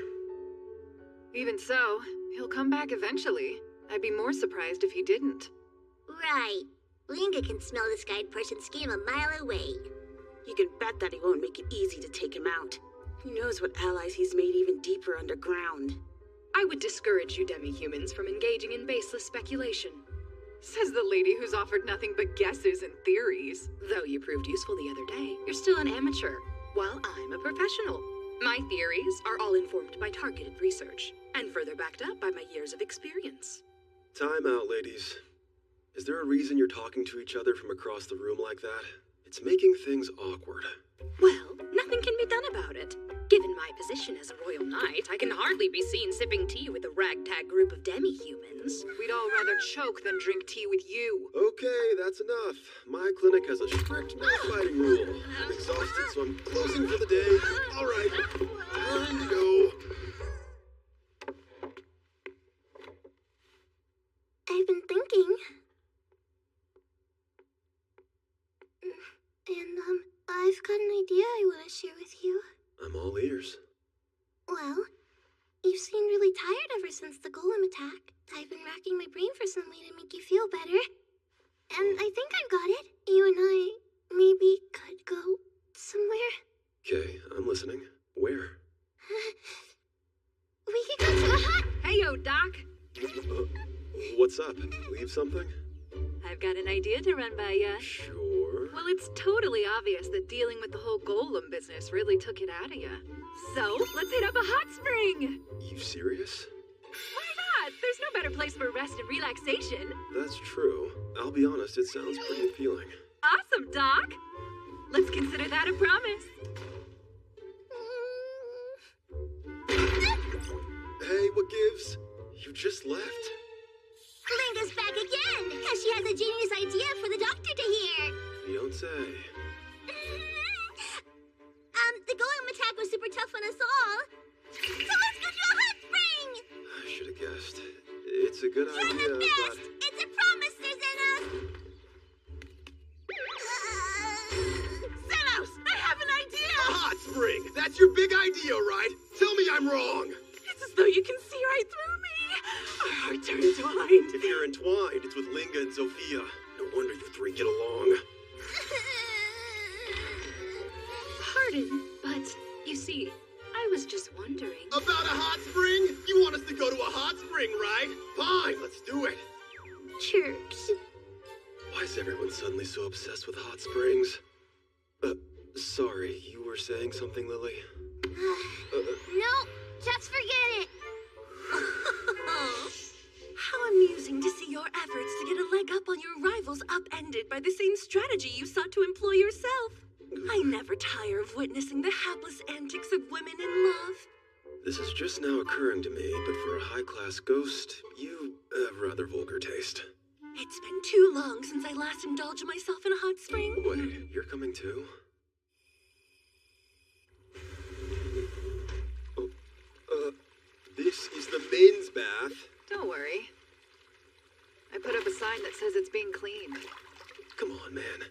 Even so, he'll come back eventually. I'd be more surprised if he didn't. Right. Linga can smell this guide person's scheme a mile away. You can bet that he won't make it easy to take him out. Who knows what allies he's made even deeper underground. I would discourage you demi-humans from engaging in baseless speculation. Says the lady who's offered nothing but guesses and theories. Though you proved useful the other day, you're still an amateur, while I'm a professional. My theories are all informed by targeted research, and further backed up by my years of experience. Time out, ladies. Is there a reason you're talking to each other from across the room like that? It's making things awkward. Well, nothing can be done about it. Given my position as a royal knight, I can hardly be seen sipping tea with a ragtag group of demi-humans. We'd all rather choke than drink tea with you. Okay, that's enough. My clinic has a strict no fighting rule. I'm exhausted exhausted, so I'm closing for the day. All right, time to go. I've been thinking. And, I've got an idea I want to share with you. I'm all ears. Well, you seemed really tired ever since the golem attack. I've been racking my brain for some way to make you feel better. And I think I've got it. You and I maybe could go somewhere. Okay, I'm listening. Where? We could go to a hut. Heyo, Doc. What's up? Leave something? I've got an idea to run by ya. Sure. Well, it's totally obvious that dealing with the whole golem business really took it out of ya. So, let's hit up a hot spring! You serious? Why not? There's no better place for rest and relaxation. That's true. I'll be honest, it sounds pretty appealing. Awesome, Doc! Let's consider that a promise. Hey, what gives? You just left. Linga's back again, because she has a genius idea for the doctor to hear. You don't say. The golem attack was super tough on us all. So let's go to a hot spring! I should have guessed. It's a good You're idea, the best! but... It's a promise, Sir Zenos! Zenos, I have an idea! A hot spring! That's your big idea, right? Tell me I'm wrong! It's as though you can see right through me. Our hearts are entwined. If you're entwined, it's with Linga and Sophia. No wonder you three get along. Pardon, but you see, I was just wondering. About a hot spring? You want us to go to a hot spring, right? Fine, let's do it. Chirps. Why is everyone suddenly so obsessed with hot springs? Sorry, you were saying something, Lily? No, just forget it. How amusing to see your efforts to get a leg up on your rivals upended by the same strategy you sought to employ yourself. I never tire of witnessing the hapless antics of women in love. This is just now occurring to me, but for a high-class ghost, you have rather vulgar taste. It's been too long since I last indulged myself in a hot spring. Wait, you're coming too? This is the men's bath. Don't worry. I put up a sign that says it's being cleaned. Come on, man.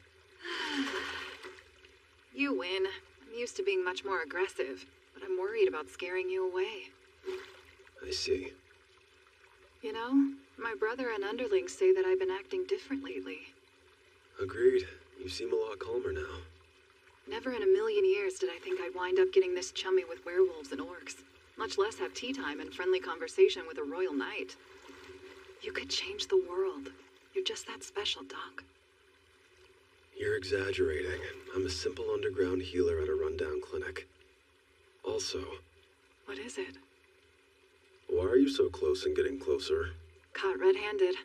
You win. I'm used to being much more aggressive, but I'm worried about scaring you away. I see. You know, my brother and underlings say that I've been acting different lately. Agreed. You seem a lot calmer now. Never in a million years did I think I'd wind up getting this chummy with werewolves and orcs, much less have tea time and friendly conversation with a royal knight. You could change the world. You're just that special, Doc. You're exaggerating. I'm a simple underground healer at a rundown clinic. Also... What is it? Why are you so close and getting closer? Caught red-handed.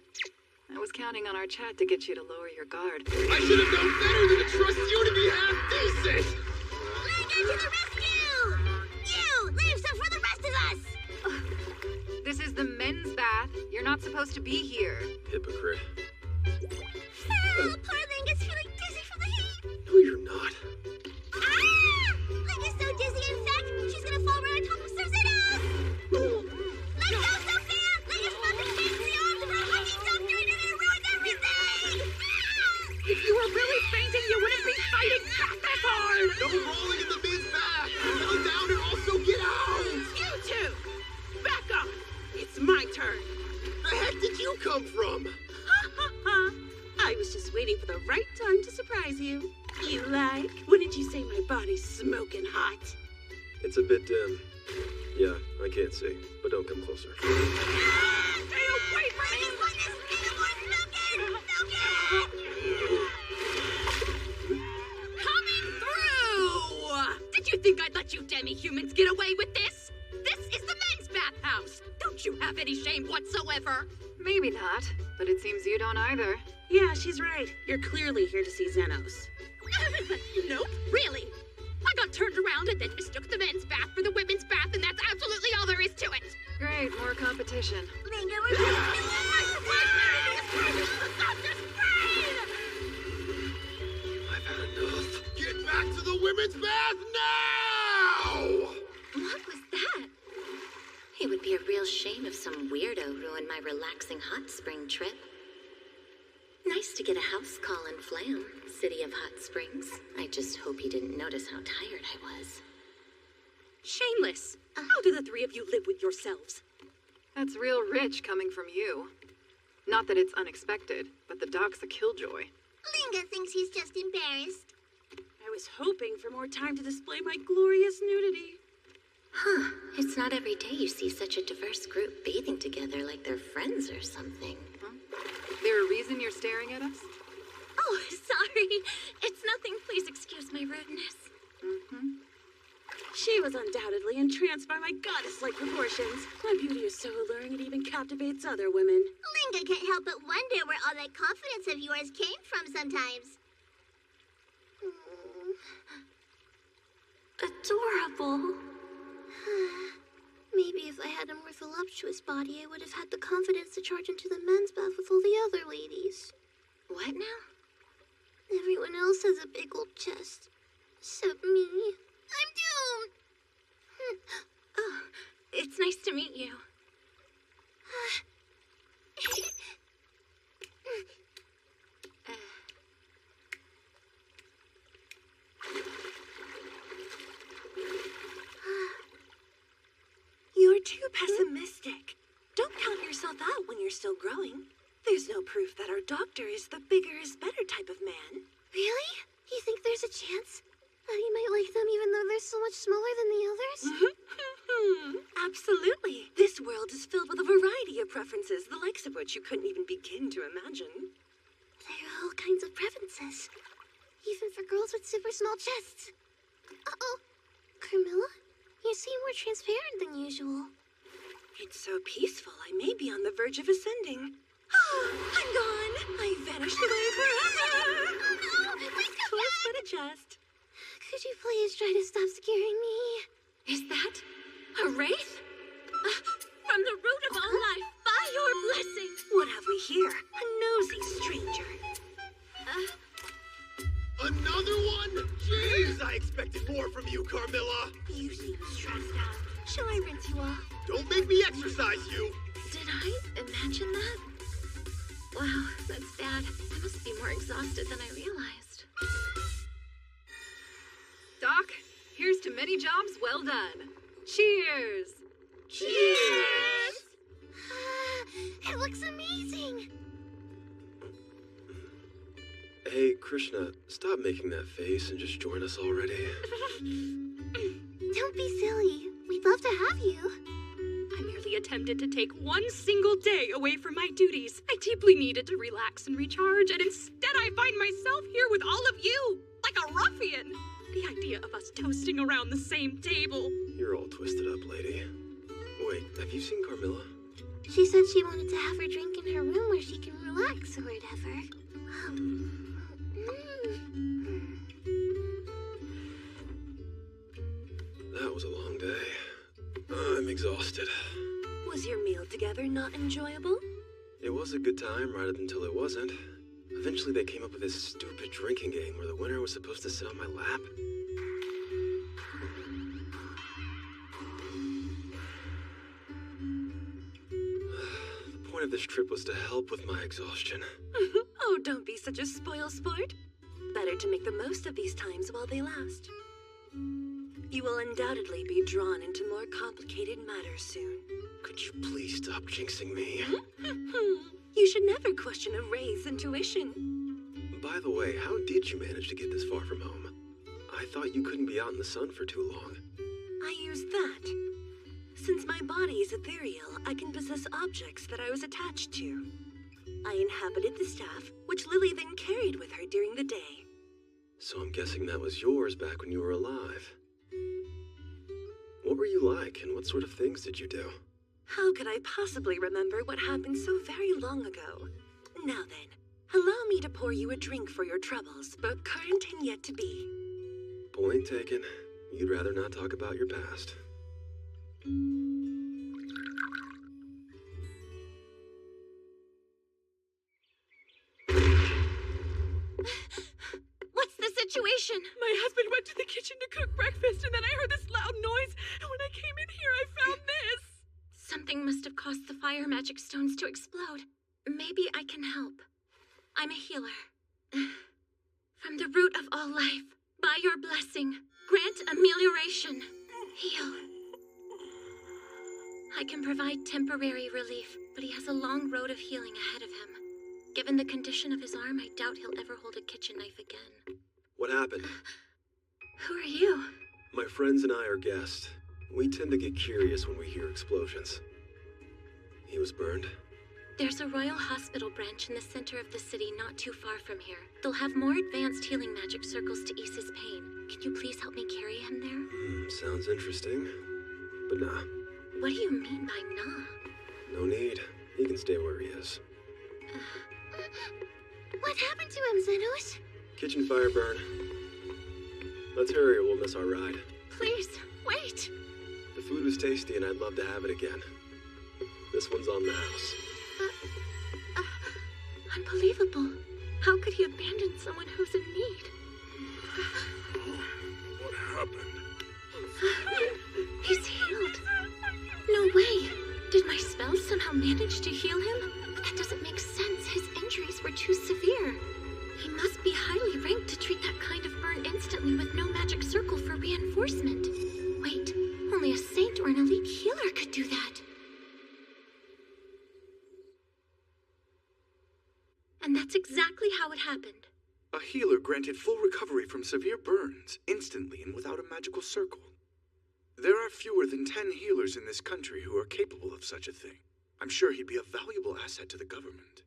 I was counting on our chat to get you to lower your guard. I should have known better than to trust you to be half-decent! Linga to the rescue! You! Leave some for the rest of us! This is the men's bath. You're not supposed to be here. Hypocrite. Poor Linga's feeling dizzy from the heat! No, you're not. Ah! Linga's so dizzy, in fact, she's gonna fall right on top of Sir Zenos! Let go, Sophia! Linga's about to catch the arms of her lucky doctor and it'll ruin everything! Ah! If you were really fainting, you wouldn't be fighting back this hard! No rolling in the men's bath! Settle down and also get out! You two! Back up! It's my turn! The heck did you come from? Ha ha ha! I was just waiting for the right time to surprise you. You like? Wouldn't you say my body's smoking hot? It's a bit dim. Yeah, I can't see, but don't come closer. Stay away from me! Coming through! Did you think I'd let you demi-humans get away with this? This is the men's bathhouse! Don't you have any shame whatsoever? Maybe not, but it seems you don't either. Yeah, she's right. You're clearly here to see Zenos. Nope, really. I got turned around and then mistook the men's bath for the women's bath, and that's absolutely all there is to it. Great, more competition. Linga, we're going I've had enough. Get back to the women! women's bath now! What was that? It would be a real shame if some weirdo ruined my relaxing hot spring trip. Nice to get a house call in Flam, City of Hot Springs. I just hope he didn't notice how tired I was. Shameless! How do the three of you live with yourselves? That's real rich coming from you. Not that it's unexpected, but the doc's a killjoy. Linga thinks he's just embarrassed. I was hoping for more time to display my glorious nudity. Huh. It's not every day you see such a diverse group bathing together like they're friends or something. There a reason you're staring at us? Oh, sorry. It's nothing. Please excuse my rudeness. She was undoubtedly entranced by my goddess-like proportions. My beauty is so alluring it even captivates other women. Linga can't help but wonder where all that confidence of yours came from sometimes. Adorable. Maybe if I had a more voluptuous body, I would have had the confidence to charge into the men's bath with all the other ladies. What now? Everyone else has a big old chest. Except me. I'm doomed! Oh, it's nice to meet you. You're too pessimistic. Don't count yourself out when you're still growing. There's no proof that our doctor is the bigger is better type of man. Really? You think there's a chance that you might like them even though they're so much smaller than the others? Absolutely. This world is filled with a variety of preferences, the likes of which you couldn't even begin to imagine. There are all kinds of preferences. Even for girls with super small chests. Uh-oh. Carmilla? You seem more transparent than usual. It's so peaceful, I may be on the verge of ascending. Oh, I'm gone. I vanished away forever. Oh no! Please come Twice back! but a jest. Could you please try to stop scaring me? Is that a wraith? From the root of all life, by your blessing! What have we here? A nosy stranger. Another one? Jeez, I expected more from you, Carmilla. You seem stressed out. Shall I rinse you off? Don't make me exercise you. Did I imagine that? Wow, that's bad. I must be more exhausted than I realized. Doc, here's to many jobs well done. Cheers! Cheers! It looks amazing. Hey, Krishna, stop making that face and just join us already. Don't be silly. We'd love to have you. I merely attempted to take one single day away from my duties. I deeply needed to relax and recharge, and instead I find myself here with all of you, like a ruffian. The idea of us toasting around the same table. You're all twisted up, lady. Wait, have you seen Carmilla? She said she wanted to have her drink in her room where she can relax or whatever. That was a long day. I'm exhausted. Was your meal together not enjoyable? It was a good time right up until it wasn't. Eventually they came up with this stupid drinking game where the winner was supposed to sit on my lap. The point of this trip was to help with my exhaustion. Oh, don't be such a spoil sport. Better to make the most of these times while they last. You will undoubtedly be drawn into more complicated matters soon. Could you please stop jinxing me? You should never question a Ray's intuition. By the way, how did you manage to get this far from home? I thought you couldn't be out in the sun for too long. I used that. Since my body is ethereal, I can possess objects that I was attached to. I inhabited the staff, which Lily then carried with her during the day. So I'm guessing that was yours back when you were alive. What were you like, and what sort of things did you do? How could I possibly remember what happened so very long ago? Now then, allow me to pour you a drink for your troubles, both current and yet to be. Point taken. You'd rather not talk about your past. What's the situation? My husband went to the kitchen to cook breakfast, and then I heard this loud noise, and when I came in here, I found this. Something must have caused the fire magic stones to explode. Maybe I can help. I'm a healer. From the root of all life, by your blessing, grant amelioration. Heal. I can provide temporary relief, but he has a long road of healing ahead of him. Given the condition of his arm, I doubt he'll ever hold a kitchen knife again. What happened? Who are you? My friends and I are guests. We tend to get curious when we hear explosions. He was burned? There's a royal hospital branch in the center of the city not too far from here. They'll have more advanced healing magic circles to ease his pain. Can you please help me carry him there? Sounds interesting. But nah. What do you mean by nah? No need. He can stay where he is. What happened to him, Xenos? Kitchen fire burn. Let's hurry or we'll miss our ride. Please, wait. The food was tasty and I'd love to have it again. This one's on the house. Unbelievable. How could he abandon someone who's in need? What happened? He's healed. No way. Did my spells somehow manage to heal him? That doesn't make sense. His injuries were too severe. He must be highly ranked to treat that kind of burn instantly with no magic circle for reinforcement. Wait, only a saint or an elite healer could do that. And that's exactly how it happened. A healer granted full recovery from severe burns, instantly and without a magical circle. There are fewer than 10 healers in this country who are capable of such a thing. I'm sure he'd be a valuable asset to the government.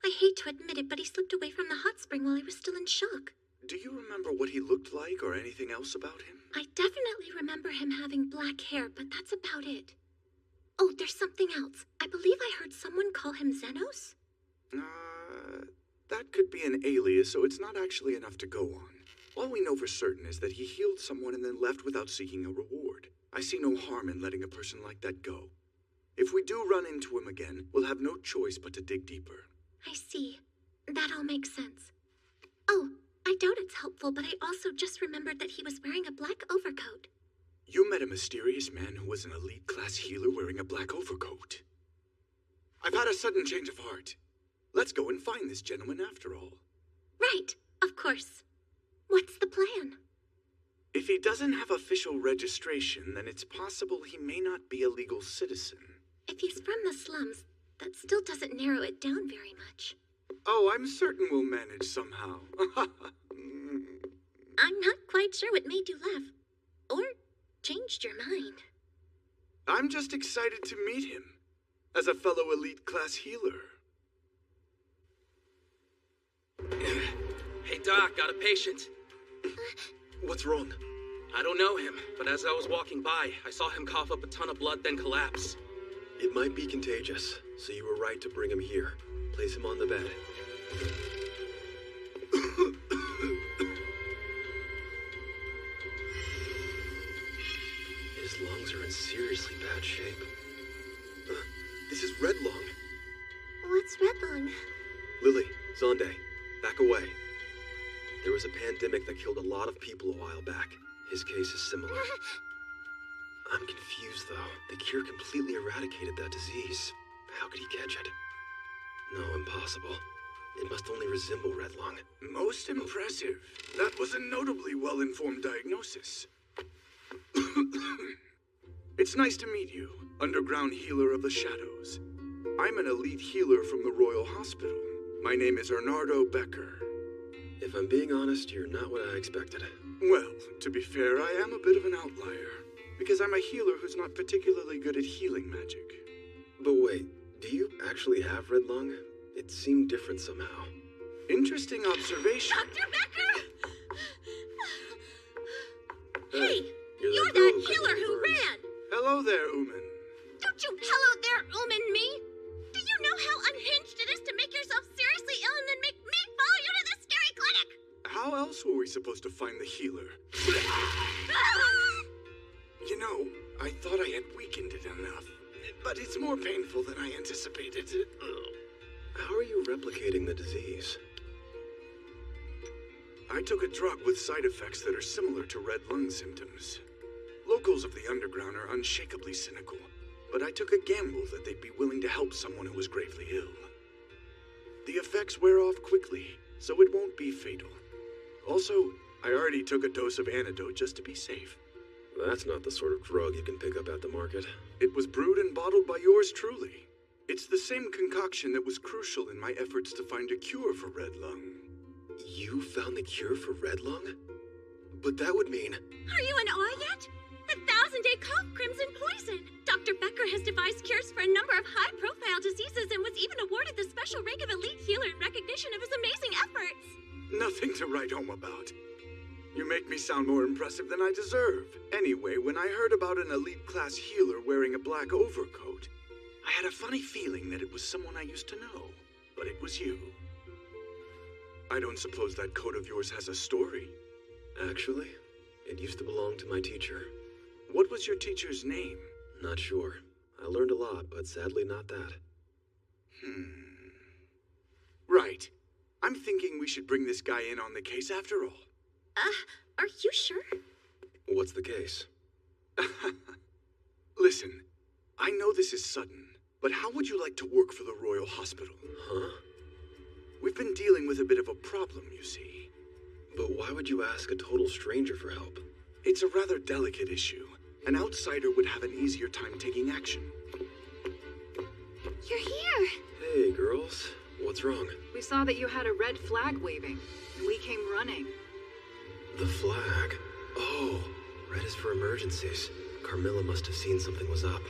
I hate to admit it, but he slipped away from the hot spring while I was still in shock. Do you remember what he looked like or anything else about him? I definitely remember him having black hair, but that's about it. Oh, there's something else. I believe I heard someone call him Xenos? That could be an alias, so it's not actually enough to go on. All we know for certain is that he healed someone and then left without seeking a reward. I see no harm in letting a person like that go. If we do run into him again, we'll have no choice but to dig deeper. I see. That all makes sense. Oh, I doubt it's helpful, but I also just remembered that he was wearing a black overcoat. You met a mysterious man who was an elite class healer wearing a black overcoat. I've had a sudden change of heart. Let's go and find this gentleman after all. Right, of course. What's the plan? If he doesn't have official registration, then it's possible he may not be a legal citizen. If he's from the slums, that still doesn't narrow it down very much. Oh, I'm certain we'll manage somehow. I'm not quite sure what made you laugh. Or changed your mind. I'm just excited to meet him. As a fellow elite class healer. Hey, Doc, got a patient. What's wrong? I don't know him, but as I was walking by, I saw him cough up a ton of blood, then collapse. It might be contagious, so you were right to bring him here. Place him on the bed. His lungs are in seriously bad shape. This is Redlong. What's Redlong? Lily, Zonde, back away. There was a pandemic that killed a lot of people a while back. His case is similar. I'm confused, though. The cure completely eradicated that disease. How could he catch it? No, impossible. It must only resemble Redlong. Most impressive. That was a notably well-informed diagnosis. It's nice to meet you, underground healer of the shadows. I'm an elite healer from the Royal Hospital. My name is Bernardo Becker. If I'm being honest, you're not what I expected. Well, to be fair, I am a bit of an outlier, because I'm a healer who's not particularly good at healing magic. But wait, do you actually have Redlong? It seemed different somehow. Interesting observation. Dr. Becker! Hey, you're that healer who ran! Hello there, Ooman. Don't you hello there, Ooman me! Do you know how unhinged it is to make yourself seriously ill and then make me follow you to the scary clinic? How else were we supposed to find the healer? You know, I thought I had weakened it enough, but it's more painful than I anticipated. How are you replicating the disease? I took a drug with side effects that are similar to red lung symptoms. Locals of the underground are unshakably cynical, but I took a gamble that they'd be willing to help someone who was gravely ill. The effects wear off quickly, so it won't be fatal. Also, I already took a dose of antidote just to be safe. That's not the sort of drug you can pick up at the market. It was brewed and bottled by yours truly. It's the same concoction that was crucial in my efforts to find a cure for red lung. You found the cure for red lung? But that would mean... Are you in awe yet? The 1000-day cough crimson poison. Dr. Becker has devised cures for a number of high-profile diseases and was even awarded the special rank of elite healer in recognition of his amazing efforts. Nothing to write home about. You make me sound more impressive than I deserve. Anyway, when I heard about an elite-class healer wearing a black overcoat, I had a funny feeling that it was someone I used to know. But it was you. I don't suppose that coat of yours has a story? Actually, it used to belong to my teacher. What was your teacher's name? Not sure. I learned a lot, but sadly not that. Right. I'm thinking we should bring this guy in on the case after all. Are you sure? What's the case? Listen, I know this is sudden, but how would you like to work for the Royal Hospital? Huh? We've been dealing with a bit of a problem, you see. But why would you ask a total stranger for help? It's a rather delicate issue. An outsider would have an easier time taking action. You're here! Hey, girls. What's wrong? We saw that you had a red flag waving, and we came running. The flag? Oh, red is for emergencies. Carmilla must have seen something was up.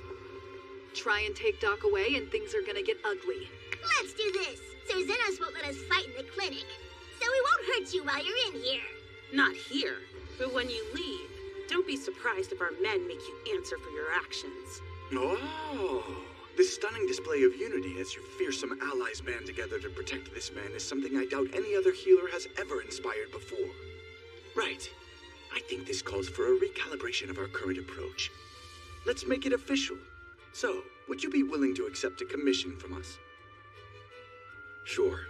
Try and take Doc away and things are gonna get ugly. Let's do this. Sir Zenos won't let us fight in the clinic, so we won't hurt you while you're in here. Not here, but when you leave, don't be surprised if our men make you answer for your actions. Oh, this stunning display of unity as your fearsome allies band together to protect this man is something I doubt any other healer has ever inspired before. Right. I think this calls for a recalibration of our current approach. Let's make it official. So, would you be willing to accept a commission from us? Sure.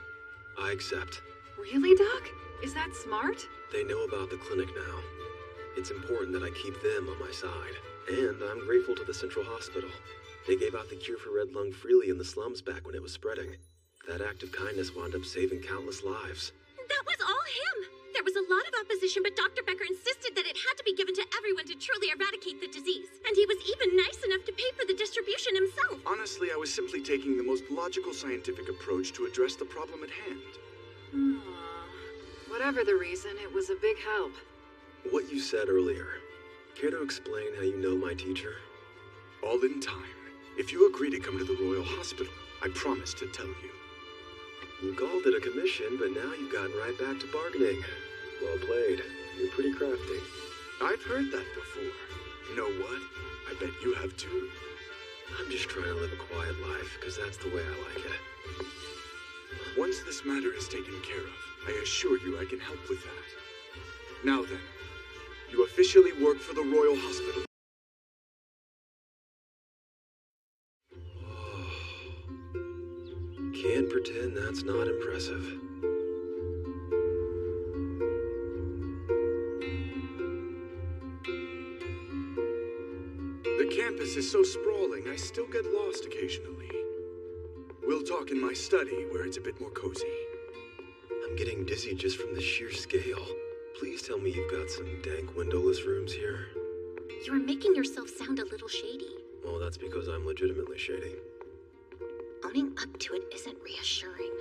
I accept. Really, Doc? Is that smart? They know about the clinic now. It's important that I keep them on my side. And I'm grateful to the Central Hospital. They gave out the cure for red lung freely in the slums back when it was spreading. That act of kindness wound up saving countless lives. That was all him. There was a lot of opposition, but Dr. Becker insisted that it had to be given to everyone to truly eradicate the disease. And he was even nice enough to pay for the distribution himself. Honestly, I was simply taking the most logical scientific approach to address the problem at hand. Whatever the reason, it was a big help. What you said earlier, care to explain how you know my teacher? All in time. If you agree to come to the Royal Hospital, I promise to tell you. You called it a commission, but now you've gotten right back to bargaining. Well played. You're pretty crafty. I've heard that before. You know what? I bet you have too. I'm just trying to live a quiet life, because that's the way I like it. Once this matter is taken care of, I assure you I can help with that. Now then, you officially work for the Royal Hospital. Can't pretend that's not impressive. The campus is so sprawling, I still get lost occasionally. We'll talk in my study, where it's a bit more cozy. I'm getting dizzy just from the sheer scale. Please tell me you've got some dank windowless rooms here. You're making yourself sound a little shady. Well, that's because I'm legitimately shady. Owning up to it isn't reassuring.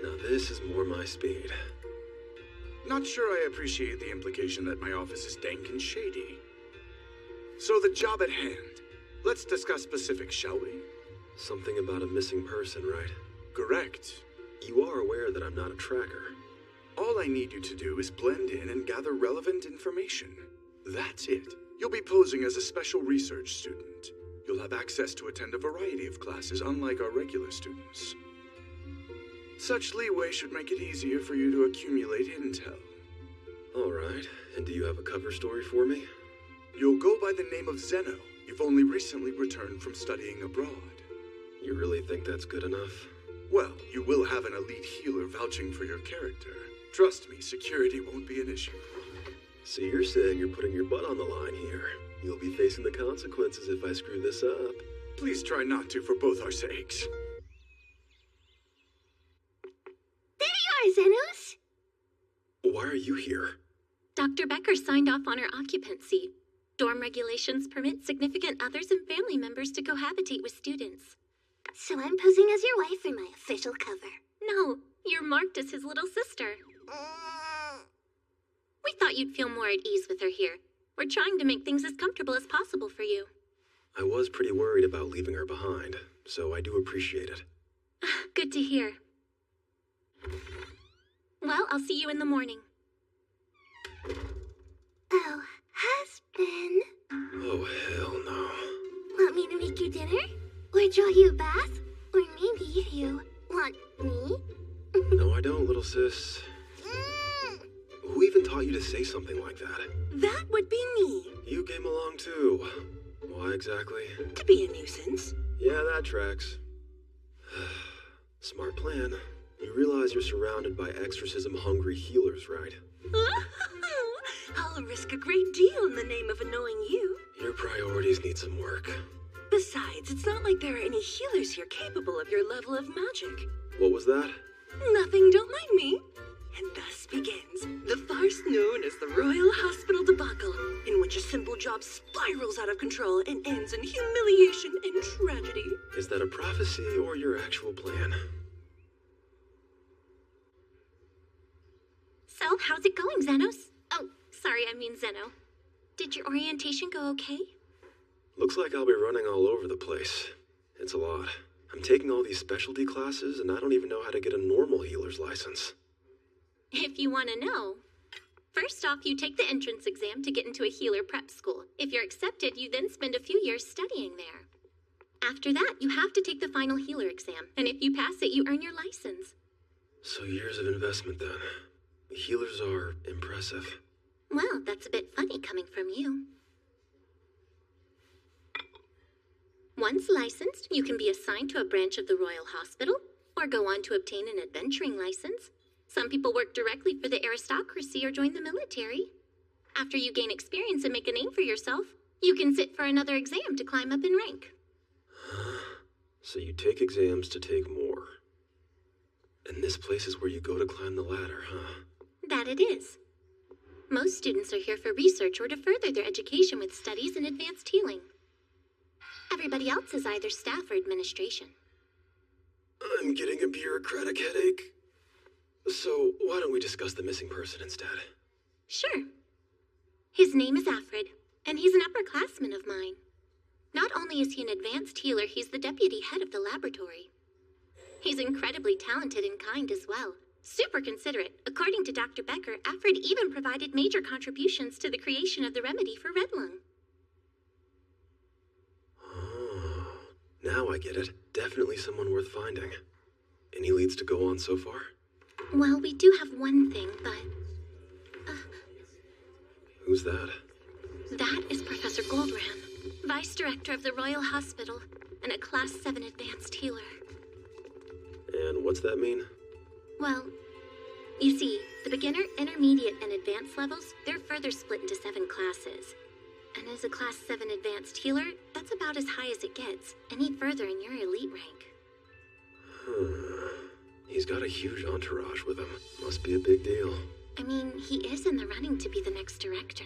Now this is more my speed. Not sure I appreciate the implication that my office is dank and shady. So the job at hand. Let's discuss specifics, shall we? Something about a missing person, right? Correct. You are aware that I'm not a tracker. All I need you to do is blend in and gather relevant information. That's it. You'll be posing as a special research student. You'll have access to attend a variety of classes, unlike our regular students. Such leeway should make it easier for you to accumulate intel. All right. And do you have a cover story for me? You'll go by the name of Zeno. You've only recently returned from studying abroad. You really think that's good enough? Well, you will have an elite healer vouching for your character. Trust me, security won't be an issue. So you're saying you're putting your butt on the line here. You'll be facing the consequences if I screw this up. Please try not to, for both our sakes. There you are, Xenos! Why are you here? Dr. Becker signed off on her occupancy. Dorm regulations permit significant others and family members to cohabitate with students. So I'm posing as your wife for my official cover. No, you're marked as his little sister. We thought you'd feel more at ease with her here. We're trying to make things as comfortable as possible for you. I was pretty worried about leaving her behind, so I do appreciate it. Good to hear. Well, I'll see you in the morning. Oh, husband. Oh, hell no. Want me to make you dinner? Or draw you a bath? Or maybe you want me? No, I don't, little sis. Who even taught you to say something like that? That would be me. You came along too. Why exactly? To be a nuisance. Yeah, that tracks. Smart plan. You realize you're surrounded by exorcism-hungry healers, right? I'll risk a great deal in the name of annoying you. Your priorities need some work. Besides, it's not like there are any healers here capable of your level of magic. What was that? Nothing, don't mind me. And thus begins the farce known as the Royal Hospital debacle, in which a simple job spirals out of control and ends in humiliation and tragedy. Is that a prophecy or your actual plan? So, how's it going, Xenos? Oh, sorry, I mean Zeno. Did your orientation go okay? Looks like I'll be running all over the place. It's a lot. I'm taking all these specialty classes, and I don't even know how to get a normal healer's license. If you want to know, first off, you take the entrance exam to get into a healer prep school. If you're accepted, you then spend a few years studying there. After that, you have to take the final healer exam, and if you pass it, you earn your license. So years of investment then. Healers are impressive. Well, that's a bit funny coming from you. Once licensed, you can be assigned to a branch of the Royal Hospital, or go on to obtain an adventuring license. Some people work directly for the aristocracy or join the military. After you gain experience and make a name for yourself, you can sit for another exam to climb up in rank. So you take exams to take more. And this place is where you go to climb the ladder, huh? That it is. Most students are here for research or to further their education with studies in advanced healing. Everybody else is either staff or administration. I'm getting a bureaucratic headache. So why don't we discuss the missing person instead? Sure. His name is Alfred, and he's an upperclassman of mine. Not only is he an advanced healer, he's the deputy head of the laboratory. He's incredibly talented and kind as well. Super considerate. According to Dr. Becker, Alfred even provided major contributions to the creation of the remedy for red lung. Oh, now I get it. Definitely someone worth finding. Any leads to go on so far? Well, we do have one thing, but... Who's that? That is Professor Goldran, Vice Director of the Royal Hospital, and a Class 7 advanced healer. And what's that mean? Well, you see, the beginner, intermediate, and advanced levels, they're further split into 7 classes. And as a Class 7 advanced healer, that's about as high as it gets. Any further and you're elite rank. He's got a huge entourage with him. Must be a big deal. I mean, he is in the running to be the next director.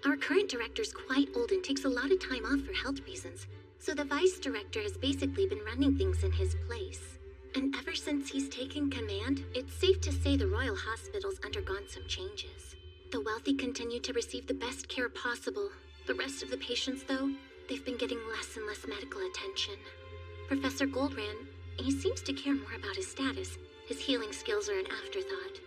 Our current director's quite old and takes a lot of time off for health reasons, so the vice director has basically been running things in his place. And ever since he's taken command, it's safe to say the Royal Hospital's undergone some changes. The wealthy continue to receive the best care possible. The rest of the patients, though, they've been getting less and less medical attention. Professor Goldran, he seems to care more about his status. His healing skills are an afterthought.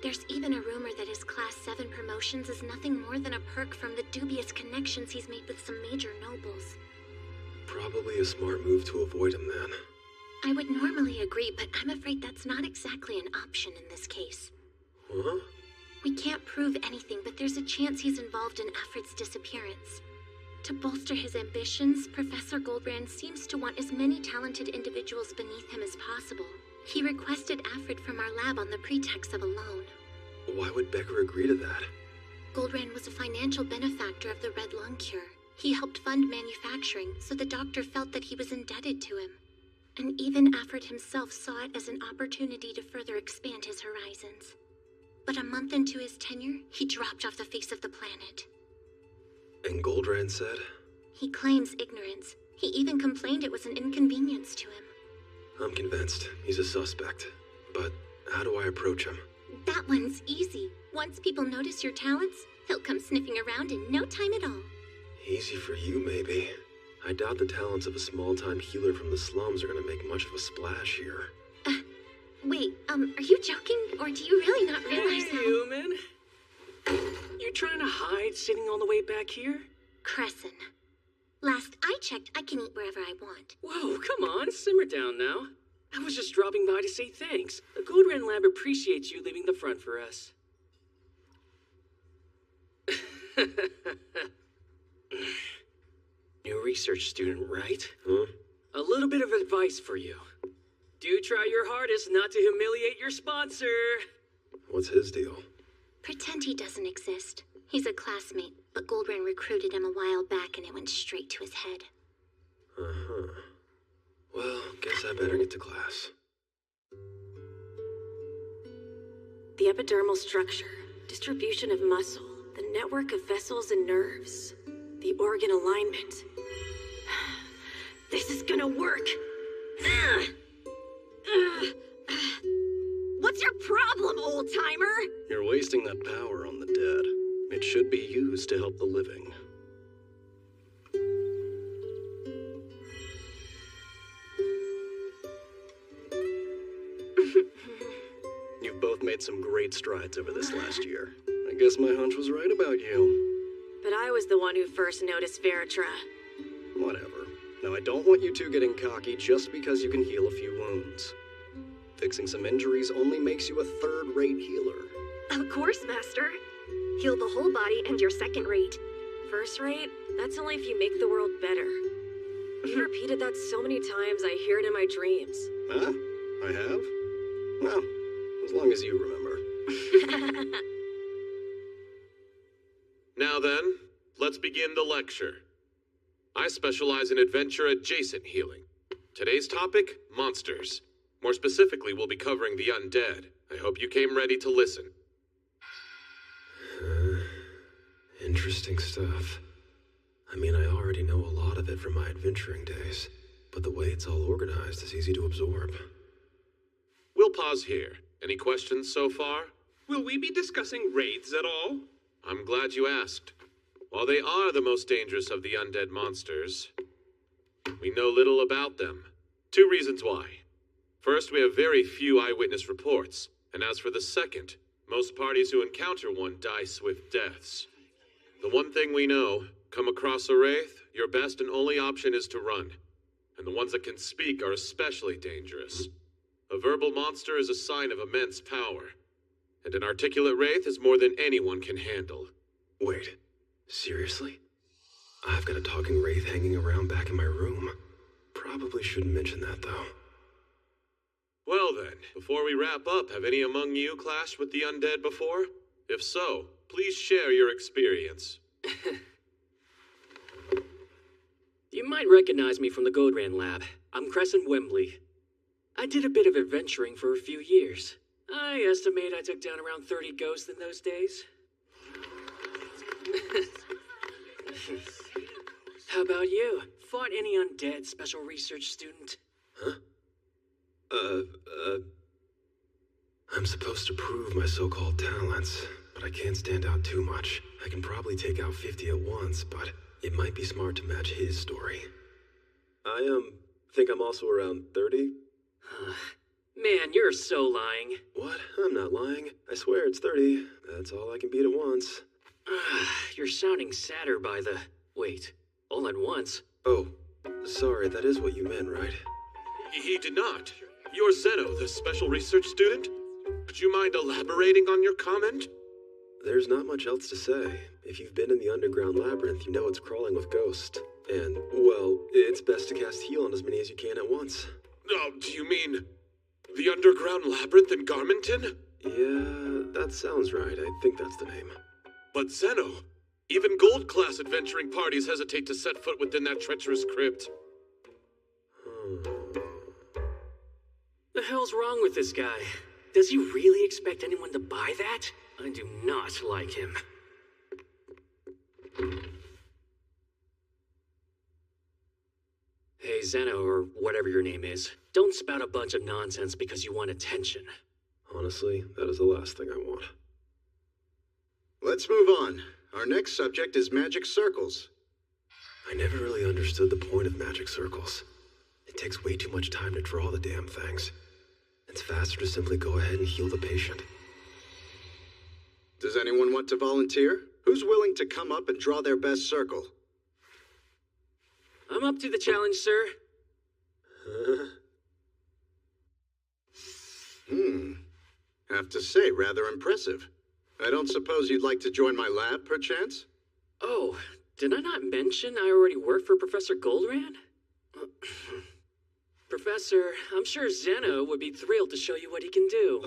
There's even a rumor that his Class 7 promotions is nothing more than a perk from the dubious connections he's made with some major nobles. Probably a smart move to avoid him, then. I would normally agree, but I'm afraid that's not exactly an option in this case. Huh? We can't prove anything, but there's a chance he's involved in Alfred's disappearance. To bolster his ambitions, Professor Goldrand seems to want as many talented individuals beneath him as possible. He requested Afrid from our lab on the pretext of a loan. Why would Becker agree to that? Goldrand was a financial benefactor of the Red Lung cure. He helped fund manufacturing, so the doctor felt that he was indebted to him. And even Afrid himself saw it as an opportunity to further expand his horizons. But a month into his tenure, he dropped off the face of the planet. And Goldrand said? He claims ignorance. He even complained it was an inconvenience to him. I'm convinced he's a suspect. But how do I approach him? That one's easy. Once people notice your talents, he'll come sniffing around in no time at all. Easy for you, maybe. I doubt the talents of a small-time healer from the slums are gonna make much of a splash here. Wait, are you joking? Or do you really not realize Hey, human. You trying to hide sitting all the way back here? Crescent. Last I checked, I can eat wherever I want. Whoa, come on, simmer down now. I was just dropping by to say thanks. The Goldrand Lab appreciates you leaving the front for us. New research student, right? Huh? A little bit of advice for you. Do try your hardest not to humiliate your sponsor. What's his deal? Pretend he doesn't exist. He's a classmate, but Goldrand recruited him a while back and it went straight to his head. Uh-huh. Well, guess I better get to class. The epidermal structure, distribution of muscle, the network of vessels and nerves, the organ alignment. This is gonna work. What's your problem, old-timer? You're wasting that power on the dead. It should be used to help the living. You've both made some great strides over this last year. I guess my hunch was right about you. But I was the one who first noticed Veritra. Whatever. Now, I don't want you two getting cocky just because you can heal a few wounds. Fixing some injuries only makes you a third-rate healer. Of course, Master. Heal the whole body and you're second rate. First rate? That's only if you make the world better. You've repeated that so many times I hear it in my dreams. Huh? I have? Well, as long as you remember. Now then, let's begin the lecture. I specialize in adventure-adjacent healing. Today's topic, monsters. More specifically, we'll be covering the undead. I hope you came ready to listen. Interesting stuff. I mean, I already know a lot of it from my adventuring days, but the way it's all organized is easy to absorb. We'll pause here. Any questions so far? Will we be discussing raids at all? I'm glad you asked. While they are the most dangerous of the undead monsters, we know little about them. 2 reasons why. First, we have very few eyewitness reports, and as for the second, most parties who encounter one die swift deaths. The one thing we know, come across a wraith, your best and only option is to run. And the ones that can speak are especially dangerous. A verbal monster is a sign of immense power, and an articulate wraith is more than anyone can handle. Wait, seriously? I've got a talking wraith hanging around back in my room. Probably shouldn't mention that, though. Well then, before we wrap up, have any among you clashed with the undead before? If so, please share your experience. You might recognize me from the Goldrand Lab. I'm Crescent Wembley. I did a bit of adventuring for a few years. I estimate I took down around 30 ghosts in those days. How about you? Fought any undead special research student? Huh? I'm supposed to prove my so-called talents, but I can't stand out too much. I can probably take out 50 at once, but it might be smart to match his story. I, think I'm also around 30. Man, you're so lying. What? I'm not lying. I swear it's 30. That's all I can beat at once. You're sounding sadder by the... Wait, all at once? Oh, sorry, that is what you meant, right? He did not. You're Zeno, the special research student? Would you mind elaborating on your comment? There's not much else to say. If you've been in the underground labyrinth, you know it's crawling with ghosts. And, well, it's best to cast heal on as many as you can at once. Oh, do you mean the underground labyrinth in Garminton? Yeah, that sounds right. I think that's the name. But Zeno, even gold-class adventuring parties hesitate to set foot within that treacherous crypt. The hell's wrong with this guy? Does he really expect anyone to buy that? I do not like him. Hey, Zeno, or whatever your name is, don't spout a bunch of nonsense because you want attention. Honestly, that is the last thing I want. Let's move on. Our next subject is magic circles. I never really understood the point of magic circles. It takes way too much time to draw the damn things. It's faster to simply go ahead and heal the patient. Does anyone want to volunteer? Who's willing to come up and draw their best circle? I'm up to the challenge, sir. Have to say, rather impressive. I don't suppose you'd like to join my lab, perchance? Oh, did I not mention I already work for Professor Goldrand? Professor, I'm sure Zeno would be thrilled to show you what he can do.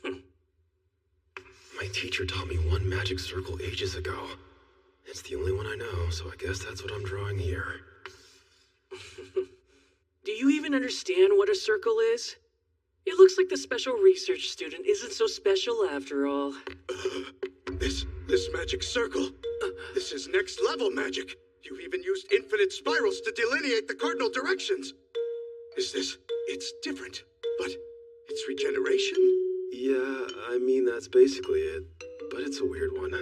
My teacher taught me one magic circle ages ago. It's the only one I know, so I guess that's what I'm drawing here. Do you even understand what a circle is? It looks like the special research student isn't so special after all. This magic circle. This is next level magic. You've even used infinite spirals to delineate the cardinal directions. It's different, but it's regeneration? Yeah, I mean, that's basically it. But it's a weird one.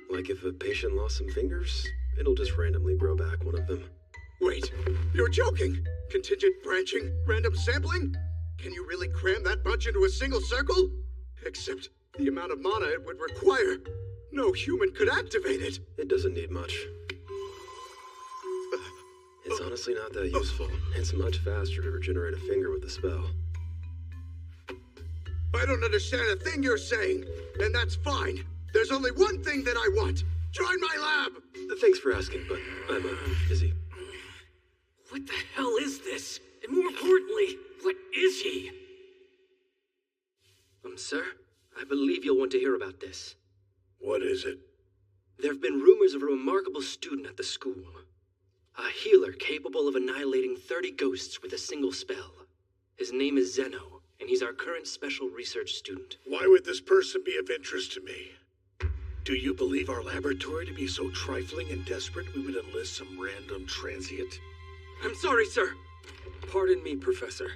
Like if a patient lost some fingers, it'll just randomly grow back one of them. Wait, you're joking? Contingent branching? Random sampling? Can you really cram that bunch into a single circle? Except the amount of mana it would require. No human could activate it. It doesn't need much. It's honestly not that useful. It's much faster to regenerate a finger with a spell. I don't understand a thing you're saying, and that's fine. There's only one thing that I want. Join my lab! Thanks for asking, but I'm busy. What the hell is this? And more importantly, what is he? Sir, I believe you'll want to hear about this. What is it? There have been rumors of a remarkable student at the school. A healer capable of annihilating 30 ghosts with a single spell. His name is Zeno, and he's our current special research student. Why would this person be of interest to me? Do you believe our laboratory to be so trifling and desperate we would enlist some random transient? I'm sorry, sir. Pardon me, Professor,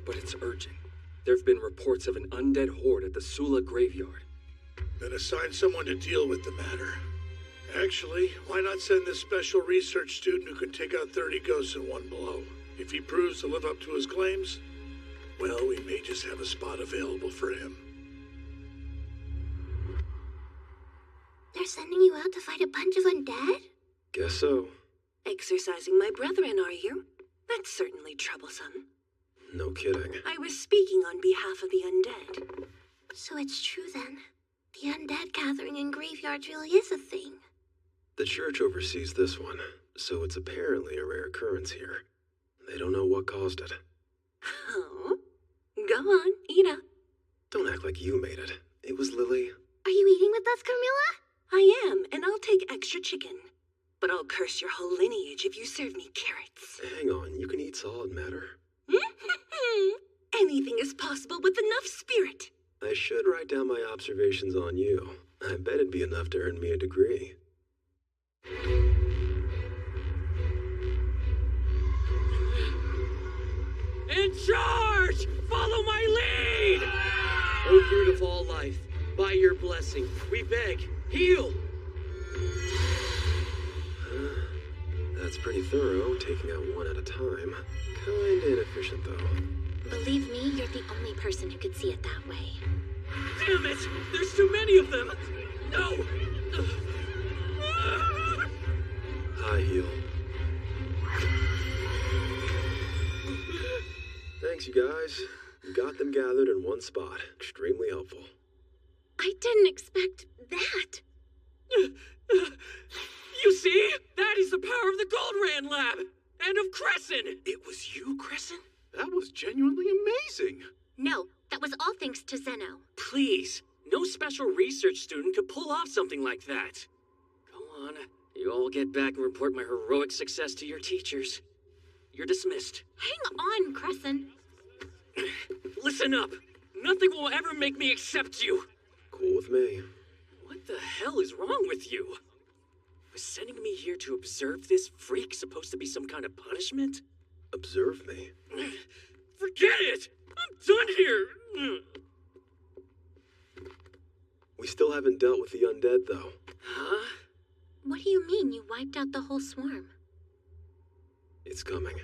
but it's urgent. There have been reports of an undead horde at the Sula graveyard. Then assign someone to deal with the matter. Actually, why not send this special research student who can take out 30 ghosts in one blow? If he proves to live up to his claims, well, we may just have a spot available for him. They're sending you out to fight a bunch of undead? Guess so. Exercising my brethren, are you? That's certainly troublesome. No kidding. I was speaking on behalf of the undead. So it's true then. The undead gathering in graveyards really is a thing. The church oversees this one, so it's apparently a rare occurrence here. They don't know what caused it. Oh? Go on, eat up. Don't act like you made it. It was Lily. Are you eating with us, Carmilla? I am, and I'll take extra chicken. But I'll curse your whole lineage if you serve me carrots. Hang on, you can eat solid matter. Anything is possible with enough spirit. I should write down my observations on you. I bet it'd be enough to earn me a degree. In charge! Follow my lead! O fruit of all life, by your blessing, we beg, heal! That's pretty thorough, taking out one at a time. Kinda inefficient, though. Believe me, you're the only person who could see it that way. Damn it! There's too many of them! No! High heel. Thanks, you guys. You got them gathered in one spot. Extremely helpful. I I didn't expect that. You see? That is the power of the Goldrand Lab! And of Crescent! It was you, Crescent? That was genuinely amazing. No, that was all thanks to Zeno. Please, no special research student could pull off something like that. Go on, you all get back and report my heroic success to your teachers. You're dismissed. Hang on, Crescent. Listen up. Nothing will ever make me accept you. Cool with me. What the hell is wrong with you? Was sending me here to observe this freak supposed to be some kind of punishment? Observe me? Forget it! I'm done here! We still haven't dealt with the undead, though. Huh? What do you mean you wiped out the whole swarm? It's coming.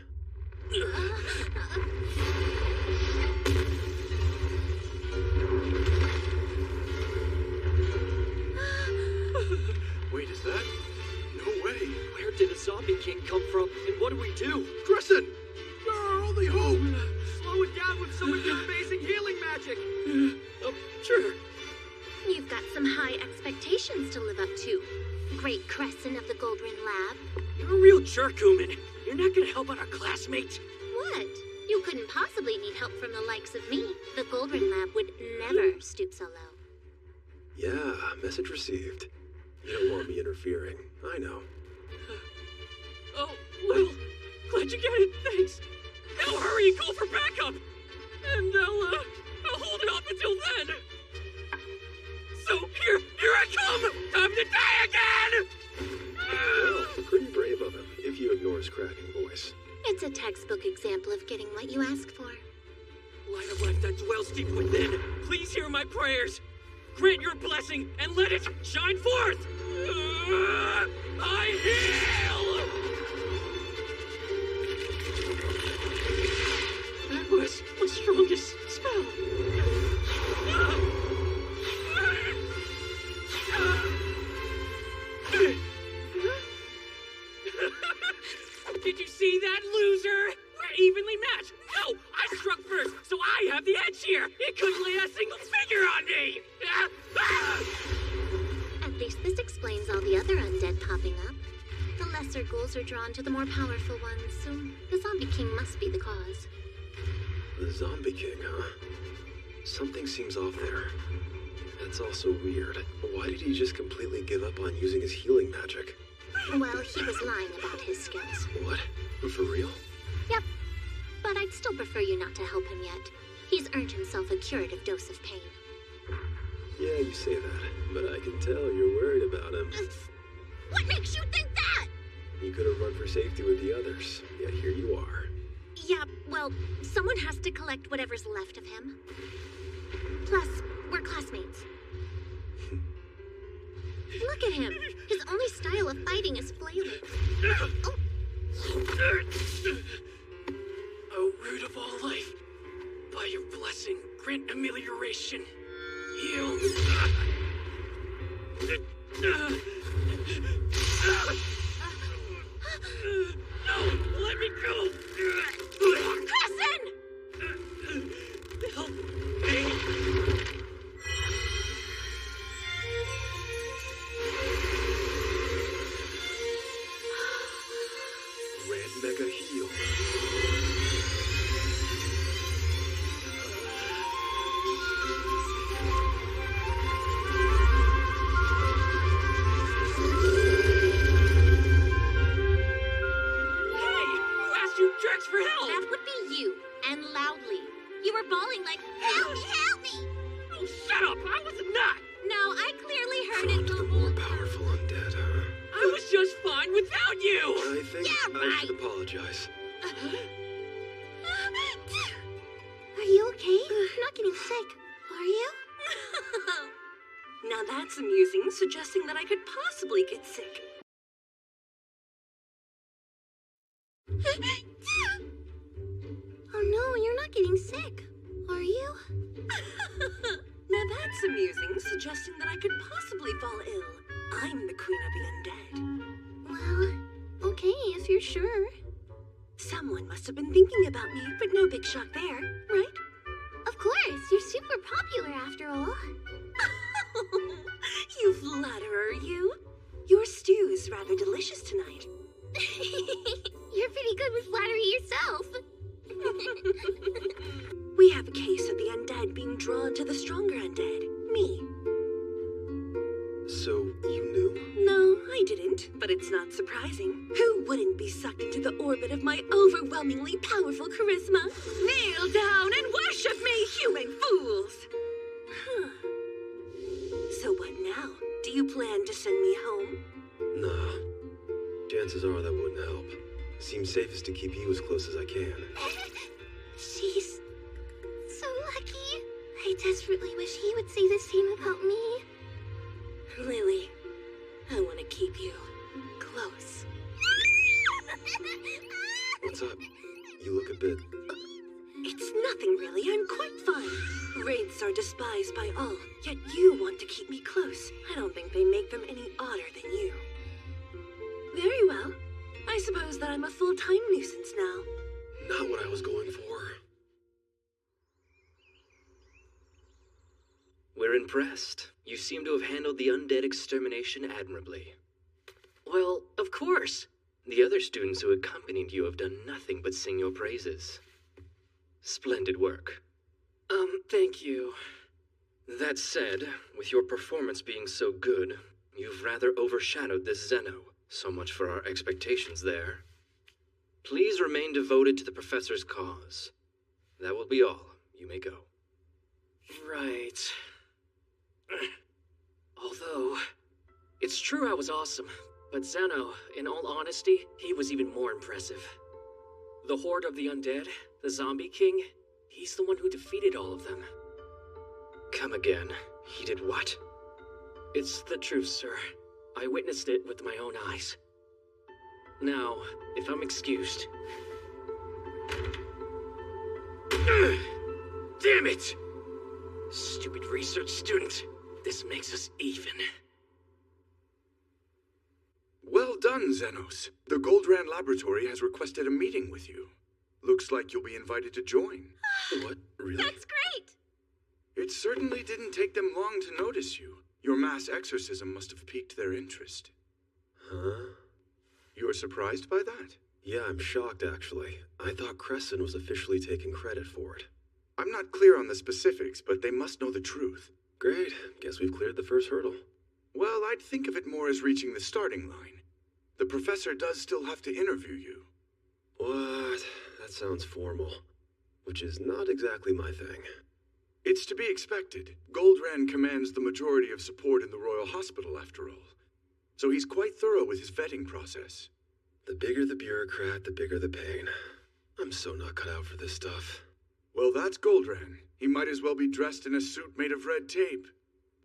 Wait, is that? No way. Where did a zombie king come from, and what do we do? Crescent! Our only hope! Slow it down with some of your amazing healing magic! Sure. You've got some high expectations to live up to. Great Crescent of the Goldrand Lab. You're a real jerk, Ooman. You're not gonna help out our classmate. What? You couldn't possibly need help from the likes of me. The Goldrand Lab would never stoop so low. Yeah, message received. You don't want me interfering. I know. Oh, well, glad you get it. Thanks. Now hurry, call for backup. And I'll hold it off until then. So, here I come! Time to die again! Well, pretty brave of him, if you ignore his cracking voice. It's a textbook example of getting what you ask for. Light of life that dwells deep within, please hear my prayers. Grant your blessing and let it shine forth! I heal! That was my strongest spell. Did you see that, loser? We're evenly matched. No, I struck first, so I have the edge here. It couldn't lay a single finger on me. At least this explains all the other undead popping up. The lesser ghouls are drawn to the more powerful ones, so the Zombie King must be the cause. The Zombie King, huh? Something seems off there. That's also weird. Why did he just completely give up on using his healing magic? Well, he was lying about his skills. What? For real? Yep. But I'd still prefer you not to help him yet. He's earned himself a curative dose of pain. Yeah, you say that, but I can tell you're worried about him. What makes you think that? You could have run for safety with the others, yet here you are. Yeah, well, someone has to collect whatever's left of him. Plus, we're classmates. Look at him. His only style of fighting is flailing. Oh. O root of all life, by your blessing, grant amelioration. Heal. No, let me go. Crescent! Help me. Grand Mega Heal. Jerks for help! That would be you, and loudly. You were bawling like, "Help me, help me!" Oh, shut up! I was not! No, I clearly heard From it the the more powerful undead, huh? I was just fine without you! I think I should apologize. Are you okay? You're not getting sick, are you? Now that's amusing, suggesting that I could possibly get sick. Oh no, you're not getting sick, are you? Now that's amusing, suggesting that I could possibly fall ill. I'm the queen of the undead. Well, okay, if you're sure. Someone must have been thinking about me, but no big shock there, right? Of course, you're super popular after all. We have a case of the undead being drawn to the stronger undead. Me. So, you knew? No, I didn't, but it's not surprising. Who wouldn't be sucked into the orbit of my overwhelmingly powerful charisma? Kneel down and worship me, human fools! Huh. So what now? Do you plan to send me home? Nah. Chances are that wouldn't help. Seems safest to keep you as close as I can. She's so lucky. I desperately wish he would say the same about me. Lily, I want to keep you close. What's up? You look a bit... It's nothing really, I'm quite fine. Wraiths are despised by all, yet you want to keep me close. I don't think they make them any odder than you. Very well. I suppose that I'm a full-time nuisance now. Not what I was going for. We're impressed. You seem to have handled the undead extermination admirably. Well, of course. The other students who accompanied you have done nothing but sing your praises. Splendid work. Thank you. That said, with your performance being so good, you've rather overshadowed this Zeno. So much for our expectations there. Please remain devoted to the professor's cause. That will be all. You may go. Right. Although, it's true I was awesome, but Zeno, in all honesty, he was even more impressive. The horde of the undead, the zombie king, he's the one who defeated all of them. Come again. He did what? It's the truth, sir. I witnessed it with my own eyes. Now, if I'm excused... Damn it! Stupid research student. This makes us even. Well done, Xenos. The Goldrand Laboratory has requested a meeting with you. Looks like you'll be invited to join. What? Really? That's great! It certainly didn't take them long to notice you. Your mass exorcism must have piqued their interest. Huh? You are surprised by that? Yeah, I'm shocked, actually. I thought Crescent was officially taking credit for it. I'm not clear on the specifics, but they must know the truth. Great. Guess we've cleared the first hurdle. Well, I'd think of it more as reaching the starting line. The professor does still have to interview you. What? That sounds formal. Which is not exactly my thing. It's to be expected. Goldrand commands the majority of support in the Royal Hospital, after all. So he's quite thorough with his vetting process. The bigger the bureaucrat, the bigger the pain. I'm so not cut out for this stuff. Well, that's Goldrand. He might as well be dressed in a suit made of red tape.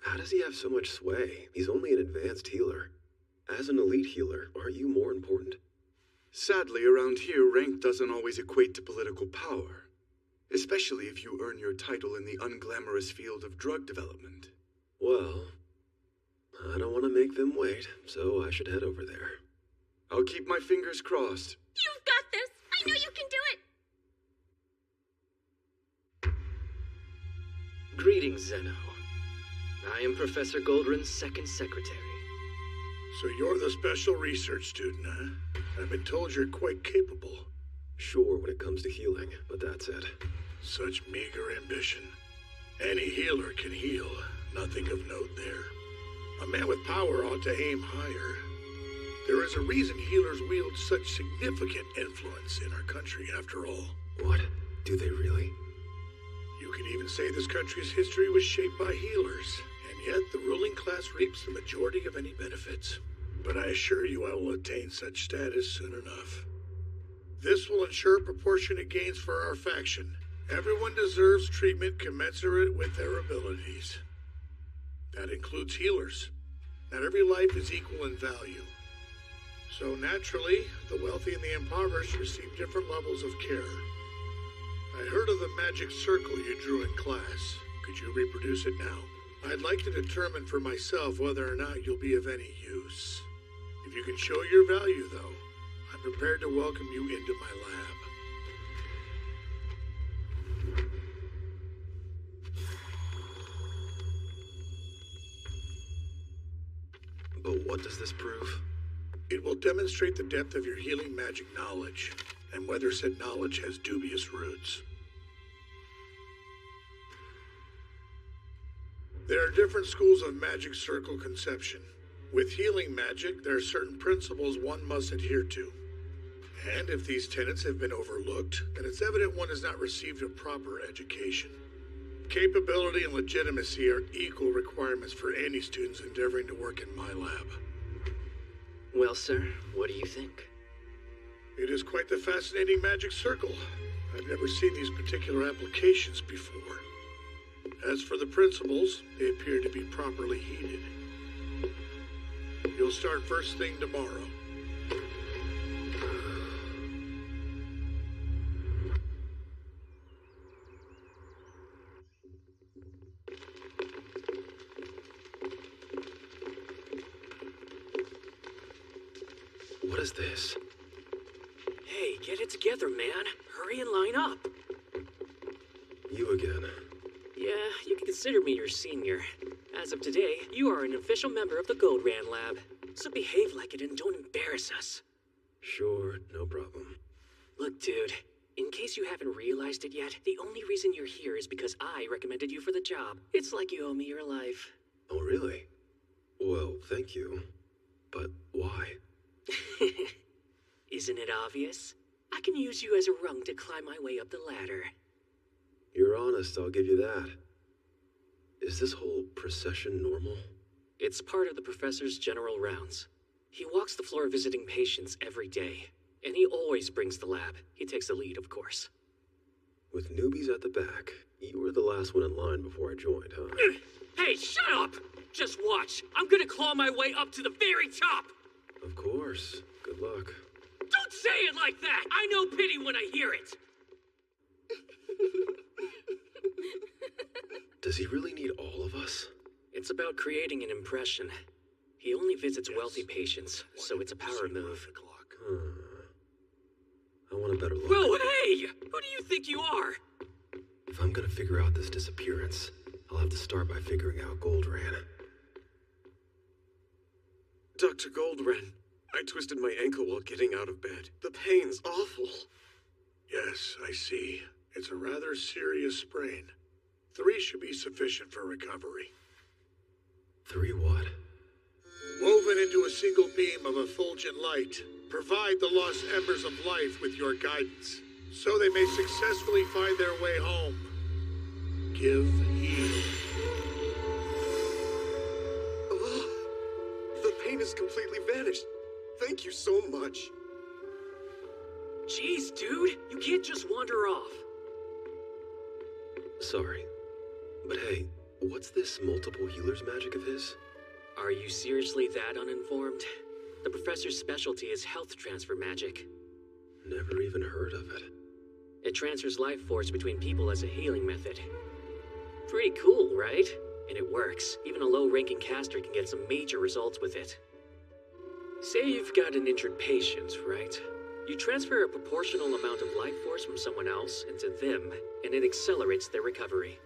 How does he have so much sway? He's only an advanced healer. As an elite healer, aren't you more important? Sadly, around here, rank doesn't always equate to political power. Especially if you earn your title in the unglamorous field of drug development. Well, I don't want to make them wait, so I should head over there. I'll keep my fingers crossed. You've got this! I know you can do it! Greetings, Zeno. I am Professor Goldrand's second secretary. So you're the special research student, huh? I've been told you're quite capable. Sure when it comes to healing, but that's it. Such meager ambition. Any healer can heal. Nothing of note there. A man with power ought to aim higher. There is a reason healers wield such significant influence in our country, after all. What? Do they really? You could even say this country's history was shaped by healers, and yet the ruling class reaps the majority of any benefits. But I assure you I will attain such status soon enough. This will ensure proportionate gains for our faction. Everyone deserves treatment commensurate with their abilities. That includes healers. Not every life is equal in value. So naturally, the wealthy and the impoverished receive different levels of care. I heard of the magic circle you drew in class. Could you reproduce it now? I'd like to determine for myself whether or not you'll be of any use. If you can show your value, though, I'm prepared to welcome you into my lab. But what does this prove? It will demonstrate the depth of your healing magic knowledge, and whether said knowledge has dubious roots. There are different schools of magic circle conception. With healing magic, there are certain principles one must adhere to. And if these tenets have been overlooked, then it's evident one has not received a proper education. Capability and legitimacy are equal requirements for any students endeavoring to work in my lab. Well, sir, what do you think? It is quite the fascinating magic circle. I've never seen these particular applications before. As for the principles, they appear to be properly heeded. You'll start first thing tomorrow. What is this? Hey, get it together, man. Hurry and line up. You again. Yeah, you can consider me your senior. As of today, you are an official member of the Goldrand Lab. So behave like it and don't embarrass us. Sure, no problem. Look, dude, in case you haven't realized it yet, the only reason you're here is because I recommended you for the job. It's like you owe me your life. Oh, really? Well, thank you. But why? Isn't it obvious? I can use you as a rung to climb my way up the ladder. You're honest, I'll give you that. Is this whole procession normal? It's part of the professor's general rounds. He walks the floor visiting patients every day. And he always brings the lab. He takes the lead, of course. With newbies at the back, you were the last one in line before I joined, huh? Hey, shut up! Just watch. I'm gonna claw my way up to the very top! Of course. Good luck. Don't say it like that! I know pity when I hear it! Does he really need all of us? It's about creating an impression. He only visits wealthy patients, so it's a power move. I want a better look. Whoa, hey! Who do you think you are? If I'm gonna figure out this disappearance, I'll have to start by figuring out Goldrand. Dr. Goldrand, I twisted my ankle while getting out of bed. The pain's awful. Yes, I see. It's a rather serious sprain. 3 should be sufficient for recovery. 3 what? Woven into a single beam of effulgent light, provide the lost embers of life with your guidance, so they may successfully find their way home. Give heed. The pain has completely vanished. Thank you so much. Jeez, dude, you can't just wander off. Sorry. But hey, what's this multiple healers magic of his? Are you seriously that uninformed? The professor's specialty is health transfer magic. Never even heard of it. It transfers life force between people as a healing method. Pretty cool, right? And it works. Even a low-ranking caster can get some major results with it. Say you've got an injured patient, right? You transfer a proportional amount of life force from someone else into them, and it accelerates their recovery.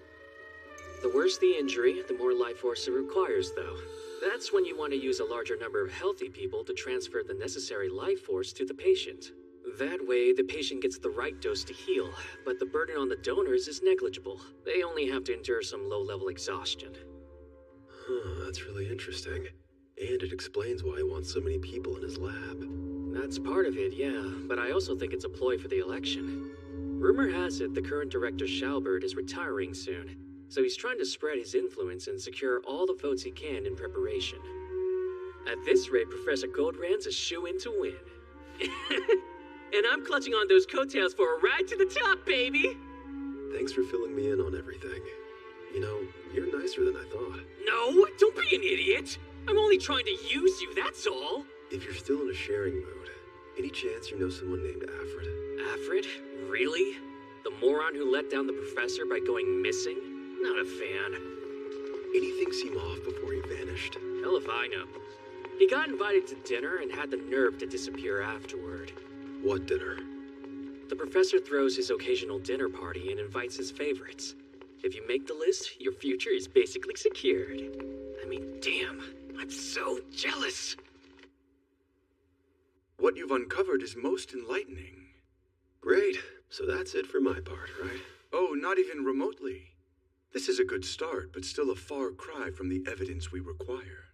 The worse the injury, the more life force it requires, though. That's when you want to use a larger number of healthy people to transfer the necessary life force to the patient. That way, the patient gets the right dose to heal, but the burden on the donors is negligible. They only have to endure some low-level exhaustion. Huh, that's really interesting. And it explains why he wants so many people in his lab. That's part of it, yeah, but I also think it's a ploy for the election. Rumor has it the current director Shalbert is retiring soon, so he's trying to spread his influence and secure all the votes he can in preparation. At this rate, Professor Goldrand's a shoo-in to win. And I'm clutching on those coattails for a ride to the top, baby! Thanks for filling me in on everything. You know, you're nicer than I thought. No, don't be an idiot! I'm only trying to use you, that's all! If you're still in a sharing mood, any chance you know someone named Alfred? Alfred? Really? The moron who let down the professor by going missing? Not a fan. Anything seem off before he vanished? Hell if I know. He got invited to dinner and had the nerve to disappear afterward. What dinner? The professor throws his occasional dinner party and invites his favorites. If you make the list, your future is basically secured. I mean, damn, I'm so jealous. What you've uncovered is most enlightening. Great. So that's it for my part, right? Oh, not even remotely. This is a good start, but still a far cry from the evidence we require.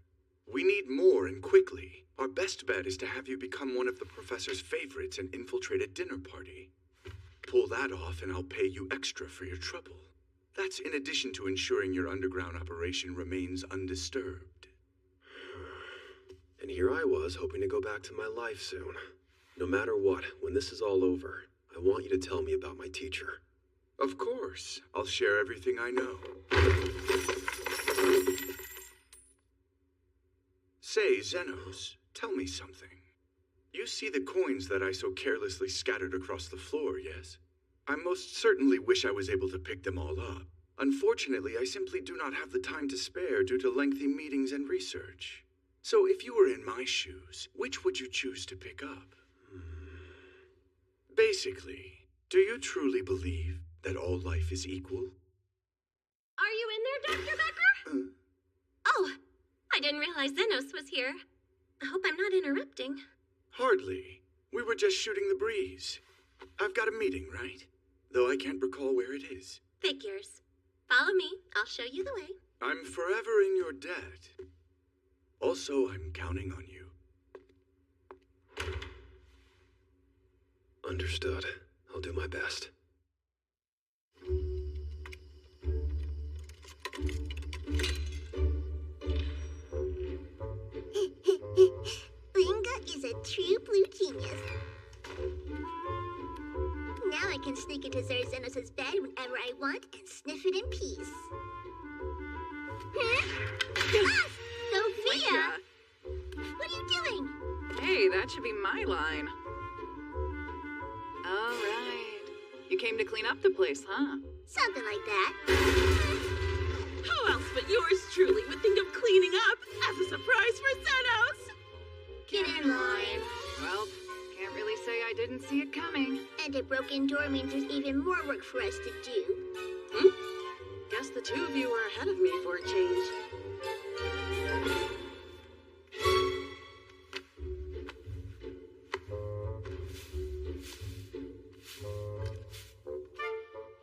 We need more and quickly. Our best bet is to have you become one of the professor's favorites and infiltrate a dinner party. Pull that off and I'll pay you extra for your trouble. That's in addition to ensuring your underground operation remains undisturbed. And here I was, hoping to go back to my life soon. No matter what, when this is all over, I want you to tell me about my teacher. Of course. I'll share everything I know. Say, Xenos, tell me something. You see the coins that I so carelessly scattered across the floor, yes? I most certainly wish I was able to pick them all up. Unfortunately, I simply do not have the time to spare due to lengthy meetings and research. So if you were in my shoes, which would you choose to pick up? Basically, do you truly believe that all life is equal? Are you in there, Dr. Becker? Oh, I didn't realize Xenos was here. I hope I'm not interrupting. Hardly. We were just shooting the breeze. I've got a meeting, right? Though I can't recall where it is. Figures. Follow me. I'll show you the way. I'm forever in your debt. Also, I'm counting on you. Understood. I'll do my best. Linga is a true blue genius. Now I can sneak into Xenos' bed whenever I want and sniff it in peace. Ah! Sophia! What are you doing? Hey, that should be my line. All right. You came to clean up the place, huh? Something like that. Who else but yours truly would think of cleaning up as a surprise for Xenos? Get in line. Well, can't really say I didn't see it coming. And a broken door means there's even more work for us to do. Guess the two of you were ahead of me for a change.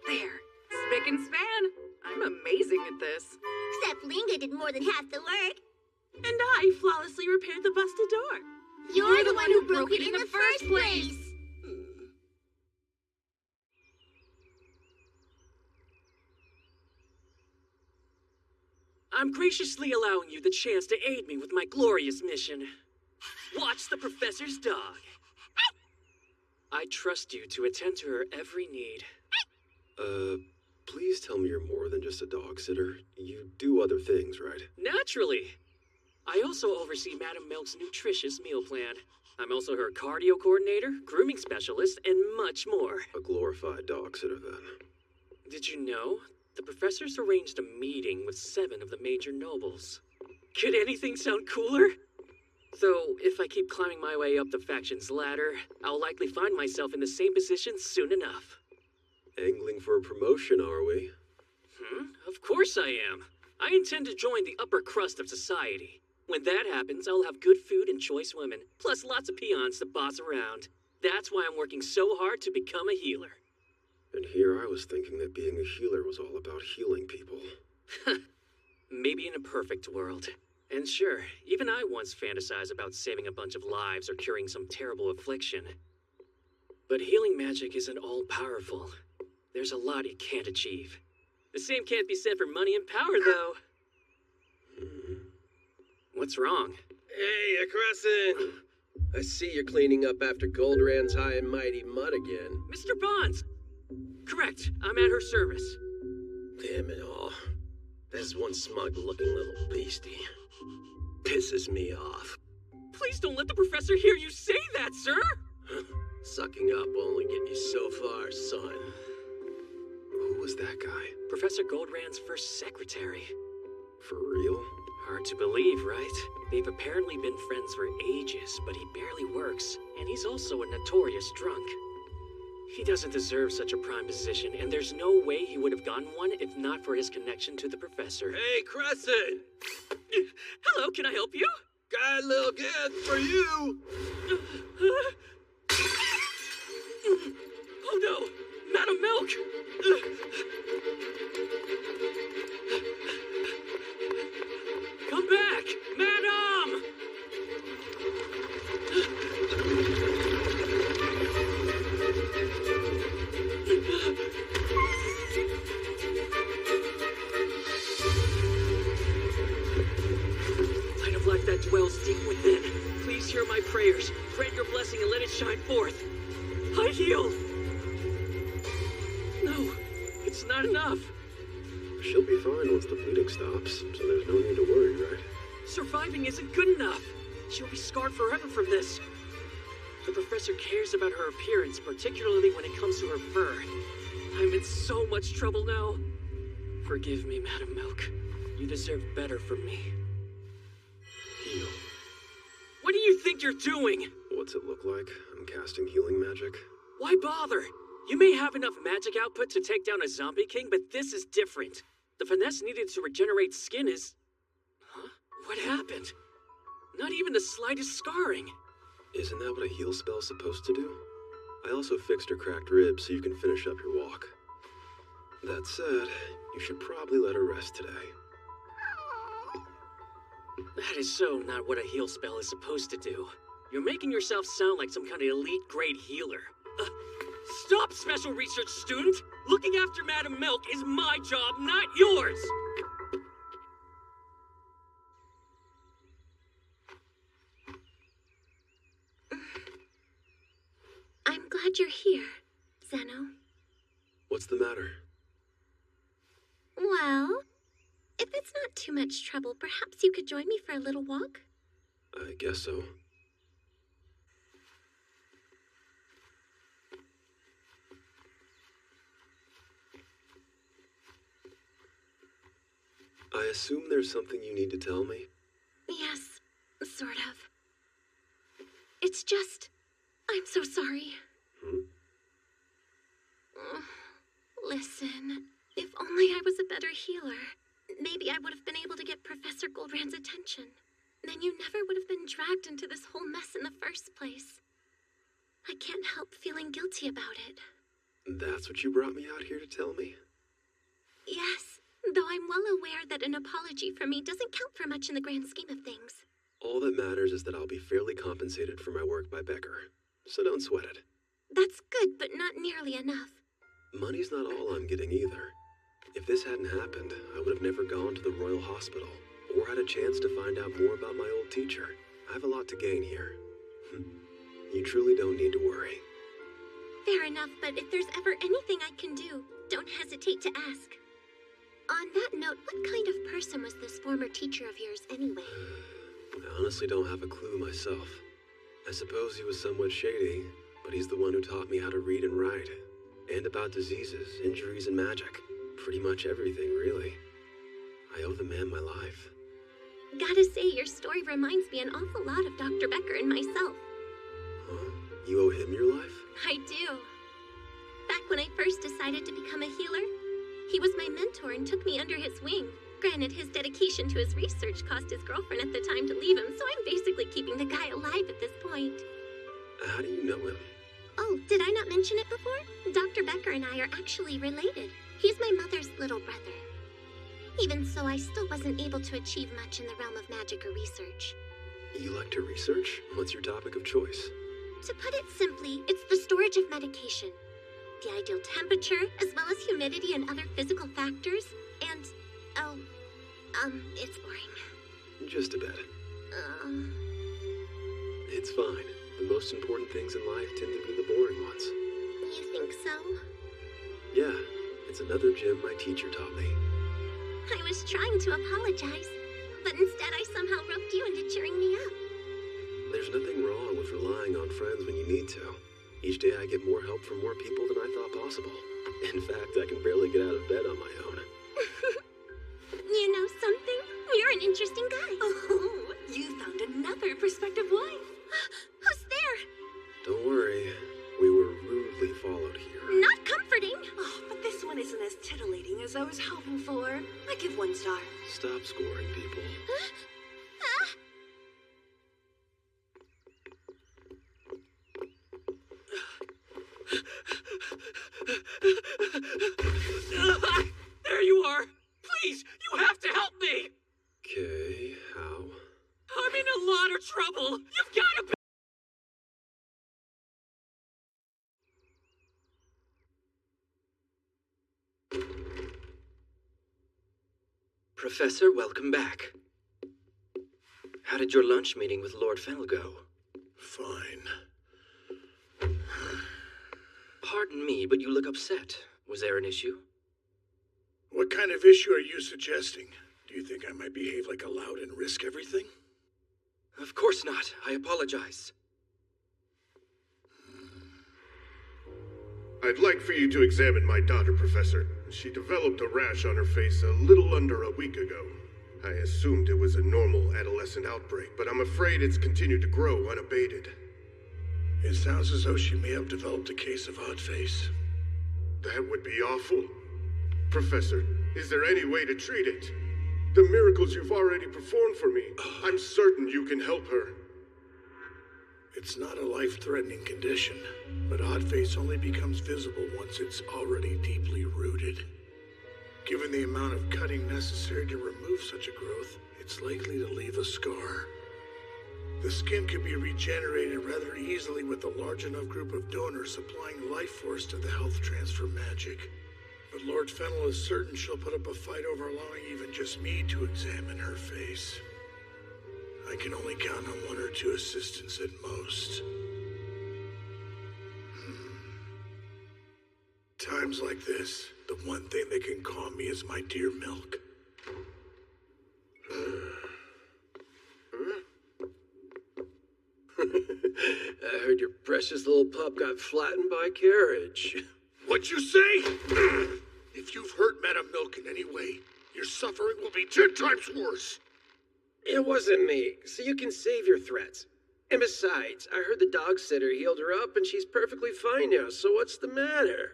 There. Spick and span. I'm amazing at this. Except Linga did more than half the work. And I flawlessly repaired the busted door. You're the one who broke it in the first place. I'm graciously allowing you the chance to aid me with my glorious mission. Watch the professor's dog. I trust you to attend to her every need. Please tell me you're more than just a dog sitter. You do other things, right? Naturally. I also oversee Madam Milk's nutritious meal plan. I'm also her cardio coordinator, grooming specialist, and much more. A glorified dog sitter, then. Did you know? The professors arranged a meeting with 7 of the major nobles. Could anything sound cooler? Though, if I keep climbing my way up the faction's ladder, I'll likely find myself in the same position soon enough. Angling for a promotion, are we? Of course I am. I intend to join the upper crust of society. When that happens, I'll have good food and choice women, plus lots of peons to boss around. That's why I'm working so hard to become a healer. And here I was thinking that being a healer was all about healing people. Maybe in a perfect world. And sure, even I once fantasized about saving a bunch of lives or curing some terrible affliction. But healing magic isn't all-powerful. There's a lot it can't achieve. The same can't be said for money and power, though. What's wrong? Hey, a Crescent! I see you're cleaning up after Goldrand's high and mighty mud again. Mr. Bonds! Correct, I'm at her service. Damn it all. There's one smug-looking little beastie. Pisses me off. Please don't let the professor hear you say that, sir! Sucking up will only get you so far, son. Who was that guy? Professor Goldrand's first secretary. For real? Hard to believe, right? They've apparently been friends for ages, but he barely works, and he's also a notorious drunk. He doesn't deserve such a prime position, and there's no way he would have gotten one if not for his connection to the professor. Hey, Crescent! Hello, can I help you? Got a little gift for you! Oh no! Madam Milk! dwells deep within. Please hear my prayers. Grant your blessing and let it shine forth. I heal! No, it's not enough. She'll be fine once the bleeding stops, so there's no need to worry, right? Surviving isn't good enough. She'll be scarred forever from this. The professor cares about her appearance, particularly when it comes to her fur. I'm in so much trouble now. Forgive me, Madam Milk. You deserve better from me. Heal. What do you think you're doing? What's it look like? I'm casting healing magic. Why bother? You may have enough magic output to take down a zombie king, but this is different. The finesse needed to regenerate skin is... Huh? What happened? Not even the slightest scarring. Isn't that what a heal spell's supposed to do? I also fixed her cracked ribs so you can finish up your walk. That said, you should probably let her rest today. That is so not what a heal spell is supposed to do. You're making yourself sound like some kind of elite-grade healer. Stop, special research student! Looking after Madam Milk is my job, not yours! I'm glad you're here, Zeno. What's the matter? Well, if it's not too much trouble, perhaps you could join me for a little walk? I guess so. I assume there's something you need to tell me? Yes, sort of. It's just... I'm so sorry. Listen, if only I was a better healer, maybe I would have been able to get Professor Goldrand's attention. Then you never would have been dragged into this whole mess in the first place. I can't help feeling guilty about it. That's what you brought me out here to tell me? Yes, though I'm well aware that an apology from me doesn't count for much in the grand scheme of things. All that matters is that I'll be fairly compensated for my work by Becker, so don't sweat it. That's good, but not nearly enough. Money's not all I'm getting either. If this hadn't happened, I would have never gone to the Royal Hospital, or had a chance to find out more about my old teacher. I have a lot to gain here. You truly don't need to worry. Fair enough, but if there's ever anything I can do, don't hesitate to ask. On that note, what kind of person was this former teacher of yours anyway? I honestly don't have a clue myself. I suppose he was somewhat shady, but he's the one who taught me how to read and write. And about diseases, injuries, and magic. Pretty much everything, really. I owe the man my life. Gotta say, your story reminds me an awful lot of Dr. Becker and myself. Huh? You owe him your life? I do. Back when I first decided to become a healer, he was my mentor and took me under his wing. Granted, his dedication to his research cost his girlfriend at the time to leave him, so I'm basically keeping the guy alive at this point. How do you know him? Oh, did I not mention it before? Dr. Becker and I are actually related. He's my mother's little brother. Even so, I still wasn't able to achieve much in the realm of magic or research. You like to research? What's your topic of choice? To put it simply, it's the storage of medication. The ideal temperature, as well as humidity and other physical factors, and, it's boring. Just a bit. It's fine. The most important things in life tend to be the boring ones. You think so? Yeah, it's another gem my teacher taught me. I was trying to apologize, but instead I somehow roped you into cheering me up. There's nothing wrong with relying on friends when you need to. Each day I get more help from more people than I thought possible. In fact, I can barely get out of bed on my own. You know something? You're an interesting guy. Oh, you found another prospective wife. Who's there? Don't worry, we were rudely followed here. Not comforting. Oh, but this one isn't as titillating as I was hoping for. I give 1 star. Stop scoring people. There you are! Please, you have to help me! Okay, how? I'm in a lot of trouble! You've gotta be... Professor, welcome back. How did your lunch meeting with Lord Fennel go? Fine. Pardon me, but you look upset. Was there an issue? What kind of issue are you suggesting? Do you think I might behave like a loud and risk everything? Of course not. I apologize. I'd like for you to examine my daughter, Professor. She developed a rash on her face a little under a week ago. I assumed it was a normal adolescent outbreak, but I'm afraid it's continued to grow unabated. It sounds as though she may have developed a case of odd face. That would be awful. Professor, is there any way to treat it? The miracles you've already performed for me, I'm certain you can help her. It's not a life-threatening condition, but odd face only becomes visible once it's already deeply rooted. Given the amount of cutting necessary to remove such a growth, it's likely to leave a scar. The skin could be regenerated rather easily with a large enough group of donors supplying life force to the health transfer magic. But Lord Fennel is certain she'll put up a fight over allowing even just me to examine her face. I can only count on 1 or 2 assistants at most. Times like this, the one thing that can calm me is my dear milk. I heard your precious little pup got flattened by a carriage. What'd you say? If you've hurt Madam Milk in any way, your suffering will be 10 times worse. It wasn't me, so you can save your threats. And besides, I heard the dog sitter healed her up and she's perfectly fine now, so what's the matter?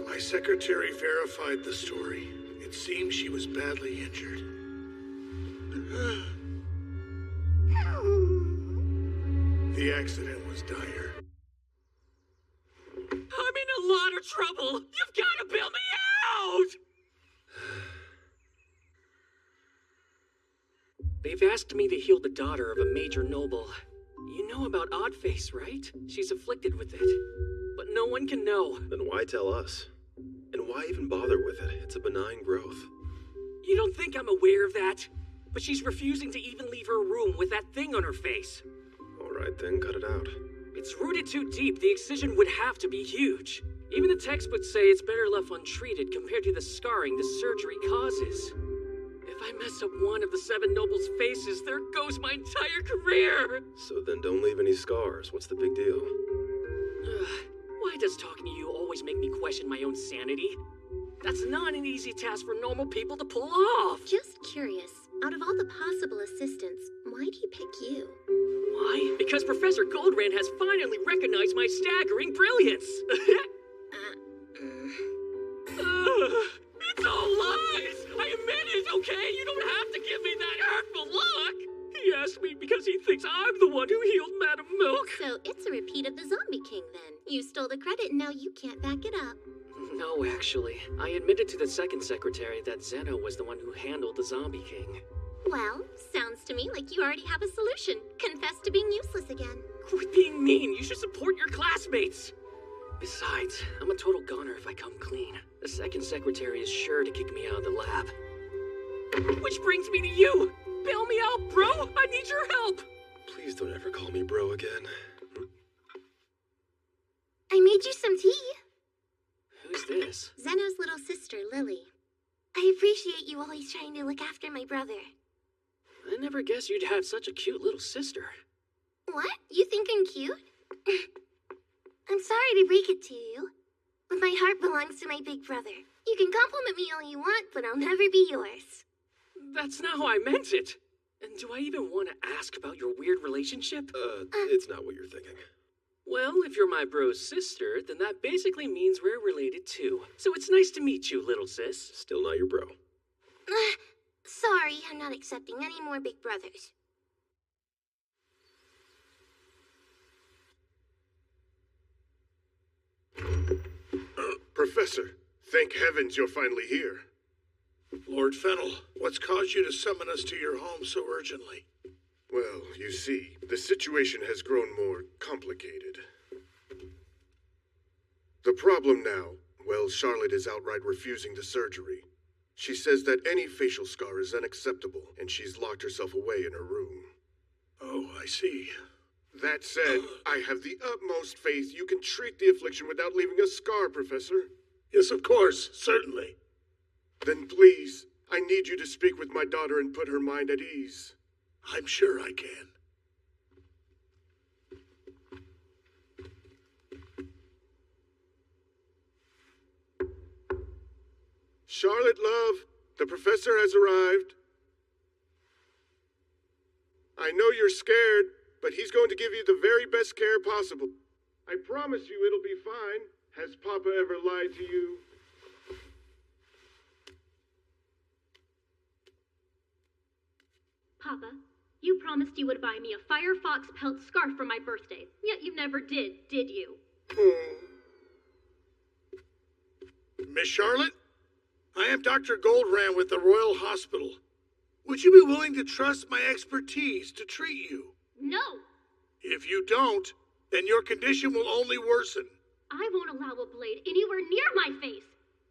My secretary verified the story. It seems she was badly injured. The accident was dire. I'm in a lot of trouble. You've got to bail me out! They've asked me to heal the daughter of a major noble. You know about Oddface, right? She's afflicted with it. But no one can know. Then why tell us? And why even bother with it? It's a benign growth. You don't think I'm aware of that? But she's refusing to even leave her room with that thing on her face. All right, then cut it out. It's rooted too deep. The excision would have to be huge. Even the textbooks say it's better left untreated compared to the scarring the surgery causes. If I mess up one of the 7 nobles' faces, there goes my entire career! So then don't leave any scars. What's the big deal? Why does talking to you always make me question my own sanity? That's not an easy task for normal people to pull off! Just curious, out of all the possible assistants, why'd he pick you? Why? Because Professor Goldrand has finally recognized my staggering brilliance! It's all lies! I admit it, okay? You don't have to give me that hurtful look! He asked me because he thinks I'm the one who healed Madam Milk. So it's a repeat of the Zombie King, then. You stole the credit and now you can't back it up. No, actually. I admitted to the second secretary that Zeno was the one who handled the Zombie King. Well, sounds to me like you already have a solution. Confess to being useless again. Quit being mean. You should support your classmates. Besides, I'm a total goner if I come clean. The second secretary is sure to kick me out of the lab. Which brings me to you. Bail me out, bro. I need your help. Please don't ever call me bro again. I made you some tea. Who's this? Zeno's little sister, Lily. I appreciate you always trying to look after my brother. I never guessed you'd have such a cute little sister. What? You think I'm cute? I'm sorry to break it to you, but my heart belongs to my big brother. You can compliment me all you want, but I'll never be yours. That's not how I meant it. And do I even want to ask about your weird relationship? It's not what you're thinking. Well, if you're my bro's sister, then that basically means we're related too. So it's nice to meet you, little sis. Still not your bro. Sorry, I'm not accepting any more big brothers. Professor, thank heavens you're finally here. Lord Fennel, what's caused you to summon us to your home so urgently? Well, you see, the situation has grown more complicated. The problem now, Well, Charlotte is outright refusing the surgery. She says that any facial scar is unacceptable, and she's locked herself away in her room. Oh, I see. That said, I have the utmost faith you can treat the affliction without leaving a scar, Professor. Yes, of course, certainly. Then please, I need you to speak with my daughter and put her mind at ease. I'm sure I can. Charlotte, love, the professor has arrived. I know you're scared, but he's going to give you the very best care possible. I promise you it'll be fine. Has Papa ever lied to you? Papa, you promised you would buy me a Firefox pelt scarf for my birthday, yet you never did you? Miss Charlotte, I am Dr. Goldrand with the Royal Hospital. Would you be willing to trust my expertise to treat you? No! If you don't, then your condition will only worsen. I won't allow a blade anywhere near my face.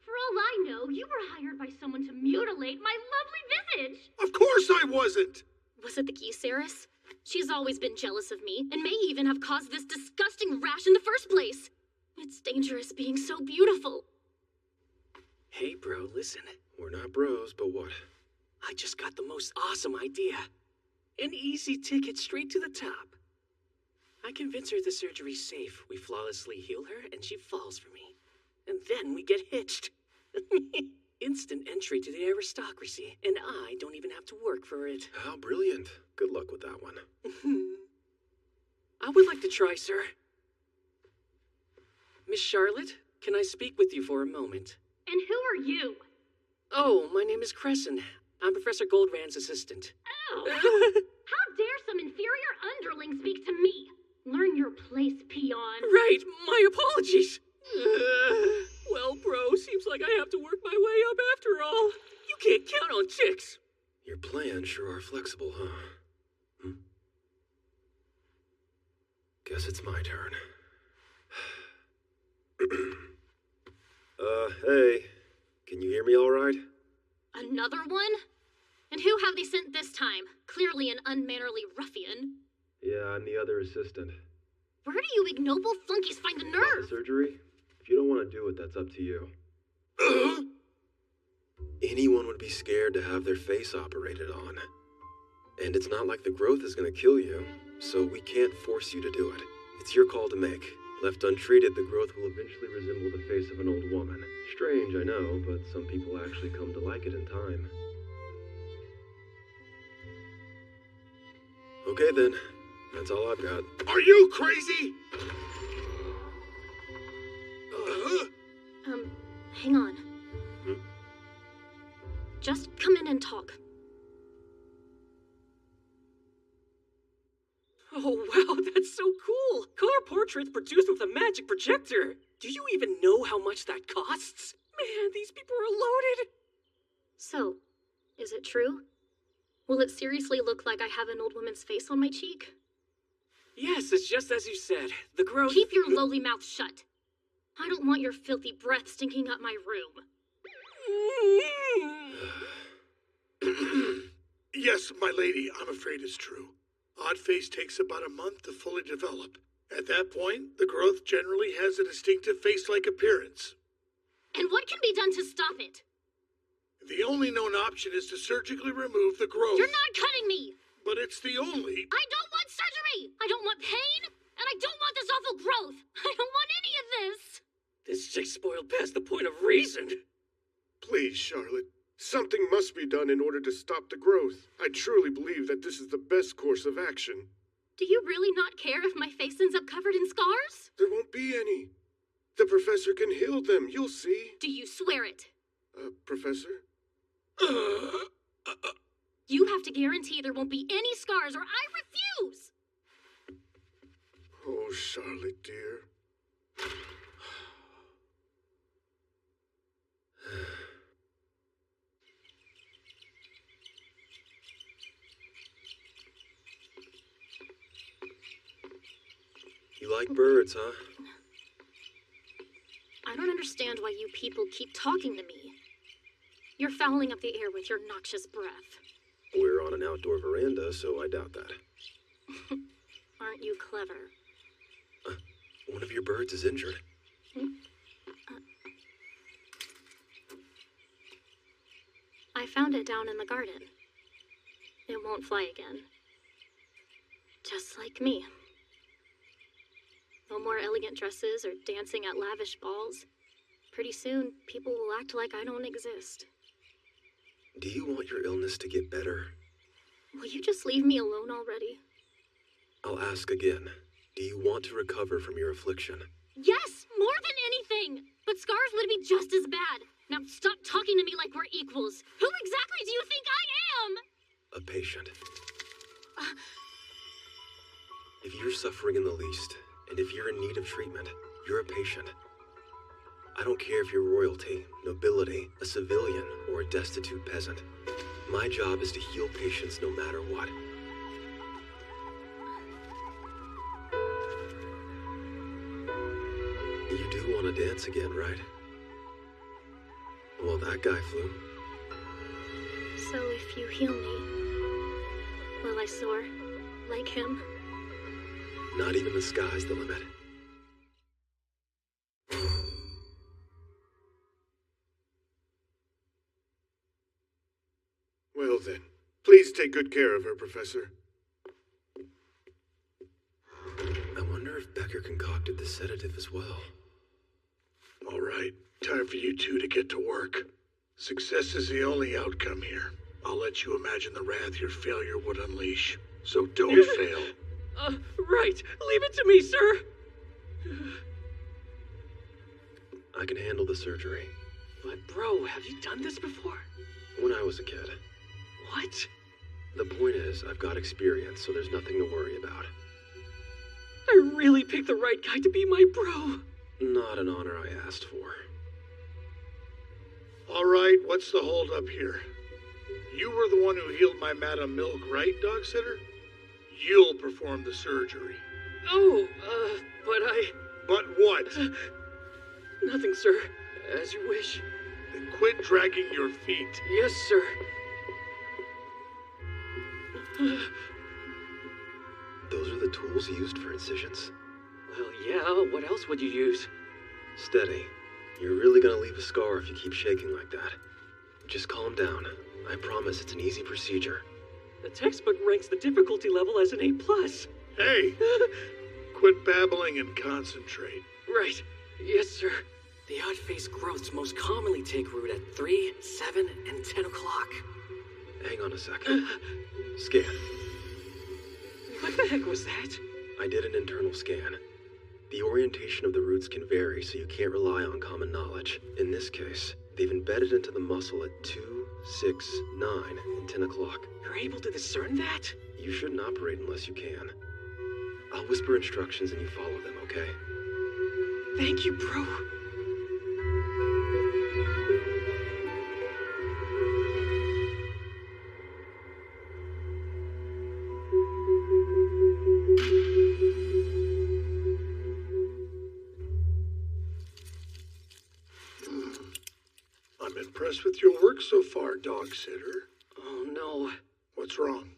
For all I know, you were hired by someone to mutilate my lovely visage. Of course I wasn't. Was it the Geoceras? She's always been jealous of me, and may even have caused this disgusting rash in the first place. It's dangerous being so beautiful. Hey, bro, listen. We're not bros, but what? I just got the most awesome idea. An easy ticket straight to the top. I convince her the surgery's safe. We flawlessly heal her, and she falls for me. And then we get hitched. Instant entry to the aristocracy, and I don't even have to work for it. How brilliant. Good luck with that one. I would like to try, sir. Miss Charlotte, can I speak with you for a moment? And who are you? Oh, my name is Crescent. I'm Professor Goldrand's assistant. Oh! How dare some inferior underling speak to me? Learn your place, peon. Right, my apologies. Well, bro, seems like I have to work my way up after all. You can't count on chicks. Your plans sure are flexible, huh? Guess it's my turn. Hey. Can you hear me all right? Another one? And who have they sent this time? Clearly an unmannerly ruffian. Yeah, I'm the other assistant. Where do you ignoble flunkies find the nerve? Surgery? If you don't want to do it, that's up to you. Anyone would be scared to have their face operated on. And it's not like the growth is going to kill you, so we can't force you to do it. It's your call to make. Left untreated, the growth will eventually resemble the face of an old woman. Strange, I know, but some people actually come to like it in time. Okay then, that's all I've got. Are you crazy? Hang on. Just come in and talk. Oh, wow, that's so cool. Color portraits produced with a magic projector. Do you even know how much that costs? Man, these people are loaded. So, is it true? Will it seriously look like I have an old woman's face on my cheek? Yes, it's just as you said. The growth... Keep your lowly mouth shut. I don't want your filthy breath stinking up my room. Yes, my lady, I'm afraid it's true. Odd face takes about a month to fully develop. At that point, the growth generally has a distinctive face-like appearance. And what can be done to stop it? The only known option is to surgically remove the growth. You're not cutting me! But it's the only... I don't want surgery! I don't want pain! And I don't want this awful growth! I don't want any of this! This chick's spoiled past the point of reason. Please, Charlotte. Something must be done in order to stop the growth. I truly believe that this is the best course of action. Do you really not care if my face ends up covered in scars? There won't be any. The professor can heal them, you'll see. Do you swear it? Professor? You have to guarantee there won't be any scars or I refuse! Oh, Charlotte, dear. You like birds, huh? I don't understand why you people keep talking to me. You're fouling up the air with your noxious breath. We're on an outdoor veranda, so I doubt that. Aren't you clever? One of your birds is injured. I found it down in the garden. It won't fly again. Just like me. No more elegant dresses or dancing at lavish balls. Pretty soon, people will act like I don't exist. Do you want your illness to get better? Will you just leave me alone already? I'll ask again. Do you want to recover from your affliction? Yes, more than anything! But scars would be just as bad. Now stop talking to me like we're equals. Who exactly do you think I am? A patient. If you're suffering in the least, and if you're in need of treatment, you're a patient. I don't care if you're royalty, nobility, a civilian, or a destitute peasant. My job is to heal patients no matter what. You do want to dance again, right? Well, that guy flew. So if you heal me, will I soar like him? Not even the sky's the limit. Well then, please take good care of her, Professor. I wonder if Becker concocted the sedative as well. All right, time for you two to get to work. Success is the only outcome here. I'll let you imagine the wrath your failure would unleash. So don't fail. Right. Leave it to me, sir. I can handle the surgery. But bro, have you done this before? When I was a kid. What? The point is, I've got experience, so there's nothing to worry about. I really picked the right guy to be my bro. Not an honor I asked for. All right, what's the holdup here? You were the one who healed my Madam Milk, right, dog sitter? You'll perform the surgery. Oh, but I... But what? Nothing, sir. As you wish. Then quit dragging your feet. Yes, sir. Those are the tools used for incisions? Well, yeah, what else would you use? Steady. You're really gonna leave a scar if you keep shaking like that. Just calm down. I promise it's an easy procedure. The textbook ranks the difficulty level as an A+. Hey! Quit babbling and concentrate. Right. Yes, sir. The odd-face growths most commonly take root at 3, 7, and 10 o'clock. Hang on a second. Scan. What the heck was that? I did an internal scan. The orientation of the roots can vary, so you can't rely on common knowledge. In this case, they've embedded into the muscle at 2, 6, 9, and 10 o'clock. You're able to discern that? You shouldn't operate unless you can. I'll whisper instructions and you follow them, okay? Thank you, bro. I'm impressed with your work so far, dog sitter. Oh, no. What's wrong?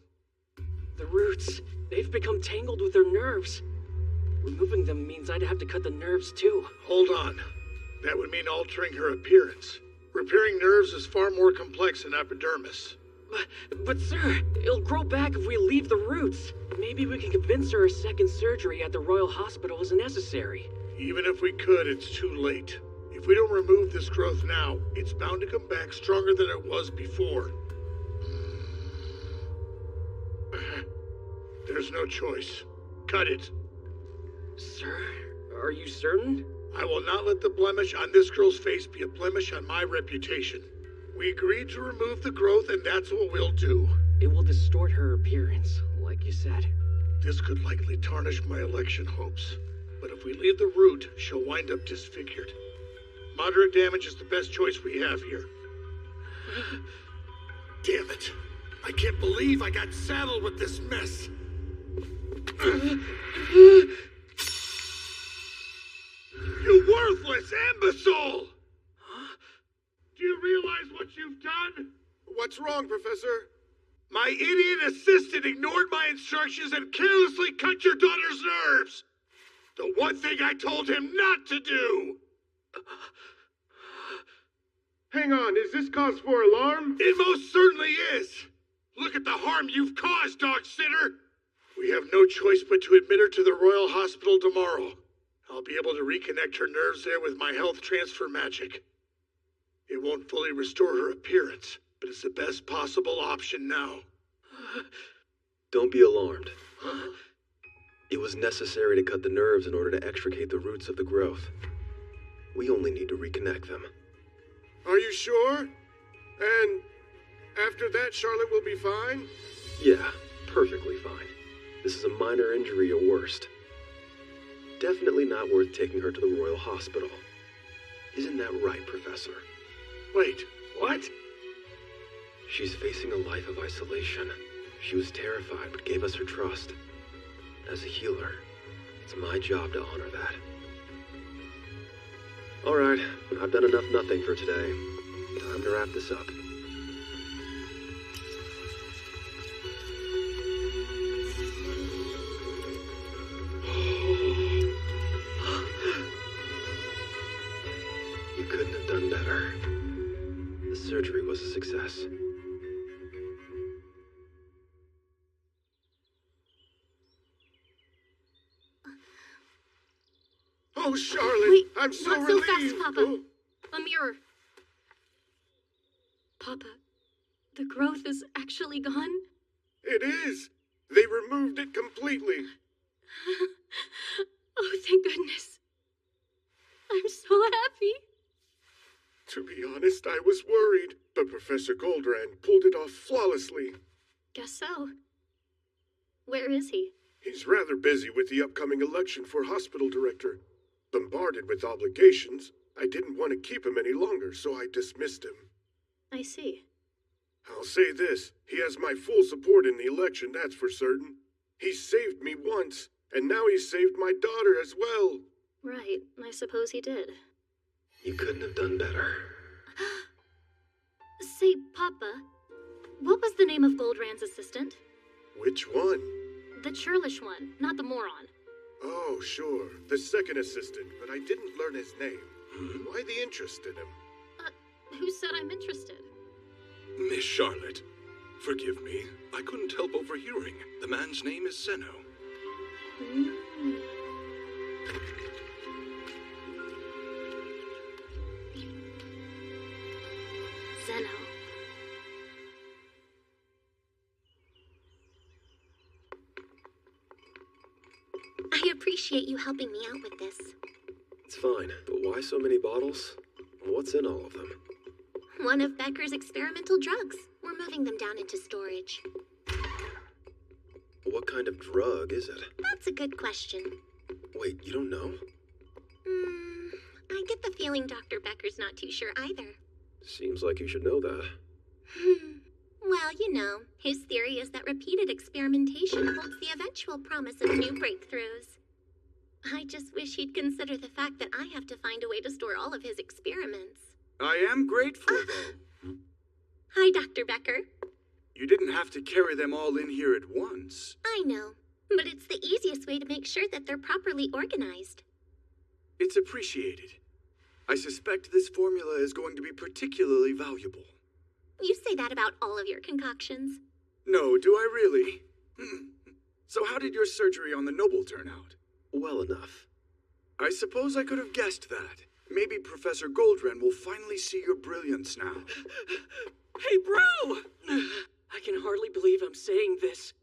The roots. They've become tangled with their nerves. Removing them means I'd have to cut the nerves, too. Hold on. That would mean altering her appearance. Repairing nerves is far more complex than epidermis. But sir, it'll grow back if we leave the roots. Maybe we can convince her a second surgery at the Royal Hospital is necessary. Even if we could, it's too late. If we don't remove this growth now, it's bound to come back stronger than it was before. There's no choice. Cut it. Sir, are you certain? I will not let the blemish on this girl's face be a blemish on my reputation. We agreed to remove the growth, and that's what we'll do. It will distort her appearance, like you said. This could likely tarnish my election hopes. But if we leave the root, she'll wind up disfigured. Moderate damage is the best choice we have here. Damn it. I can't believe I got saddled with this mess. You worthless imbecile! Huh? Do you realize what you've done? What's wrong, Professor? My idiot assistant ignored my instructions and carelessly cut your daughter's nerves! The one thing I told him not to do! Hang on, is this cause for alarm? It most certainly is! Look at the harm you've caused, dog sitter! We have no choice but to admit her to the Royal Hospital tomorrow. I'll be able to reconnect her nerves there with my health transfer magic. It won't fully restore her appearance, but it's the best possible option now. Don't be alarmed. It was necessary to cut the nerves in order to extricate the roots of the growth. We only need to reconnect them. Are you sure? And after that, Charlotte will be fine? Yeah, perfectly fine. This is a minor injury at worst. Definitely not worth taking her to the Royal Hospital. Isn't that right, Professor? Wait, what? She's facing a life of isolation. She was terrified, but gave us her trust. As a healer, it's my job to honor that. All right, I've done enough nothing for today. Time to wrap this up. You couldn't have done better. The surgery was a success. Oh, Charlotte, Wait, I'm so not relieved. so fast, Papa. A mirror. Papa, the growth is actually gone? It is. They removed it completely. Oh, thank goodness. I'm so happy. To be honest, I was worried, but Professor Goldrand pulled it off flawlessly. Guess so. Where is he? He's rather busy with the upcoming election for hospital director. Bombarded with obligations, I didn't want to keep him any longer, so I dismissed him. I see. I'll say this, he has my full support in the election, that's for certain. He saved me once, and now he's saved my daughter as well. Right, I suppose he did. You couldn't have done better. Say, Papa, what was the name of Goldrand's assistant? Which one? The churlish one, not the moron. Oh, sure, the second assistant, but I didn't learn his name. Why the interest in him? Who said I'm interested? Miss Charlotte, forgive me. I couldn't help overhearing. The man's name is Zeno. Zeno. I appreciate you helping me out with this. It's fine, but why so many bottles? What's in all of them? One of Becker's experimental drugs. We're moving them down into storage. What kind of drug is it? That's a good question. Wait, you don't know? I get the feeling Dr. Becker's not too sure either. Seems like you should know that. Well, you know, his theory is that repeated experimentation holds the eventual promise of new breakthroughs. I just wish he'd consider the fact that I have to find a way to store all of his experiments. I am grateful, though. Hi, Dr. Becker. You didn't have to carry them all in here at once. I know, but it's the easiest way to make sure that they're properly organized. It's appreciated. I suspect this formula is going to be particularly valuable. You say that about all of your concoctions. No, do I really? So how did your surgery on the Noble turn out? Well enough. I suppose I could have guessed that. Maybe Professor Goldrand will finally see your brilliance now. Hey, bro! I can hardly believe I'm saying this,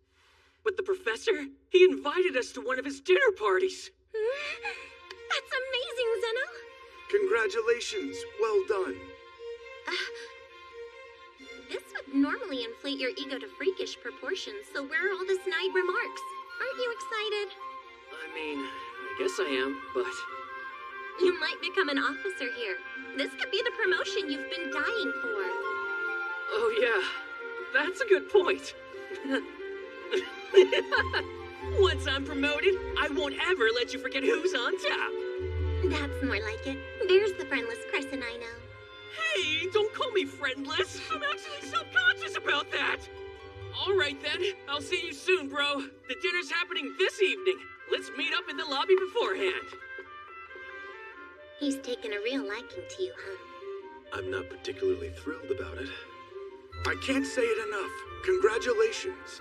but the professor, he invited us to one of his dinner parties. That's amazing, Zeno! Congratulations, well done. This would normally inflate your ego to freakish proportions, so where are all the snide remarks? Aren't you excited? I mean, I guess I am, but... You might become an officer here. This could be the promotion you've been dying for. Oh yeah, that's a good point. Once I'm promoted, I won't ever let you forget who's on top. That's more like it. There's the friendless Crescent I know. Hey, don't call me friendless. I'm actually self-conscious about that. All right then, I'll see you soon, bro. The dinner's happening this evening. Let's meet up in the lobby beforehand. He's taken a real liking to you, huh? I'm not particularly thrilled about it. I can't say it enough. Congratulations.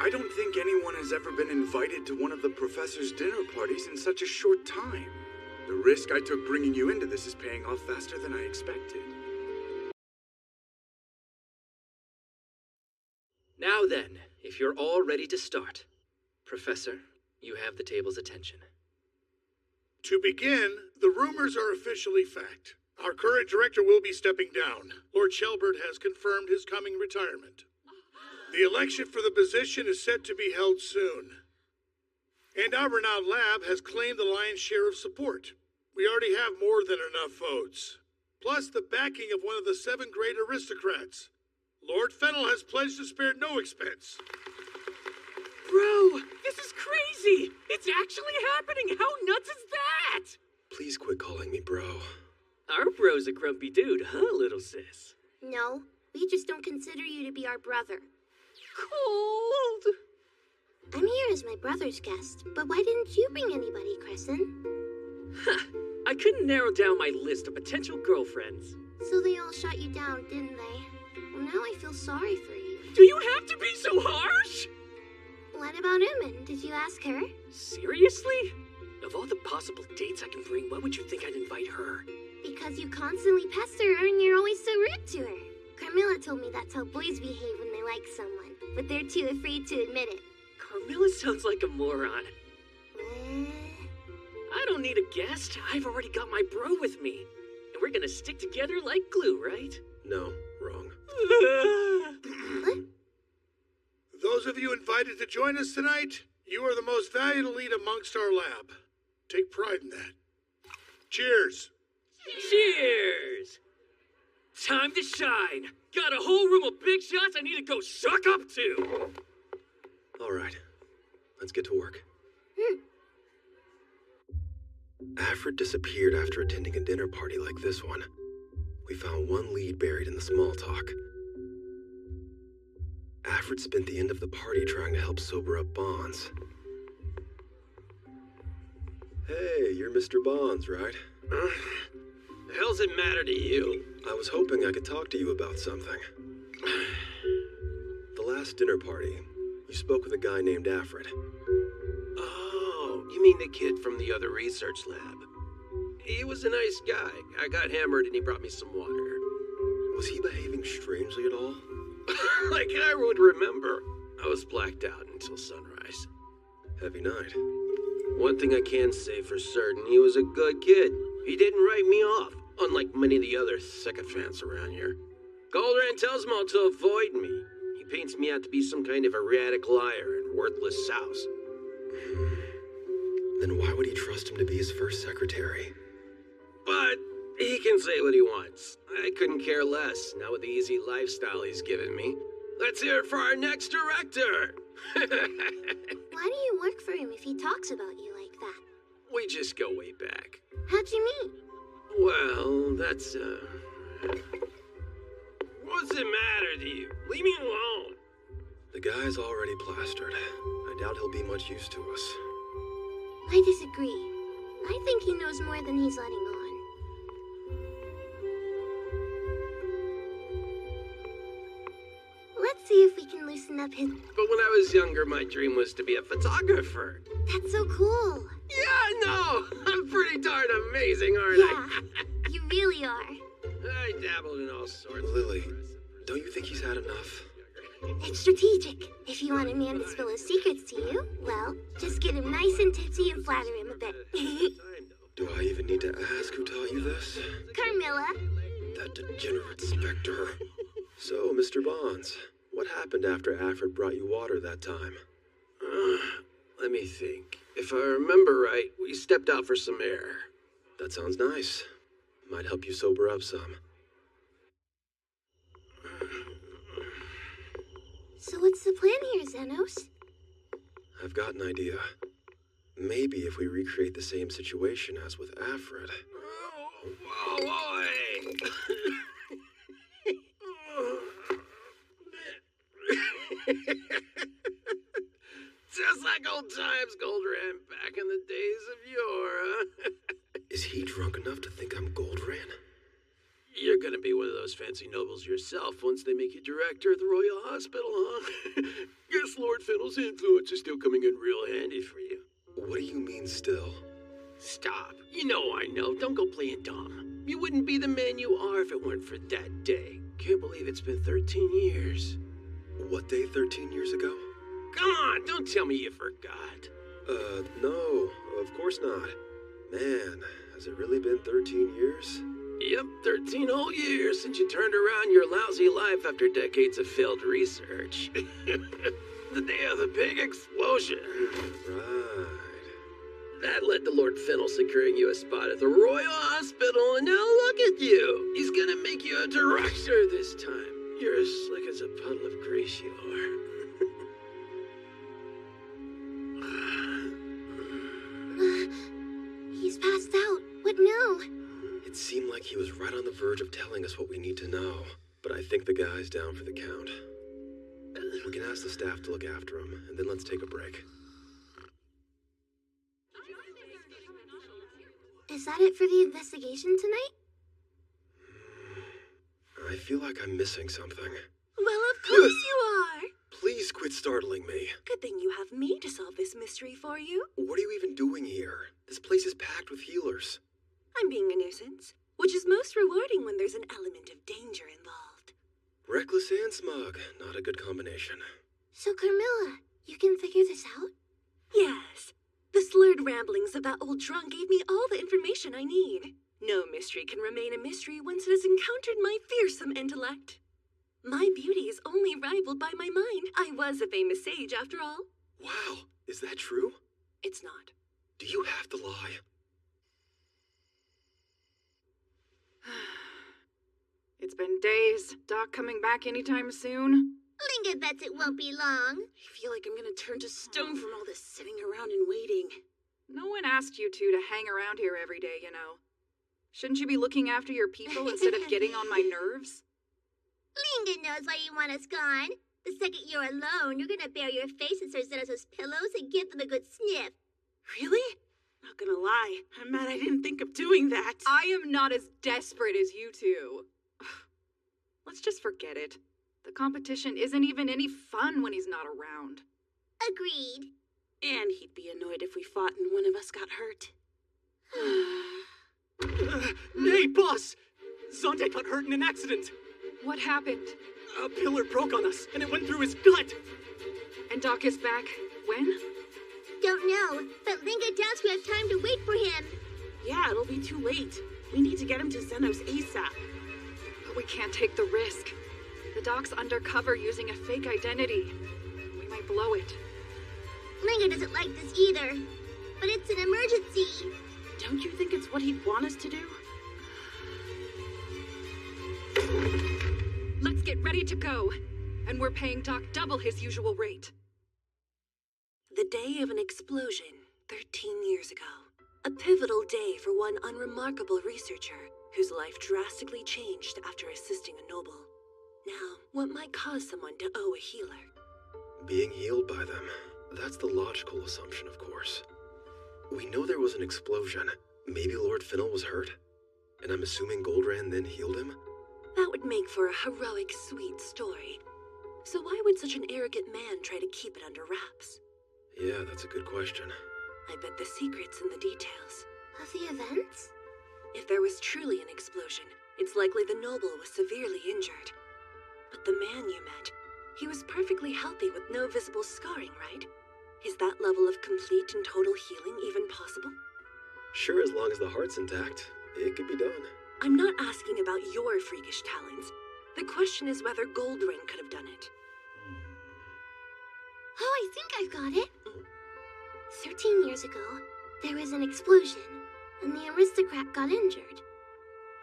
I don't think anyone has ever been invited to one of the professor's dinner parties in such a short time. The risk I took bringing you into this is paying off faster than I expected. Now then, if you're all ready to start. Professor, you have the table's attention. To begin, the rumors are officially fact. Our current director will be stepping down. Lord Shelbert has confirmed his coming retirement. The election for the position is set to be held soon. And our renowned lab has claimed the lion's share of support. We already have more than enough votes. Plus the backing of one of the 7 great aristocrats. Lord Fennel has pledged to spare no expense. Bro, this is crazy! It's actually happening! How nuts is that? Please quit calling me bro. Our bro's a grumpy dude, huh, little sis? No, we just don't consider you to be our brother. Cold! I'm here as my brother's guest, but why didn't you bring anybody, Crescent? Huh, I couldn't narrow down my list of potential girlfriends. So they all shot you down, didn't they? Well, now I feel sorry for you. Do you have to be so harsh? What about Emin? Did you ask her? Seriously? Of all the possible dates I can bring, why would you think I'd invite her? Because you constantly pester her and you're always so rude to her. Carmilla told me that's how boys behave when they like someone, but they're too afraid to admit it. Carmilla sounds like a moron. I don't need a guest. I've already got my bro with me. And we're gonna stick together like glue, right? No, wrong. Those of you invited to join us tonight, you are the most valued elite amongst our lab. Take pride in that. Cheers! Cheers! Time to shine! Got a whole room of big shots I need to go suck up to! All right, let's get to work. Alfred disappeared after attending a dinner party like this one. We found one lead buried in the small talk. Alfred spent the end of the party trying to help sober up Bonds. Hey, you're Mr. Bonds, right? The hell's it matter to you? I was hoping I could talk to you about something. The last dinner party, you spoke with a guy named Alfred. Oh, you mean the kid from the other research lab? He was a nice guy. I got hammered and he brought me some water. Was he behaving strangely at all? Like I would remember. I was blacked out until sunrise. Heavy night. One thing I can say for certain, he was a good kid. He didn't write me off, unlike many of the other sycophants around here. Goldran tells them all to avoid me. He paints me out to be some kind of erratic liar and worthless souse. Then why would he trust him to be his first secretary? But he can say what he wants. I couldn't care less, not with the easy lifestyle he's given me. Let's hear it for our next director! Why do you work for him if he talks about you like that? We just go way back. How'd you meet? Well, that's, What's the matter to you? Leave me alone. The guy's already plastered. I doubt he'll be much use to us. I disagree. I think he knows more than he's letting on. Let's see if we can loosen up his... But when I was younger, my dream was to be a photographer. That's so cool. Yeah, no, I'm pretty darn amazing, aren't I? You really are. I dabbled in all sorts. Lily, don't you think he's had enough? It's strategic. If you want a man to spill his secrets to you, well, just get him nice and tipsy and flatter him a bit. Do I even need to ask who taught you this? Carmilla. That degenerate specter. So, Mr. Bonds, what happened after Alfred brought you water that time? Let me think. If I remember right, we stepped out for some air. That sounds nice. Might help you sober up some. So what's the plan here, Xenos? I've got an idea. Maybe if we recreate the same situation as with Afred. Whoa, Just like old times, Goldran, back in the days of yore, huh? Is he drunk enough to think I'm Goldran? You're gonna be one of those fancy nobles yourself once they make you director of the Royal Hospital, huh? Guess Lord Fiddle's influence is still coming in real handy for you. What do you mean, still? Stop. You know I know. Don't go playing dumb. You wouldn't be the man you are if it weren't for that day. Can't believe it's been 13 years. What day 13 years ago? Come on, don't tell me you forgot. No, of course not. Man, has it really been 13 years? Yep, 13 whole years since you turned around your lousy life after decades of failed research. The day of the big explosion. Right. That led to Lord Fennel securing you a spot at the Royal Hospital, and now look at you. He's gonna make you a director this time. You're as slick as a puddle of grease, you are. He's passed out. What now? It seemed like he was right on the verge of telling us what we need to know, but I think the guy's down for the count. We can ask the staff to look after him, and then let's take a break. Is that it for the investigation tonight? I feel like I'm missing something. Well, of course you are. Please quit startling me. Good thing you have me to solve this mystery for you. What are you even doing here? This place is packed with healers. I'm being a nuisance, which is most rewarding when there's an element of danger involved. Reckless and smug. Not a good combination. So, Carmilla, you can figure this out? Yes. The slurred ramblings of that old drunk gave me all the information I need. No mystery can remain a mystery once it has encountered my fearsome intellect. My beauty is only rivaled by my mind. I was a famous sage, after all. Wow, is that true? It's not. Do you have to lie? It's been days. Doc coming back anytime soon? Linga bets it won't be long. I feel like I'm gonna turn to stone from all this sitting around and waiting. No one asked you two to hang around here every day, you know. Shouldn't you be looking after your people instead of getting on my nerves? Linga knows why you want us gone. The second you're alone, you're gonna bury your face in Sir Zenos's pillows and give them a good sniff. Really? Not gonna lie, I'm mad I didn't think of doing that. I am not as desperate as you two. Let's just forget it. The competition isn't even any fun when he's not around. Agreed. And he'd be annoyed if we fought and one of us got hurt. Nay, boss! Zonde got hurt in an accident. What happened? A pillar broke on us, and it went through his gut. And Doc is back when? Don't know, but Linga doubts we have time to wait for him. Yeah, it'll be too late. We need to get him to Zenos ASAP. But we can't take the risk. The Doc's undercover using a fake identity. We might blow it. Linga doesn't like this either, but it's an emergency. Don't you think it's what he'd want us to do? Let's get ready to go. And we're paying Doc double his usual rate. The day of an explosion, 13 years ago. A pivotal day for one unremarkable researcher whose life drastically changed after assisting a noble. Now, what might cause someone to owe a healer? Being healed by them. That's the logical assumption, of course. We know there was an explosion. Maybe Lord Fennel was hurt? And I'm assuming Goldran then healed him? That would make for a heroic, sweet story. So why would such an arrogant man try to keep it under wraps? Yeah, that's a good question. I bet the secret's in the details. Of the events? If there was truly an explosion, it's likely the noble was severely injured. But the man you met, he was perfectly healthy with no visible scarring, right? Is that level of complete and total healing even possible? Sure, as long as the heart's intact, it could be done. I'm not asking about your freakish talents. The question is whether Goldring could have done it. Oh, I think I've got it. 13 years ago, there was an explosion, and the aristocrat got injured.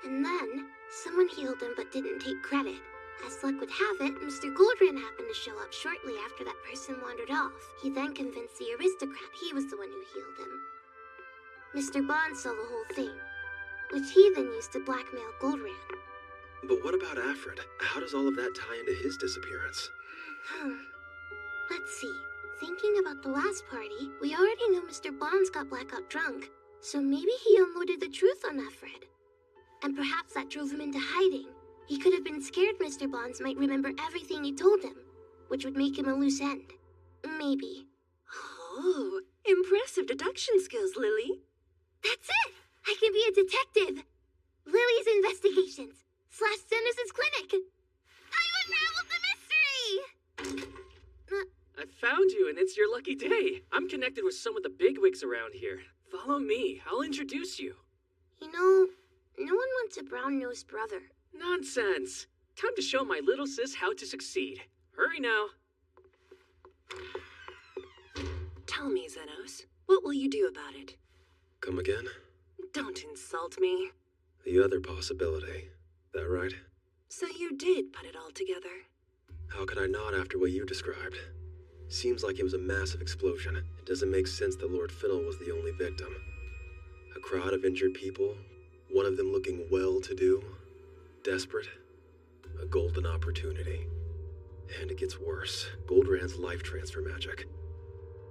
And then, someone healed him but didn't take credit. As luck would have it, Mr. Goldran happened to show up shortly after that person wandered off. He then convinced the aristocrat he was the one who healed him. Mr. Bond saw the whole thing, which he then used to blackmail Goldran. But what about Alfred? How does all of that tie into his disappearance? Let's see. Thinking about the last party, we already know Mr. Bonds got blackout drunk, so maybe he unloaded the truth on Alfred. And perhaps that drove him into hiding. He could have been scared Mr. Bonds might remember everything he told him, which would make him a loose end. Maybe. Oh, impressive deduction skills, Lily. That's it! I can be a detective! Lily's Investigations / Dennis's Clinic! I unraveled the mystery! I found you, and it's your lucky day. I'm connected with some of the bigwigs around here. Follow me. I'll introduce you. You know, no one wants a brown-nosed brother. Nonsense. Time to show my little sis how to succeed. Hurry now. Tell me, Zenos, what will you do about it? Come again? Don't insult me. The other possibility. That right? So you did put it all together. How could I not after what you described? Seems like it was a massive explosion. It doesn't make sense that Lord Fennel was the only victim. A crowd of injured people, one of them looking well-to-do, desperate. A golden opportunity. And it gets worse. Goldran's life transfer magic.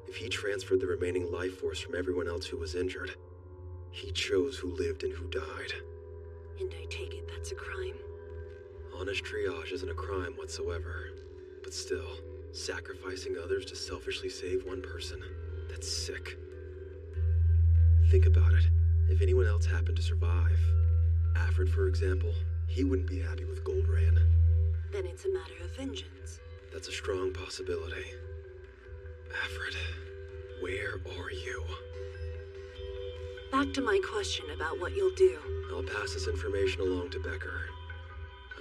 If he transferred the remaining life force from everyone else who was injured, he chose who lived and who died. And I take it that's a crime? Honest triage isn't a crime whatsoever. But still, sacrificing others to selfishly save one person, that's sick. Think about it. If anyone else happened to survive, Alfred, for example, he wouldn't be happy with Goldran. Then it's a matter of vengeance. That's a strong possibility. Alfred, where are you? Back to my question about what you'll do. I'll pass this information along to Becker.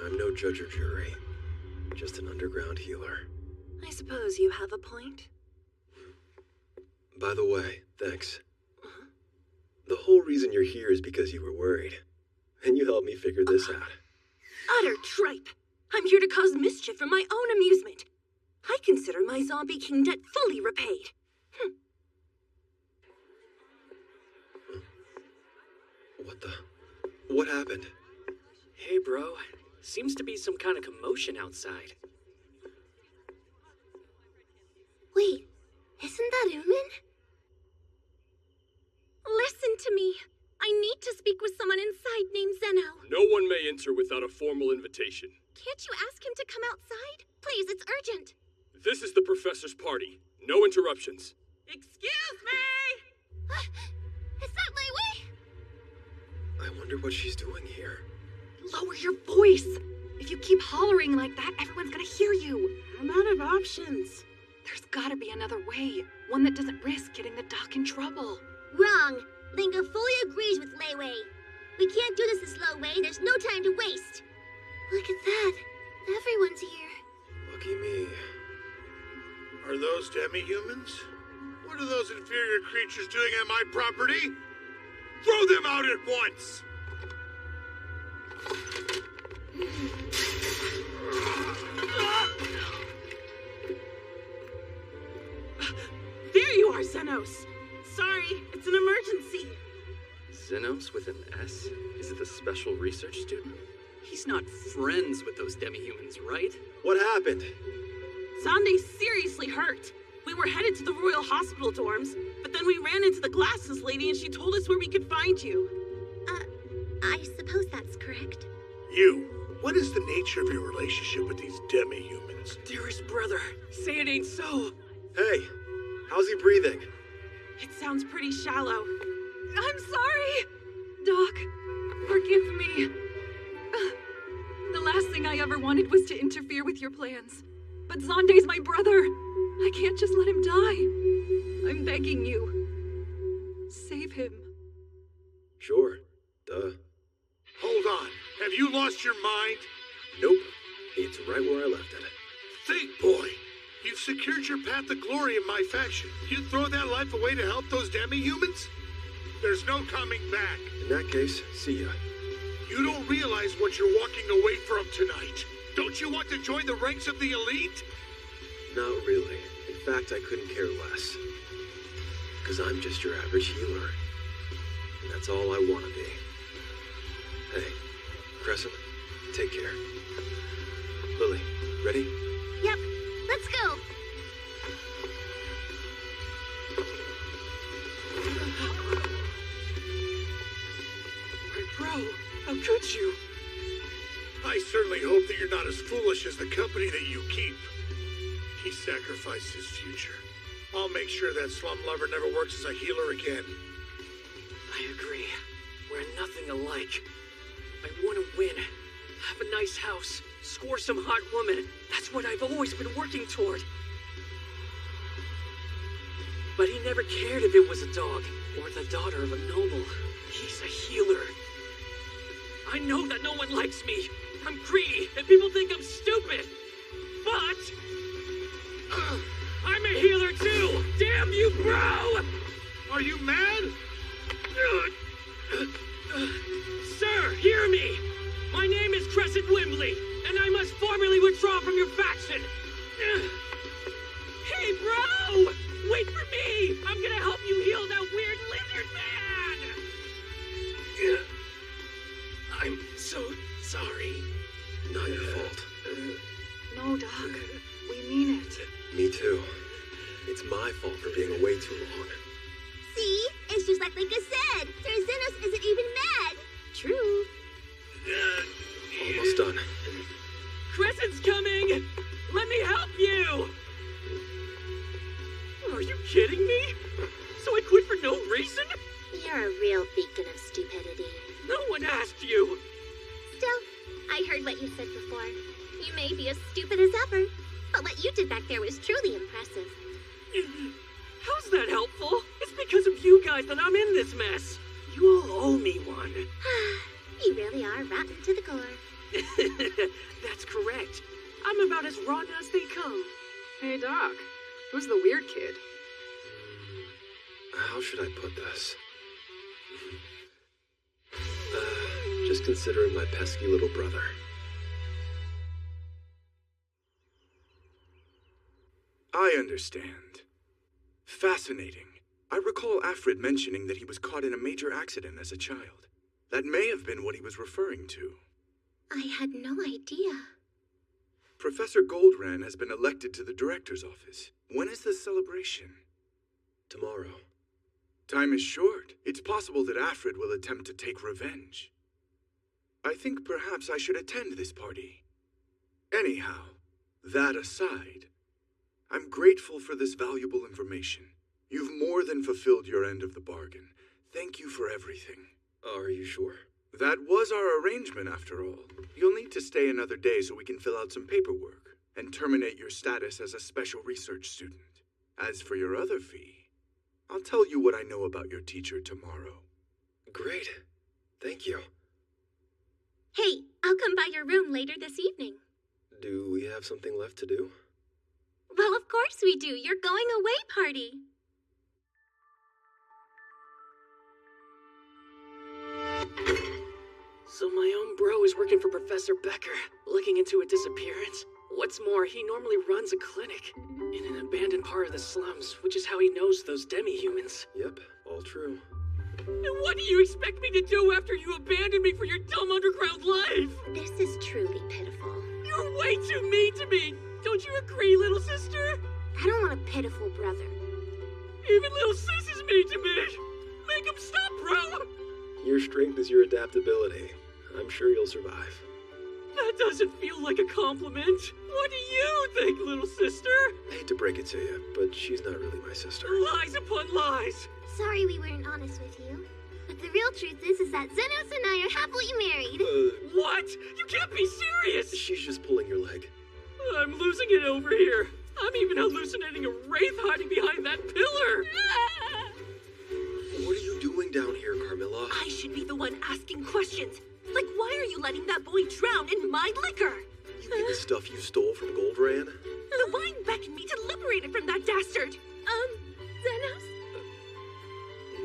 I'm no judge or jury, just an underground healer. I suppose you have a point. By the way, thanks. The whole reason you're here is because you were worried. And you helped me figure this out. Utter tripe! I'm here to cause mischief for my own amusement. I consider my Zombie King debt fully repaid. What happened? Hey, bro. Seems to be some kind of commotion outside. Wait, isn't that Uman? Listen to me. I need to speak with someone inside named Zeno. No one may enter without a formal invitation. Can't you ask him to come outside? Please, it's urgent. This is the professor's party. No interruptions. Excuse me! Is that Lei Wei? I wonder what she's doing here. Lower your voice! If you keep hollering like that, everyone's gonna hear you. I'm out of options. There's gotta be another way. One that doesn't risk getting the doc in trouble. Wrong. Linga fully agrees with Lei Wei. We can't do this the slow way. There's no time to waste. Look at that. Everyone's here. Lucky me. Are those demi-humans? What are those inferior creatures doing on my property? Throw them out at once! There you are, Zenos. Sorry, it's an emergency. Zenos with an S? Is it the special research student? He's not friends with those demi-humans, right? What happened? Zonde's seriously hurt. We were headed to the Royal Hospital dorms, but then we ran into the glasses lady and she told us where we could find you. I suppose that's correct. You, what is the nature of your relationship with these demi-humans? Dearest brother, say it ain't so. Hey, how's he breathing? It sounds pretty shallow. I'm sorry! Doc, forgive me. The last thing I ever wanted was to interfere with your plans. But Zonde's my brother. I can't just let him die. I'm begging you. Save him. Sure. Duh. Hold on. Have you lost your mind? Nope. It's right where I left it. Think, boy. You've secured your path to glory in my faction. You'd throw that life away to help those demi-humans? There's no coming back. In that case, see ya. You don't realize what you're walking away from tonight. Don't you want to join the ranks of the elite? Not really. In fact, I couldn't care less. Because I'm just your average healer. And that's all I want to be. Hey, Crescent, take care. Lily, ready? Yep, let's go. Bro, how could you? I certainly hope that you're not as foolish as the company that you keep. He sacrificed his future. I'll make sure that slum lover never works as a healer again. I agree. We're nothing alike. I want to win. Have a nice house. Score some hot woman. That's what I've always been working toward. But he never cared if it was a dog or the daughter of a noble. He's a healer. I know that no one likes me. I'm greedy, and people think I'm stupid. But I'm a healer too. Damn you, bro! Are you mad? Sir, hear me. My name is Crescent Wimbley, and I must formally withdraw from your faction. Hey, bro! Wait for me! I'm gonna help you heal that weird lizard man! I'm so sorry. Not your fault. No, Doc. We mean it. Me too. It's my fault for being away too long. See? It's just like Linka said. Sir Zenos isn't even mad. True. Almost done. Crescent's coming! Let me help you! Are you kidding me? So I quit for no reason? You're a real beacon of stupidity. No one asked you! Still, I heard what you said before. You may be as stupid as ever, but what you did back there was truly impressive. How's that helpful? It's because of you guys that I'm in this mess. You all owe me one. You really are rotten to the core. That's correct. I'm about as rotten as they come. Hey, Doc. Who's the weird kid? How should I put this? Just consider him my pesky little brother. I understand. Fascinating. I recall Alfred mentioning that he was caught in a major accident as a child. That may have been what he was referring to. I had no idea. Professor Goldran has been elected to the director's office. When is the celebration? Tomorrow. Time is short. It's possible that Alfred will attempt to take revenge. I think perhaps I should attend this party. Anyhow, that aside, I'm grateful for this valuable information. You've more than fulfilled your end of the bargain. Thank you for everything. Are you sure? That was our arrangement, after all. You'll need to stay another day so we can fill out some paperwork and terminate your status as a special research student. As for your other fee, I'll tell you what I know about your teacher tomorrow. Great. Thank you. Hey, I'll come by your room later this evening. Do we have something left to do? Well, of course we do. Your going away party. So my own bro is working for Professor Becker, looking into a disappearance. What's more, he normally runs a clinic in an abandoned part of the slums, which is how he knows those demi-humans. Yep, all true. And what do you expect me to do after you abandoned me for your dumb underground life? This is truly pitiful. You're way too mean to me! Don't you agree, little sister? I don't want a pitiful brother. Even little sis is mean to me! Make him stop, bro! Your strength is your adaptability. I'm sure you'll survive. That doesn't feel like a compliment. What do you think, little sister? I hate to break it to you, but she's not really my sister. Lies upon lies! Sorry we weren't honest with you. But the real truth is that Zenos and I are happily married. What? You can't be serious! She's just pulling your leg. I'm losing it over here. I'm even hallucinating a wraith hiding behind that pillar. What are you doing down here, Carmilla? I should be the one asking questions. Like, why are you letting that boy drown in my liquor? You mean the stuff you stole from Goldran? The wine beckoned me to liberate it from that dastard. Zenos?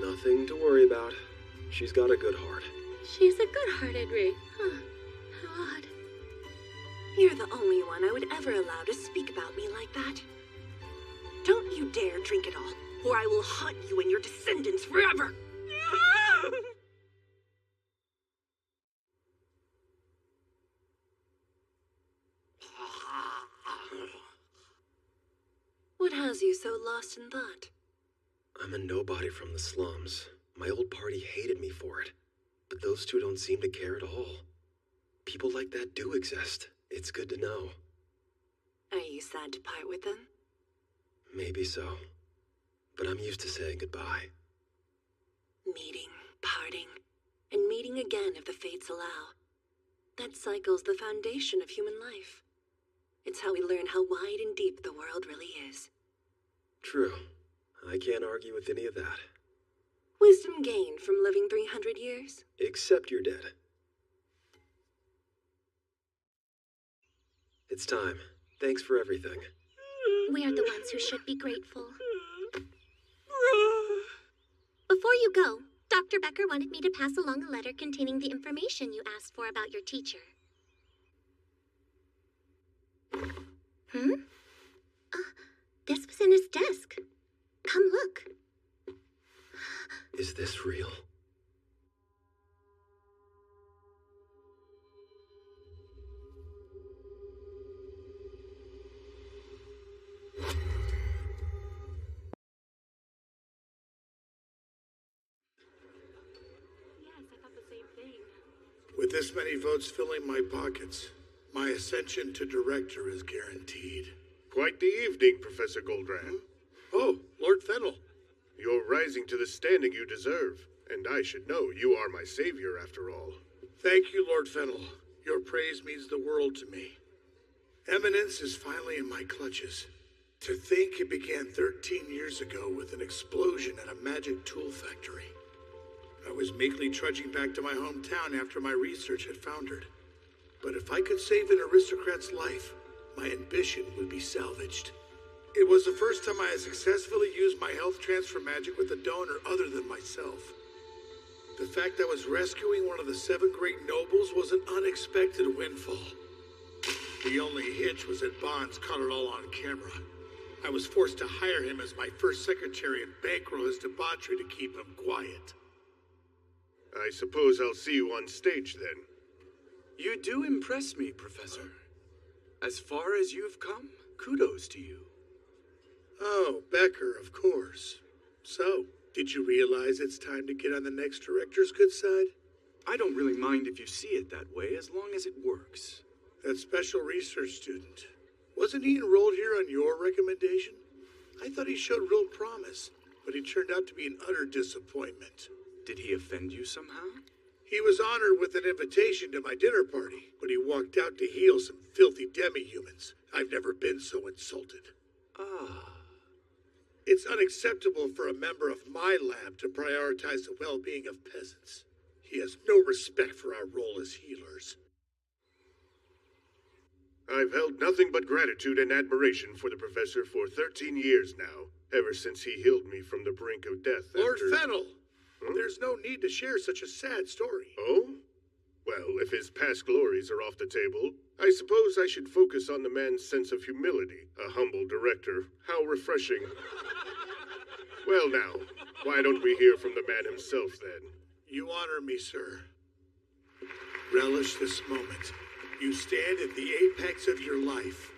Nothing to worry about. She's got a good heart. She's a good-hearted Wraith. Huh. How odd. You're the only one I would ever allow to speak about me like that. Don't you dare drink it all, or I will haunt you and your descendants forever! What has you so lost in thought? I'm a nobody from the slums. My old party hated me for it. But those two don't seem to care at all. People like that do exist. It's good to know. Are you sad to part with them? Maybe so. But I'm used to saying goodbye. Meeting, parting, and meeting again if the fates allow. That cycle's the foundation of human life. It's how we learn how wide and deep the world really is. True. I can't argue with any of that. Wisdom gained from living 300 years? Except you're dead. It's time. Thanks for everything. We are the ones who should be grateful. Before you go, Dr. Becker wanted me to pass along a letter containing the information you asked for about your teacher. This was in his desk. Come look. Is this real? With this many votes filling my pockets, my ascension to director is guaranteed. Quite the evening, Professor Goldratt. Oh, Lord Fennel. You're rising to the standing you deserve, and I should know you are my savior after all. Thank you, Lord Fennel. Your praise means the world to me. Eminence is finally in my clutches. To think it began 13 years ago with an explosion at a magic tool factory. I was meekly trudging back to my hometown after my research had foundered. But if I could save an aristocrat's life, my ambition would be salvaged. It was the first time I had successfully used my health transfer magic with a donor other than myself. The fact I was rescuing one of the 7 great nobles was an unexpected windfall. The only hitch was that Bonds caught it all on camera. I was forced to hire him as my first secretary and bankroll his debauchery to keep him quiet. I suppose I'll see you on stage then. You do impress me, Professor. As far as you've come, kudos to you. Oh, Becker, of course. So, did you realize it's time to get on the next director's good side? I don't really mind if you see it that way, as long as it works. That special research student, wasn't he enrolled here on your recommendation? I thought he showed real promise, but he turned out to be an utter disappointment. Did he offend you somehow? He was honored with an invitation to my dinner party, but he walked out to heal some filthy demi-humans. I've never been so insulted. Ah. It's unacceptable for a member of my lab to prioritize the well-being of peasants. He has no respect for our role as healers. I've held nothing but gratitude and admiration for the professor for 13 years now, ever since he healed me from the brink of death. Lord Fennel! There's no need to share such a sad story. Oh? Well, if his past glories are off the table, I suppose I should focus on the man's sense of humility. A humble director. How refreshing. Well now, why don't we hear from the man himself then? You honor me, sir. Relish this moment. You stand at the apex of your life.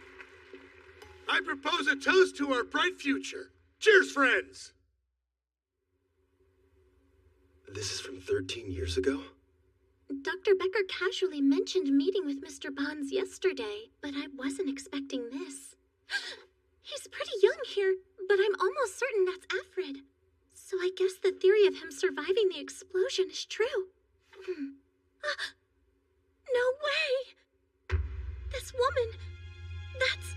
I propose a toast to our bright future. Cheers, friends! This is from 13 years ago? Dr. Becker casually mentioned meeting with Mr. Bonds yesterday, but I wasn't expecting this. He's pretty young here, but I'm almost certain that's Alfred. So I guess the theory of him surviving the explosion is true. No way! This woman, that's...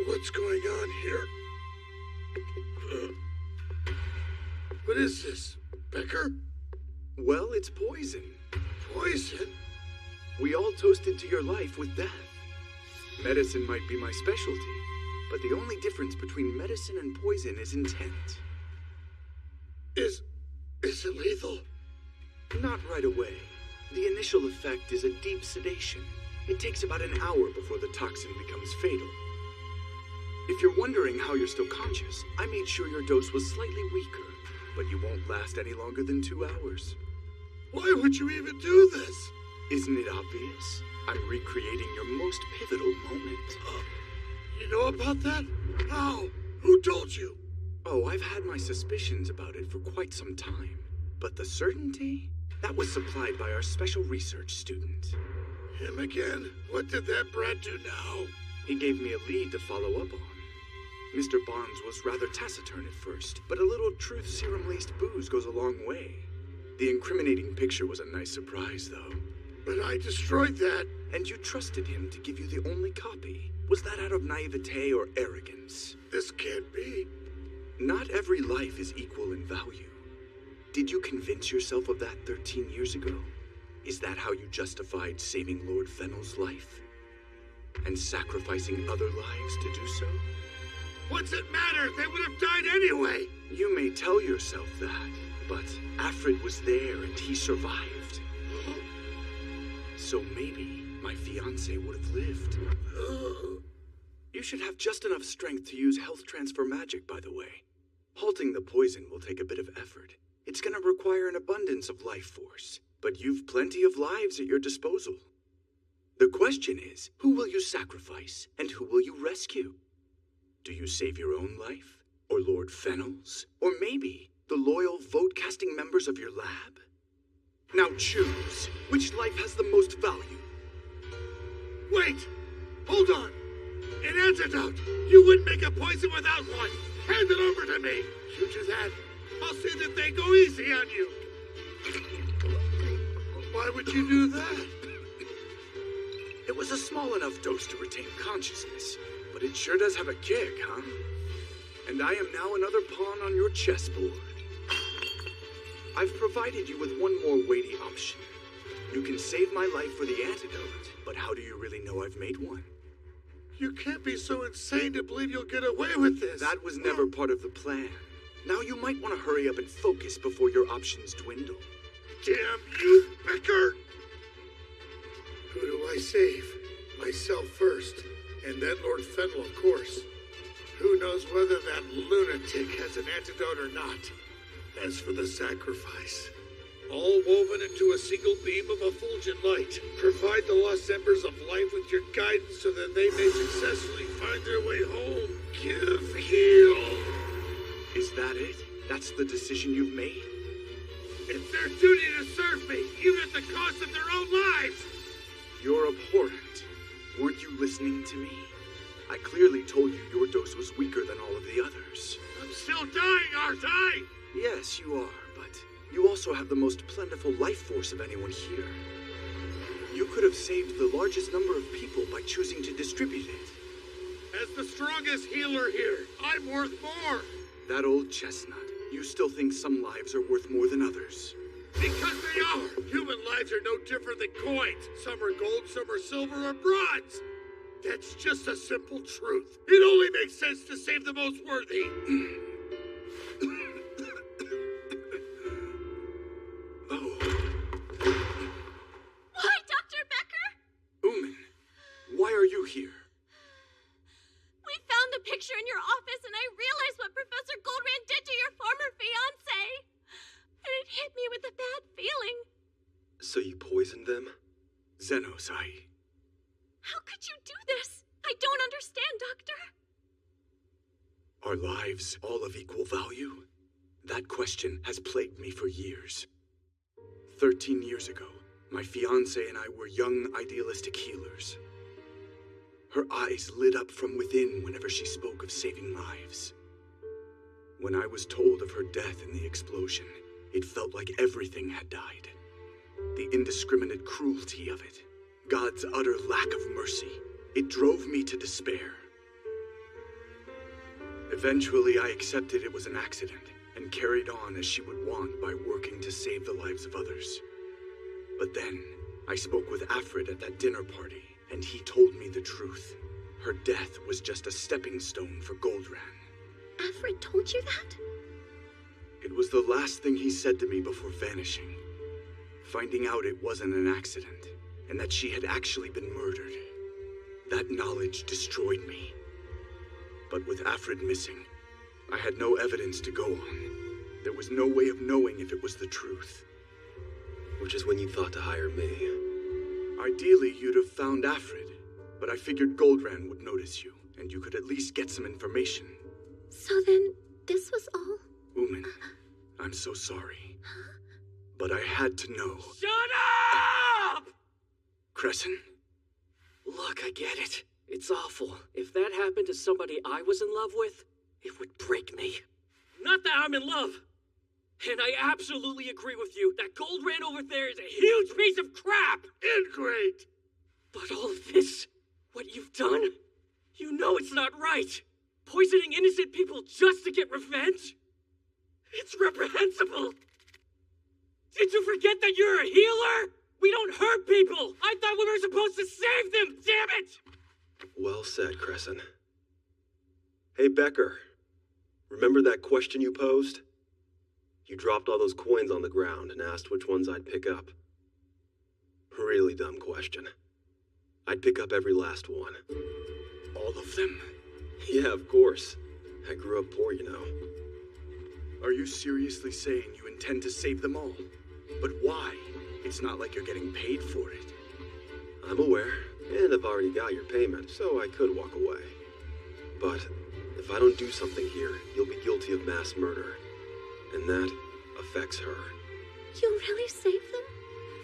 What's going on here? What is this, Becker? Well, it's poison. Poison? We all toasted to your life with death. Medicine might be my specialty, but the only difference between medicine and poison is intent. Is it lethal? Not right away, The initial effect is a deep sedation. It takes about an hour before the toxin becomes fatal. If you're wondering how you're still conscious, I made sure your dose was slightly weaker, but you won't last any longer than 2 hours. Why would you even do this? Isn't it obvious? I'm recreating your most pivotal moment. You know about that? How? Who told you? Oh, I've had my suspicions about it for quite some time. But the certainty? That was supplied by our special research student. Him again? What did that brat do now? He gave me a lead to follow up on. Mr. Bonds was rather taciturn at first, but a little truth serum-laced booze goes a long way. The incriminating picture was a nice surprise, though. But I destroyed that. And you trusted him to give you the only copy. Was that out of naivete or arrogance? This can't be. Not every life is equal in value. Did you convince yourself of that 13 years ago? Is that how you justified saving Lord Fennel's life? And sacrificing other lives to do so? What's it matter? They would have died anyway. You may tell yourself that, but Alfred was there and he survived. So maybe my fiancé would have lived. You should have just enough strength to use health transfer magic, by the way. Halting the poison will take a bit of effort. It's gonna require an abundance of life force, but you've plenty of lives at your disposal. The question is, who will you sacrifice, and who will you rescue? Do you save your own life? Or Lord Fennel's? Or maybe the loyal vote-casting members of your lab? Now choose. Which life has the most value? Wait! Hold on! An antidote! You wouldn't make a poison without one! Hand it over to me! You do that, I'll see that they go easy on you! Why would you do that? It was a small enough dose to retain consciousness, but it sure does have a kick, huh? And I am now another pawn on your chessboard. I've provided you with one more weighty option. You can save my life for the antidote, but how do you really know I've made one? You can't be so insane to believe you'll get away with this. That was never part of the plan. Now you might want to hurry up and focus before your options dwindle. Damn you, Becker! Who do I save? Myself first, and then Lord Fennel, of course. Who knows whether that lunatic has an antidote or not? As for the sacrifice, all woven into a single beam of effulgent light, provide the lost embers of life with your guidance so that they may successfully find their way home. Give, heal. Is that it? That's the decision you've made? It's their duty to serve me, even at the cost of their own lives. You're abhorrent. Weren't you listening to me? I clearly told you your dose was weaker than all of the others. I'm still dying, aren't I? Yes, you are, but you also have the most plentiful life force of anyone here. You could have saved the largest number of people by choosing to distribute it. As the strongest healer here, I'm worth more. That old chestnut. You still think some lives are worth more than others. Because they are. Human lives are no different than coins. Some are gold, some are silver or bronze. That's just a simple truth. It only makes sense to save the most worthy. Why, Dr. Becker? Ooman, why are you here? We found the picture in your office, and I realized what Professor Goldrand did to your former fiancé. And it hit me with a bad feeling. So you poisoned them? Zenos, How could you do this? I don't understand, Doctor. Are lives all of equal value? That question has plagued me for years. 13 years ago, my fiancé and I were young, idealistic healers. Her eyes lit up from within whenever she spoke of saving lives. When I was told of her death in the explosion, it felt like everything had died. The indiscriminate cruelty of it, God's utter lack of mercy, it drove me to despair. Eventually, I accepted it was an accident and carried on as she would want by working to save the lives of others. But then, I spoke with Alfred at that dinner party, and he told me the truth. Her death was just a stepping stone for Goldrand. Alfred told you that? It was the last thing he said to me before vanishing. Finding out it wasn't an accident, and that she had actually been murdered. That knowledge destroyed me. But with Afrid missing, I had no evidence to go on. There was no way of knowing if it was the truth. Which is when you thought to hire me. Ideally, you'd have found Afrid, but I figured Goldrand would notice you, and you could at least get some information. So then, this was all? Ooman, I'm so sorry. But I had to know. Shut up! Crescent? Look, I get it. It's awful. If that happened to somebody I was in love with, it would break me. Not that I'm in love. And I absolutely agree with you that Goldrand over there is a huge piece of crap! Ingrate! But all of this, what you've done, you know it's not right. Poisoning innocent people just to get revenge? It's reprehensible. Did you forget that you're a healer? We don't hurt people! I thought we were supposed to save them, damn it! Well said, Crescent. Hey, Becker. Remember that question you posed? You dropped all those coins on the ground and asked which ones I'd pick up. Really dumb question. I'd pick up every last one. All of them? Yeah, of course. I grew up poor, you know. Are you seriously saying you intend to save them all? But why? It's not like you're getting paid for it. I'm aware, and I've already got your payment, so I could walk away. But if I don't do something here, you'll be guilty of mass murder. And that affects her. You'll really save them?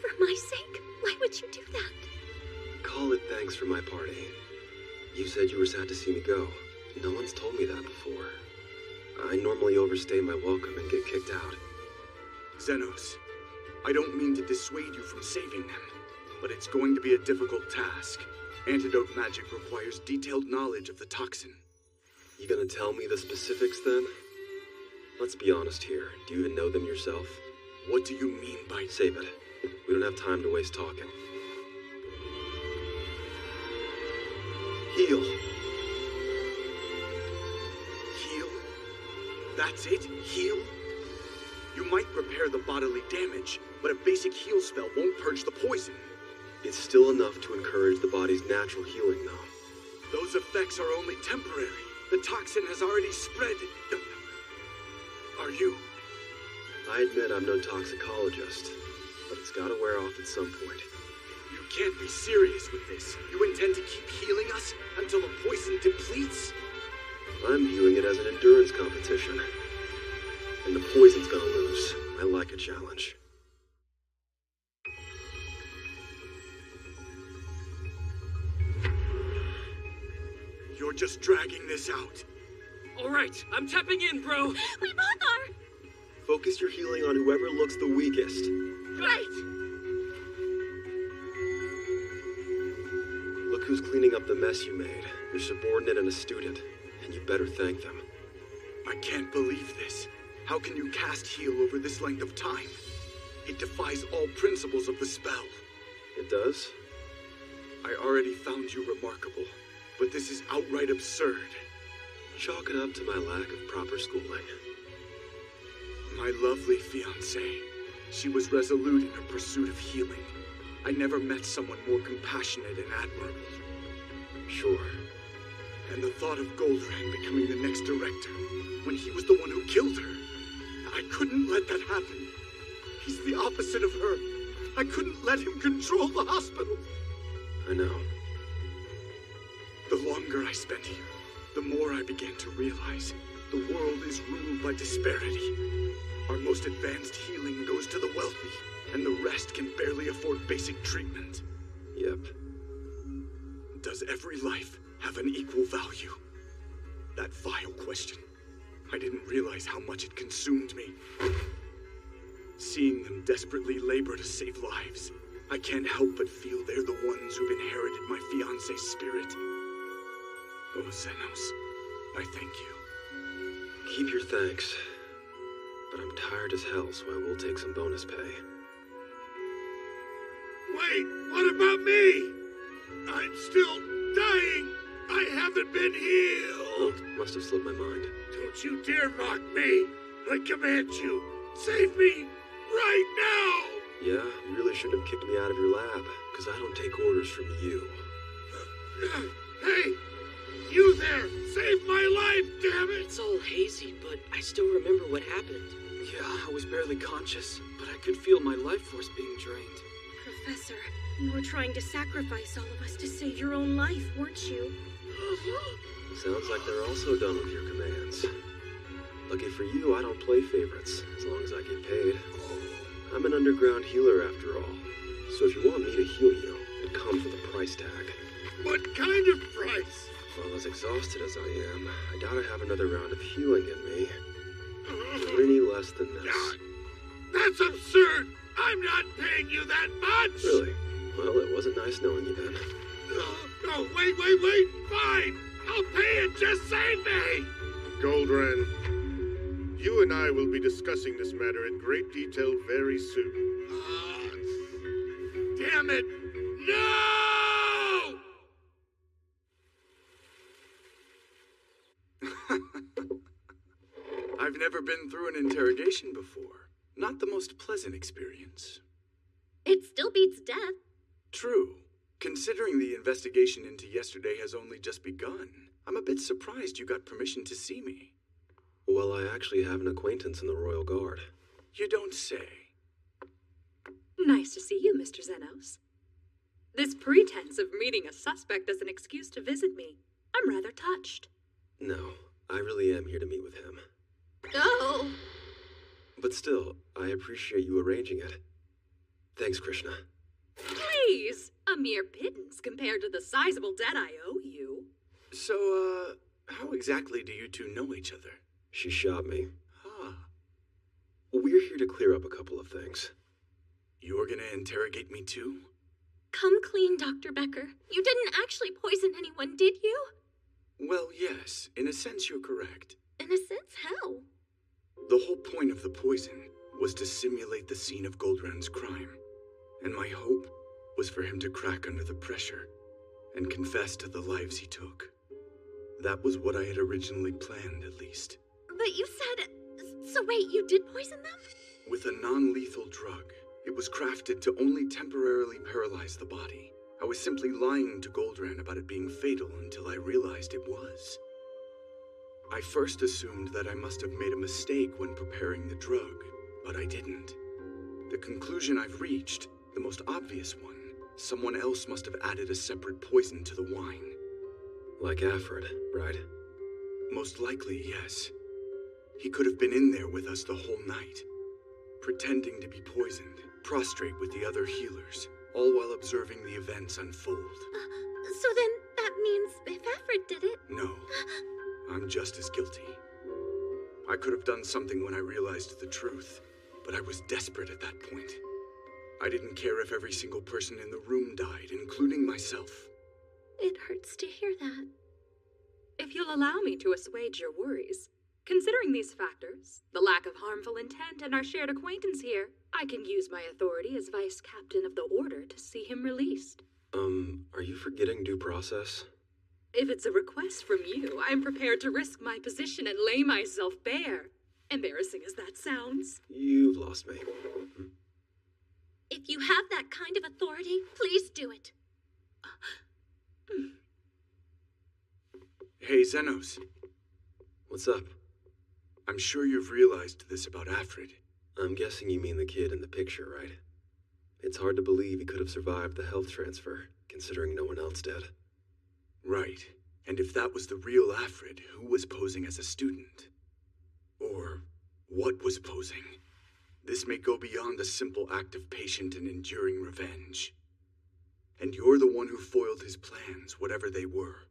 For my sake? Why would you do that? Call it thanks for my party. You said you were sad to see me go. No one's told me that before. I normally overstay my welcome and get kicked out. Xenos, I don't mean to dissuade you from saving them, but it's going to be a difficult task. Antidote magic requires detailed knowledge of the toxin. You gonna tell me the specifics then? Let's be honest here. Do you even know them yourself? What do you mean by... Save it. We don't have time to waste talking. Heal. Heal? That's it? Heal? You might repair the bodily damage, but a basic heal spell won't purge the poison. It's still enough to encourage the body's natural healing, though. Those effects are only temporary. The toxin has already spread. Are you? I admit I'm no toxicologist, but it's gotta wear off at some point. You can't be serious with this. You intend to keep healing us until the poison depletes? I'm viewing it as an endurance competition. And the poison's gonna lose. I like a challenge. You're just dragging this out. All right, I'm tapping in, bro. We both are. Focus your healing on whoever looks the weakest. Right. Look who's cleaning up the mess you made. Your subordinate and a student. And you better thank them. I can't believe this. How can you cast heal over this length of time? It defies all principles of the spell. It does? I already found you remarkable, but this is outright absurd. Chalk it up to my lack of proper schooling. My lovely fiancée. She was resolute in her pursuit of healing. I never met someone more compassionate and admirable. Sure. And the thought of Goldrand becoming the next director, when he was the one who killed her. I couldn't let that happen. He's the opposite of her. I couldn't let him control the hospital. I know. The longer I spent here, the more I began to realize the world is ruled by disparity. Our most advanced healing goes to the wealthy, and the rest can barely afford basic treatment. Yep. Does every life have an equal value? That vile question. I didn't realize how much it consumed me. Seeing them desperately labor to save lives, I can't help but feel they're the ones who've inherited my fiancé's spirit. Oh, Xenos, I thank you. Keep your thanks. But I'm tired as hell, so I will take some bonus pay. Wait, what about me? I'm still dying. I haven't been healed. Oh, must have slipped my mind. Don't you dare mock me. I command you. Save me right now. Yeah, shouldn't have kicked me out of your lab, because I don't take orders from you. Hey! You there! Save my life, damn it! It's all hazy, but I still remember what happened. Yeah, I was barely conscious, but I could feel my life force being drained. Professor, you were trying to sacrifice all of us to save your own life, weren't you? Sounds like they're also done with your commands. Lucky for you, I don't play favorites, as long as I get paid. I'm an underground healer after all, so if you want me to heal you, it comes with a price tag. What kind of price? Well, as exhausted as I am, I doubt I have another round of healing in me. Not any less than this. That's absurd! I'm not paying you that much! Really? Well, it wasn't nice knowing you then. No, wait! Fine! I'll pay it! Just save me! Goldran, you and I will be discussing this matter in great detail very soon. Damn it! No! I've never been through an interrogation before. Not the most pleasant experience. It still beats death. True. Considering the investigation into yesterday has only just begun, I'm a bit surprised you got permission to see me. Well, I actually have an acquaintance in the Royal Guard. You don't say. Nice to see you, Mr. Zenos. This pretense of meeting a suspect as an excuse to visit me, I'm rather touched. No, I really am here to meet with him. Oh! But still, I appreciate you arranging it. Thanks, Krishna. Please! A mere pittance compared to the sizable debt I owe you. So, how exactly do you two know each other? She shot me. Ah. We're here to clear up a couple of things. You're gonna interrogate me too? Come clean, Dr. Becker. You didn't actually poison anyone, did you? Well, yes. In a sense, you're correct. In a sense, how? The whole point of the poison was to simulate the scene of Goldran's crime. And my hope was for him to crack under the pressure and confess to the lives he took. That was what I had originally planned, at least. But you said... So wait, you did poison them? With a non-lethal drug. It was crafted to only temporarily paralyze the body. I was simply lying to Goldran about it being fatal until I realized it was. I first assumed that I must have made a mistake when preparing the drug, but I didn't. The conclusion I've reached, the most obvious one, someone else must have added a separate poison to the wine. Like Alfred, right? Most likely, yes. He could have been in there with us the whole night, pretending to be poisoned, prostrate with the other healers, all while observing the events unfold. So then that means if Alfred did it... No, I'm just as guilty. I could have done something when I realized the truth, but I was desperate at that point. I didn't care if every single person in the room died, including myself. It hurts to hear that. If you'll allow me to assuage your worries, considering these factors, the lack of harmful intent and our shared acquaintance here, I can use my authority as Vice Captain of the Order to see him released. Are you forgetting due process? If it's a request from you, I'm prepared to risk my position and lay myself bare. Embarrassing as that sounds. You've lost me. If you have that kind of authority, please do it. Hey, Zenos. What's up? I'm sure you've realized this about Alfred. I'm guessing you mean the kid in the picture, right? It's hard to believe he could have survived the health transfer, considering no one else did. Right. And if that was the real Alfred, who was posing as a student? Or what was posing? This may go beyond a simple act of patient and enduring revenge. And you're the one who foiled his plans, whatever they were.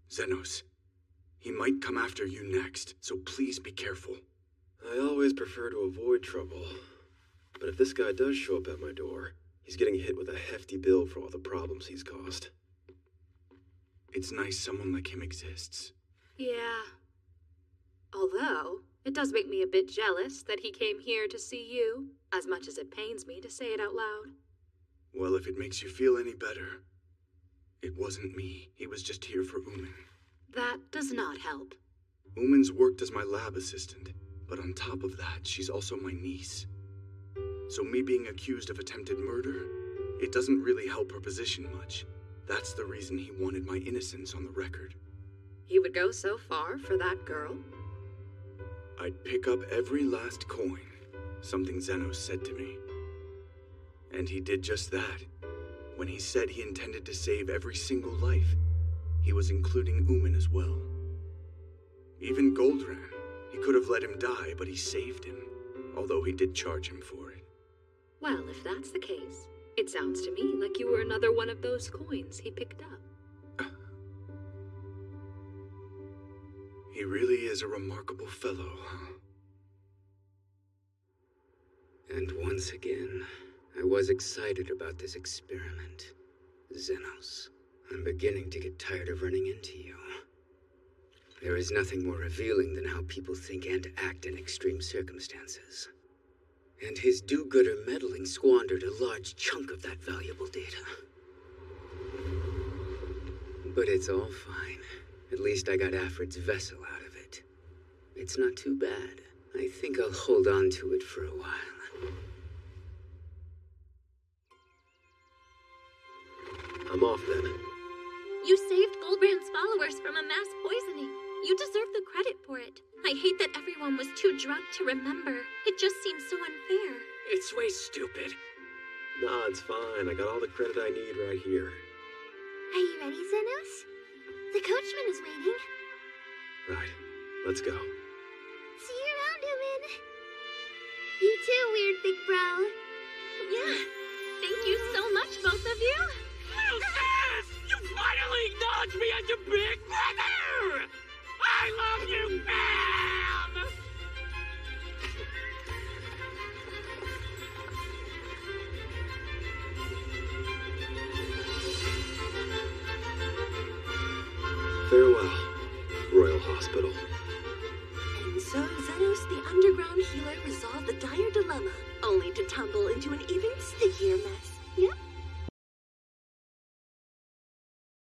Zenos, he might come after you next, so please be careful. I always prefer to avoid trouble. But if this guy does show up at my door, he's getting hit with a hefty bill for all the problems he's caused. It's nice someone like him exists. Yeah. Although, it does make me a bit jealous that he came here to see you, as much as it pains me to say it out loud. Well, if it makes you feel any better, it wasn't me. He was just here for Uman. That does not help. Uman's worked as my lab assistant, but on top of that, she's also my niece. So me being accused of attempted murder, it doesn't really help her position much. That's the reason he wanted my innocence on the record. He would go so far for that girl? I'd pick up every last coin, something Xenos said to me. And he did just that. When he said he intended to save every single life, he was including Uman as well. Even Goldran, he could have let him die, but he saved him, although he did charge him for it. Well, if that's the case, it sounds to me like you were another one of those coins he picked up. He really is a remarkable fellow, huh? And once again, I was excited about this experiment. Xenos, I'm beginning to get tired of running into you. There is nothing more revealing than how people think and act in extreme circumstances. And his do-gooder meddling squandered a large chunk of that valuable data. But it's all fine. At least I got Afrid's vessel out of it. It's not too bad. I think I'll hold on to it for a while. I'm off then. You saved Goldbrand's followers from a mass poisoning. You deserve the credit for it. I hate that everyone was too drugged to remember. It just seems so unfair. It's way stupid. Nah, it's fine. I got all the credit I need right here. Are you ready, Xenos? The coachman is waiting. Right. Let's go. See you around, Uman. You too, weird big bro. Yeah. Thank you so much, both of you. Little sis! You finally acknowledged me as your big brother! I love you, man! Farewell, Royal Hospital. And so Xenos the Underground Healer resolved the dire dilemma, only to tumble into an even stickier mess.